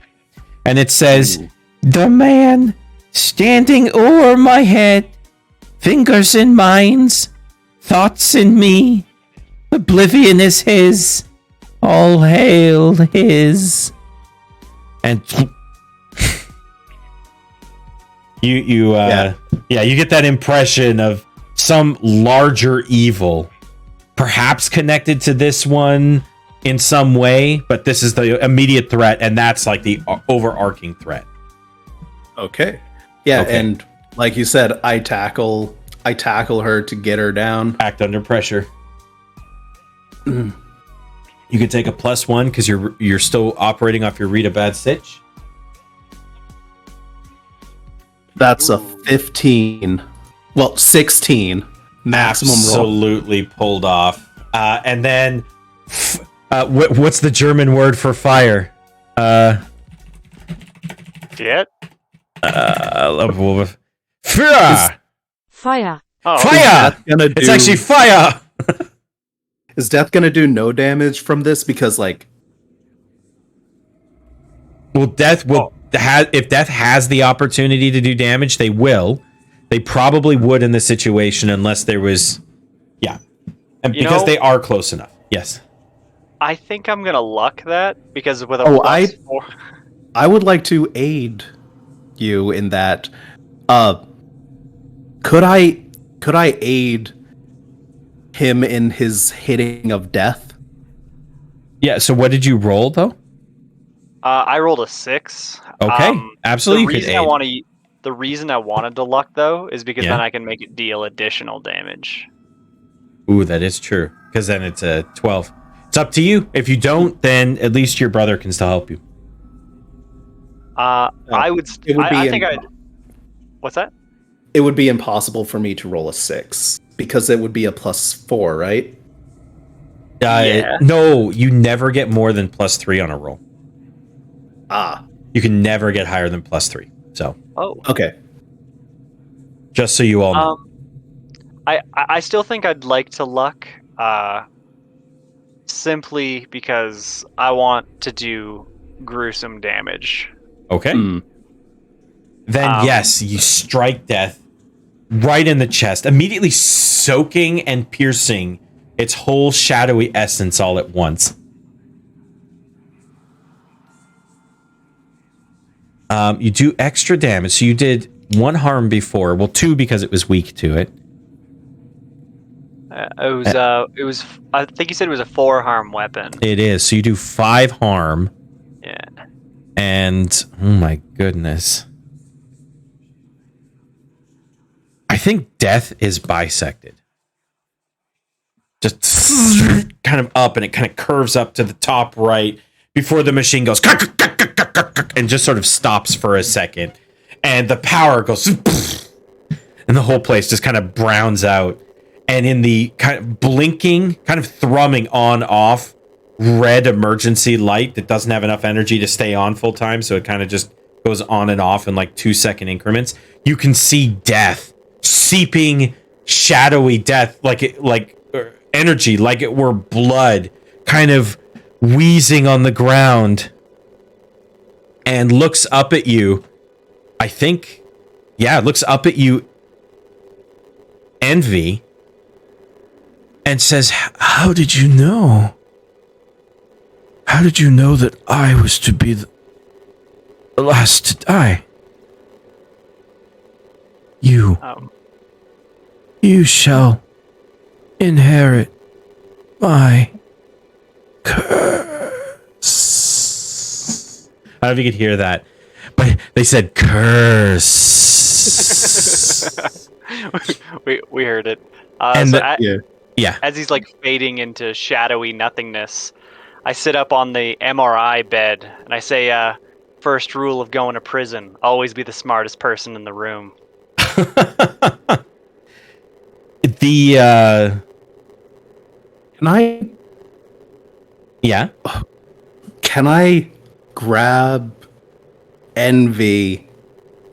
and it says, "The man standing o'er my head, fingers in minds, thoughts in me, oblivion is his, all hail his." And you get that impression of some larger evil, perhaps connected to this one in some way, but this is the immediate threat, and that's like the overarching threat. Okay. Yeah, Okay. and like you said, I tackle her to get her down. Act under pressure. You can take a +1 because you're still operating off your read a bad stitch. That's a 15. Well, 16 maximum roll. Absolutely pulled off. And then, what's the German word for fire? Get? Fire! Fire. Oh, Fire! Gonna do, It's actually fire! is Death gonna do no damage from this? Because like, Well, if Death has the opportunity to do damage, they will. They probably would in this situation unless there was, and because they are close enough. Yes. I think I'm gonna luck that because with a Oh, +4. I would like to aid you in that. Could I aid him in his hitting of death? Yeah. So what did you roll though? I rolled a 6. Okay, absolutely. The You could reason aid. the reason I wanted to luck though is because Yeah. then I can make it deal additional damage. Ooh, that is true. Because then it's a 12. It's up to you. If you don't, then at least your brother can still help you. I would. It would be I think I'd. What's that? It would be impossible for me to roll a 6 because it would be a +4, right? Yeah. No, you never get more than +3 on a roll. Ah, You can never get higher than +3. So, Oh. okay. just so you all know. I still think I'd like to luck, simply because I want to do gruesome damage. Okay. Hmm. Then, yes, you strike Death right in the chest, immediately soaking and piercing its whole shadowy essence all at once. You do extra damage. So you did 1 harm before. Well, 2 because it was weak to it. It was. I think you said it was a 4 harm weapon. It is. So you do 5 harm. Yeah. And, oh my goodness. I think Death is bisected. Just kind of up, and it kind of curves up to the top right before the machine goes and just sort of stops for a second. And the power goes, and the whole place just kind of browns out. And in the kind of blinking, kind of thrumming on off red emergency light that doesn't have enough energy to stay on full time, so it kind of just goes on and off in like 2-second increments, you can see Death seeping, shadowy Death, like energy, like it were blood, kind of wheezing on the ground, and looks up at you. I think, looks up at you, Envy, and says, "How did you know? How did you know that I was to be the last to die?" You Um, shall inherit my curse. I don't know if you could hear that, but they said curse. we heard it. And So the- yeah. as he's like fading into shadowy nothingness, I sit up on the MRI bed and I say, first rule of going to prison, always be the smartest person in the room. The Can I yeah. can I grab Envy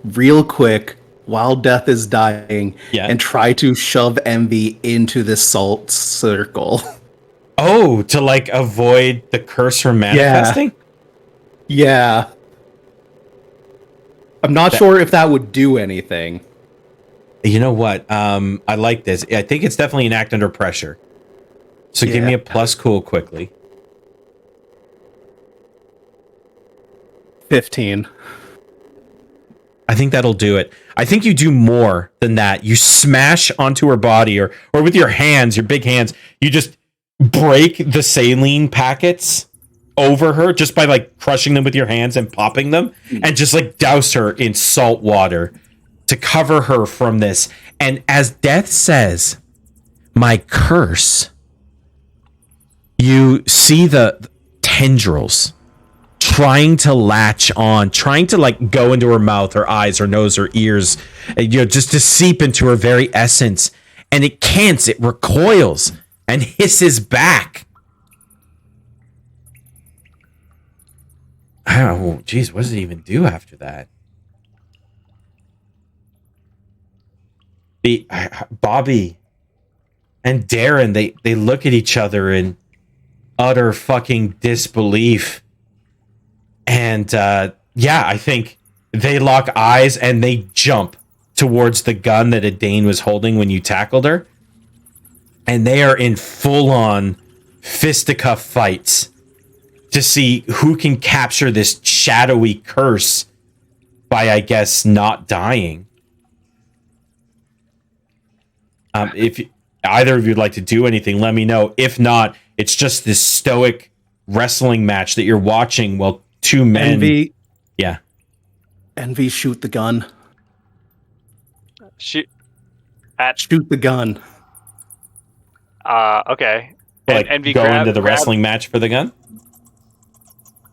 real quick while Death is dying Yeah. and try to shove Envy into this salt circle? Oh, to like avoid the curse from manifesting? Yeah. I'm not sure if that would do anything. You know what? I like this. I think it's definitely an act under pressure. So give me a plus cool quickly. 15. I think that'll do it. I think you do more than that. You smash onto her body or with your hands, your big hands, you just break the saline packets over her just by like crushing them with your hands and popping them and just like douse her in salt water to cover her from this. And as Death says, my curse, you see the tendrils trying to latch on, trying to like go into her mouth, her eyes, her nose, her ears, just to seep into her very essence. And it can't, it recoils and hisses back. Oh, geez, what does it even do after that? Bobby and Darren, they look at each other in utter fucking disbelief. And I think they lock eyes and they jump towards the gun that Adane was holding when you tackled her. And they are in full-on fisticuff fights to see who can capture this shadowy curse by, I guess, not dying. If either of you'd like to do anything, let me know. If not, it's just this stoic wrestling match that you're watching while two men... Envy, shoot the gun. Shoot the gun. Okay. Like, Envy go into the wrestling match for the gun?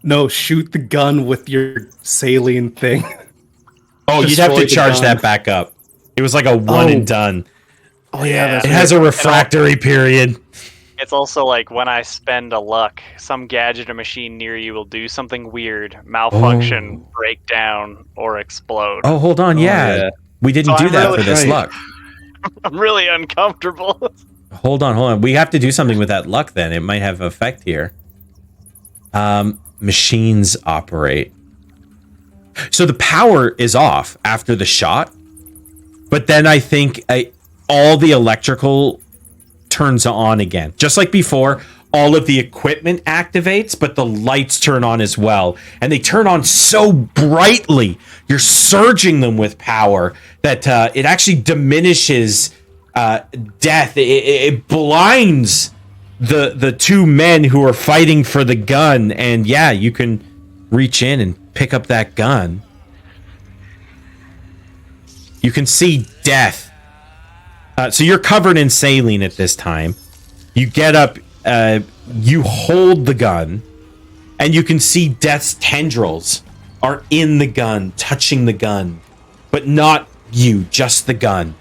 No, shoot the gun with your saline thing. Oh, you'd have to charge that back up. It was like a one and done. Oh yeah, it has a refractory period. It's also like when I spend a luck, some gadget or machine near you will do something weird, malfunction, break down, or explode. Oh, hold on. Yeah. We didn't do that for this luck. I'm really uncomfortable. Hold on. We have to do something with that luck then. It might have effect here. Machines operate. So the power is off after the shot, but then I think all the electrical turns on again. Just like before, all of the equipment activates, but the lights turn on as well. And they turn on so brightly, you're surging them with power, that it actually diminishes Death. It blinds the two men who are fighting for the gun. And yeah, you can reach in and pick up that gun. You can see Death. So you're covered in saline at this time. You get up, you hold the gun, and you can see Death's tendrils are in the gun, touching the gun, but not you, just the gun.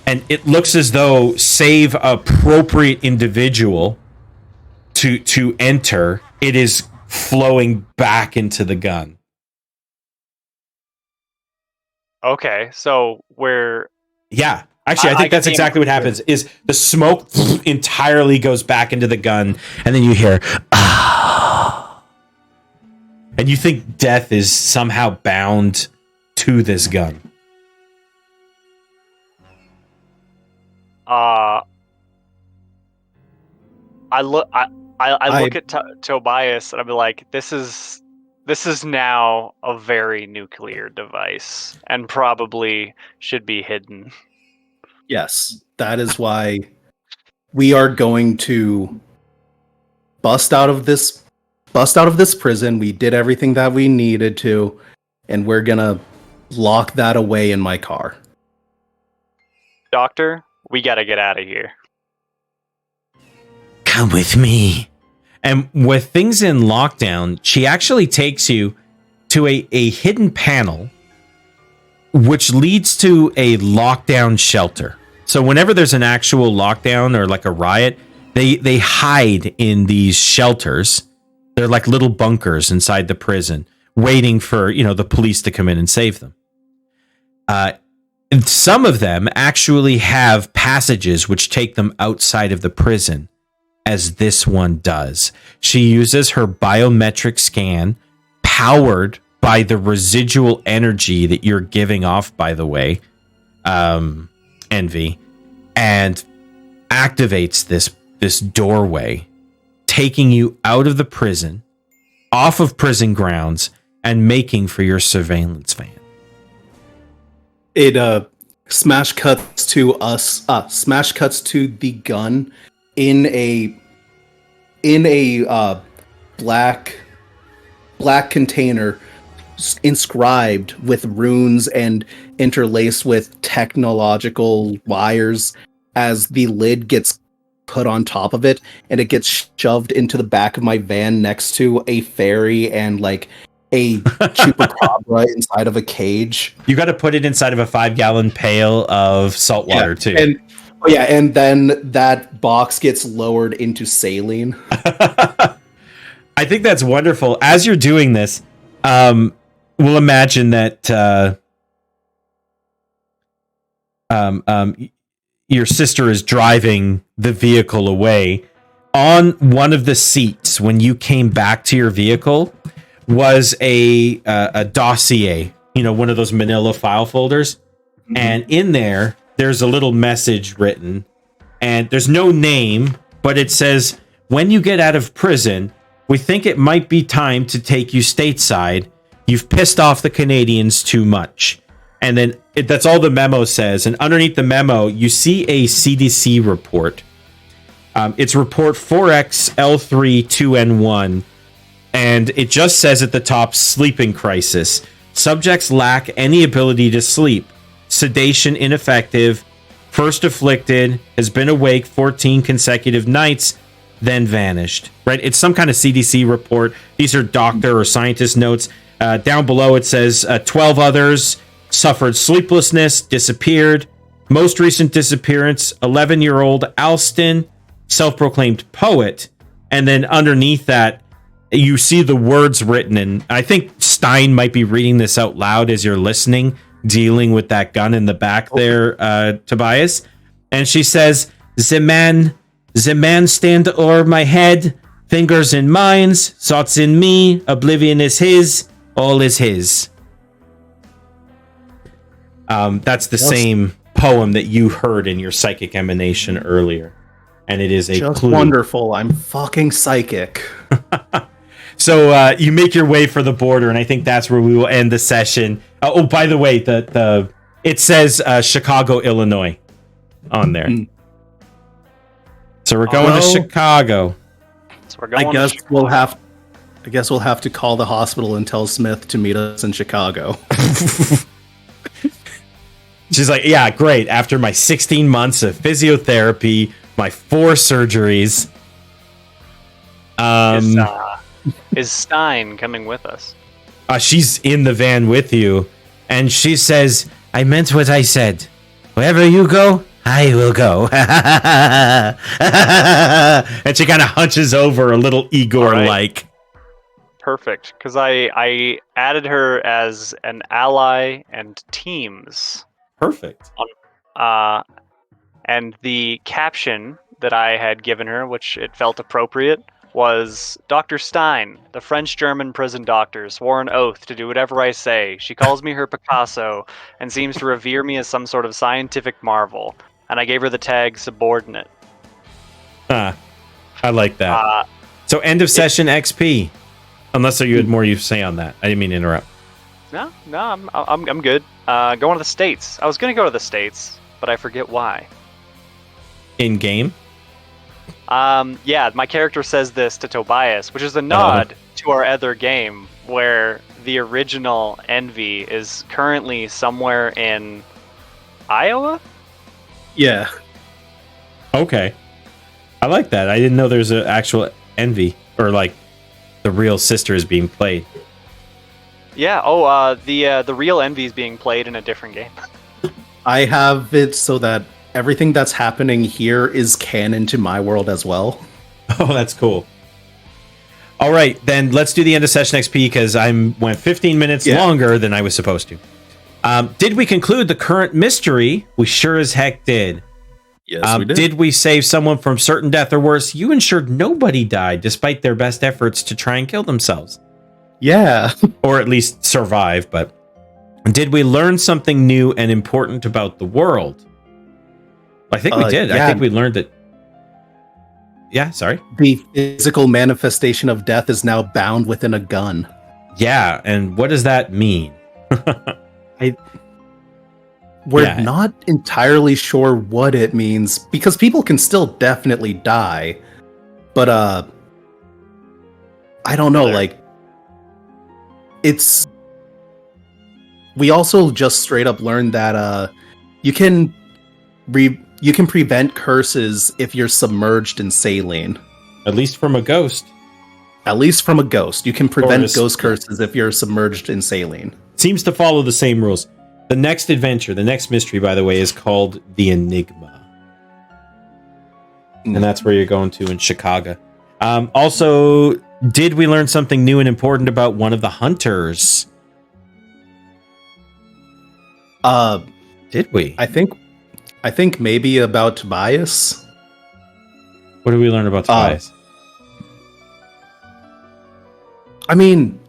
And it looks as though, save appropriate individual to enter, it is flowing back into the gun. Okay, so we're... Yeah. Actually, I think that's exactly what happens. Is the smoke entirely goes back into the gun, and then you hear, ah. And you think Death is somehow bound to this gun. I look at Tobias and I'd be like, this is This is now a very nuclear device and probably should be hidden. Yes, that is why we are going to bust out of this prison. We did everything that we needed to, and we're gonna lock that away in my car. Doctor, we gotta get out of here. Come with me. And with things in lockdown, she actually takes you to a hidden panel, which leads to a lockdown shelter. So whenever there's an actual lockdown or like a riot, they hide in these shelters. They're like little bunkers inside the prison, waiting for, the police to come in and save them. And some of them actually have passages which take them outside of the prison, as this one does. She uses her biometric scan, powered by the residual energy that you're giving off, by the way, Envy, and activates this doorway, taking you out of the prison, off of prison grounds, and making for your surveillance van. It smash cuts to us. Smash cuts to the gun in a black container inscribed with runes and interlaced with technological wires, as the lid gets put on top of it and it gets shoved into the back of my van next to a fairy and like a chupacabra inside of a cage. You got to put it inside of a 5-gallon pail of salt water too. And then that box gets lowered into saline. I think that's wonderful. As you're doing this, we'll imagine that your sister is driving the vehicle away. On one of the seats, when you came back to your vehicle, was a dossier, one of those manila file folders. Mm-hmm. And in there's a little message written, and there's no name, but it says, when you get out of prison, we think it might be time to take you stateside. You've pissed off the Canadians too much. And then that's all the memo says. And underneath the memo, you see a CDC report. It's report 4XL32N1. And it just says at the top, sleeping crisis. Subjects lack any ability to sleep. Sedation ineffective. First afflicted. Has been awake 14 consecutive nights. Then vanished. Right? It's some kind of CDC report. These are doctor or scientist notes. Down below it says 12 others suffered sleeplessness, disappeared. Most recent disappearance, 11-year-old Alston, self-proclaimed poet. And then underneath that, you see the words written, and I think Stein might be reading this out loud as you're listening, dealing with that gun in the back there, Tobias. And she says, the man stand o'er my head, fingers in mine's, thoughts in me, oblivion is his, all is his. That's the same poem that you heard in your psychic emanation earlier. And it is a just clue. Wonderful. I'm fucking psychic. So you make your way for the border, and I think that's where we will end the session. Oh, by the way, it says Chicago, Illinois on there. Mm. So we're going to Chicago. So we're going I guess we'll have to call the hospital and tell Smith to meet us in Chicago. She's like, yeah, great. After my 16 months of physiotherapy, my 4 surgeries. Is Stein coming with us? She's in the van with you, and she says, I meant what I said. Wherever you go, I will go. And she kind of hunches over a little Igor-like. Right. Perfect, because I added her as an ally and teams. Perfect. And the caption that I had given her, which it felt appropriate, was Dr. Stein, the French-German prison doctor, swore an oath to do whatever I say. She calls me her Picasso and seems to revere me as some sort of scientific marvel. And I gave her the tag subordinate. I like that. So end of session XP. Unless you had more you say on that. I didn't mean to interrupt. No, I'm good. Going to the States. I was gonna go to the States, but I forget why. In game? Yeah, my character says this to Tobias, which is a nod to our other game where the original Envy is currently somewhere in Iowa? Yeah. Okay. I like that. I didn't know there's an actual Envy, or like the real sister is being played. Yeah, the real Envy is being played in a different game. I have it so that everything that's happening here is canon to my world as well. Oh, that's cool. All right, then let's do the end of session XP because I went 15 minutes longer than I was supposed to. Did we conclude the current mystery? We sure as heck did. Yes, we did. Did we save someone from certain death, or worse, you ensured nobody died despite their best efforts to try and kill themselves? Yeah. Or at least survive, but did we learn something new and important about the world? I think we did. Yeah. I think we learned that. Yeah, sorry. The physical manifestation of death is now bound within a gun. Yeah, and what does that mean? We're not entirely sure what it means because people can still definitely die. But I don't know, like we also just straight up learned that you can prevent curses if you're submerged in saline. At least from a ghost. At least from a ghost. You can prevent ghost curses if you're submerged in saline. Seems to follow the same rules. The next adventure, the next mystery, by the way, is called The Enigma. And that's where you're going to in Chicago. Also, did we learn something new and important about one of the hunters? Did we? I think maybe about Tobias. What did we learn about Tobias? I mean,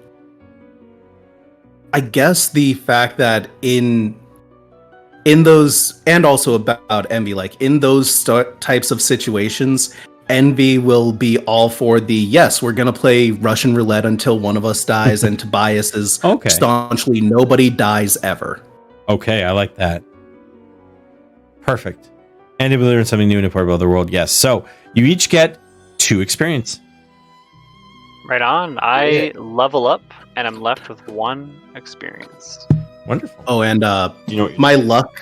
I guess the fact that in those, and also about Envy, like in those types of situations, Envy will be all for the, yes, we're going to play Russian roulette until one of us dies, and Tobias is staunchly, nobody dies ever. Okay, I like that. Perfect. And did we learn something new and important about the world? Yes. So you each get 2 experience. Right on. I level up, and I'm left with 1 experience. Wonderful. Oh, and you know my luck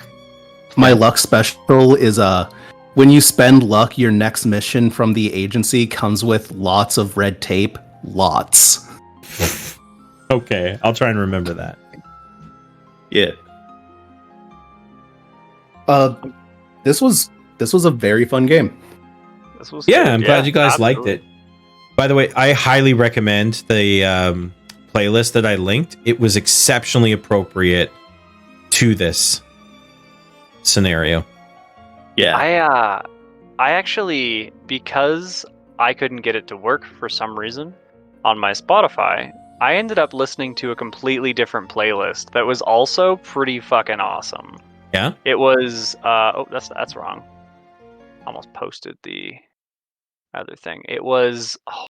special is when you spend luck, your next mission from the agency comes with lots of red tape. Lots. Okay, I'll try and remember that. Yeah. This was a very fun game. This was yeah, good. I'm glad you guys liked it. By the way, I highly recommend the playlist that I linked. It was exceptionally appropriate to this scenario. Yeah. I actually, because I couldn't get it to work for some reason on my Spotify, I ended up listening to a completely different playlist that was also pretty fucking awesome. Yeah? It was that's wrong. Almost posted the other thing. It was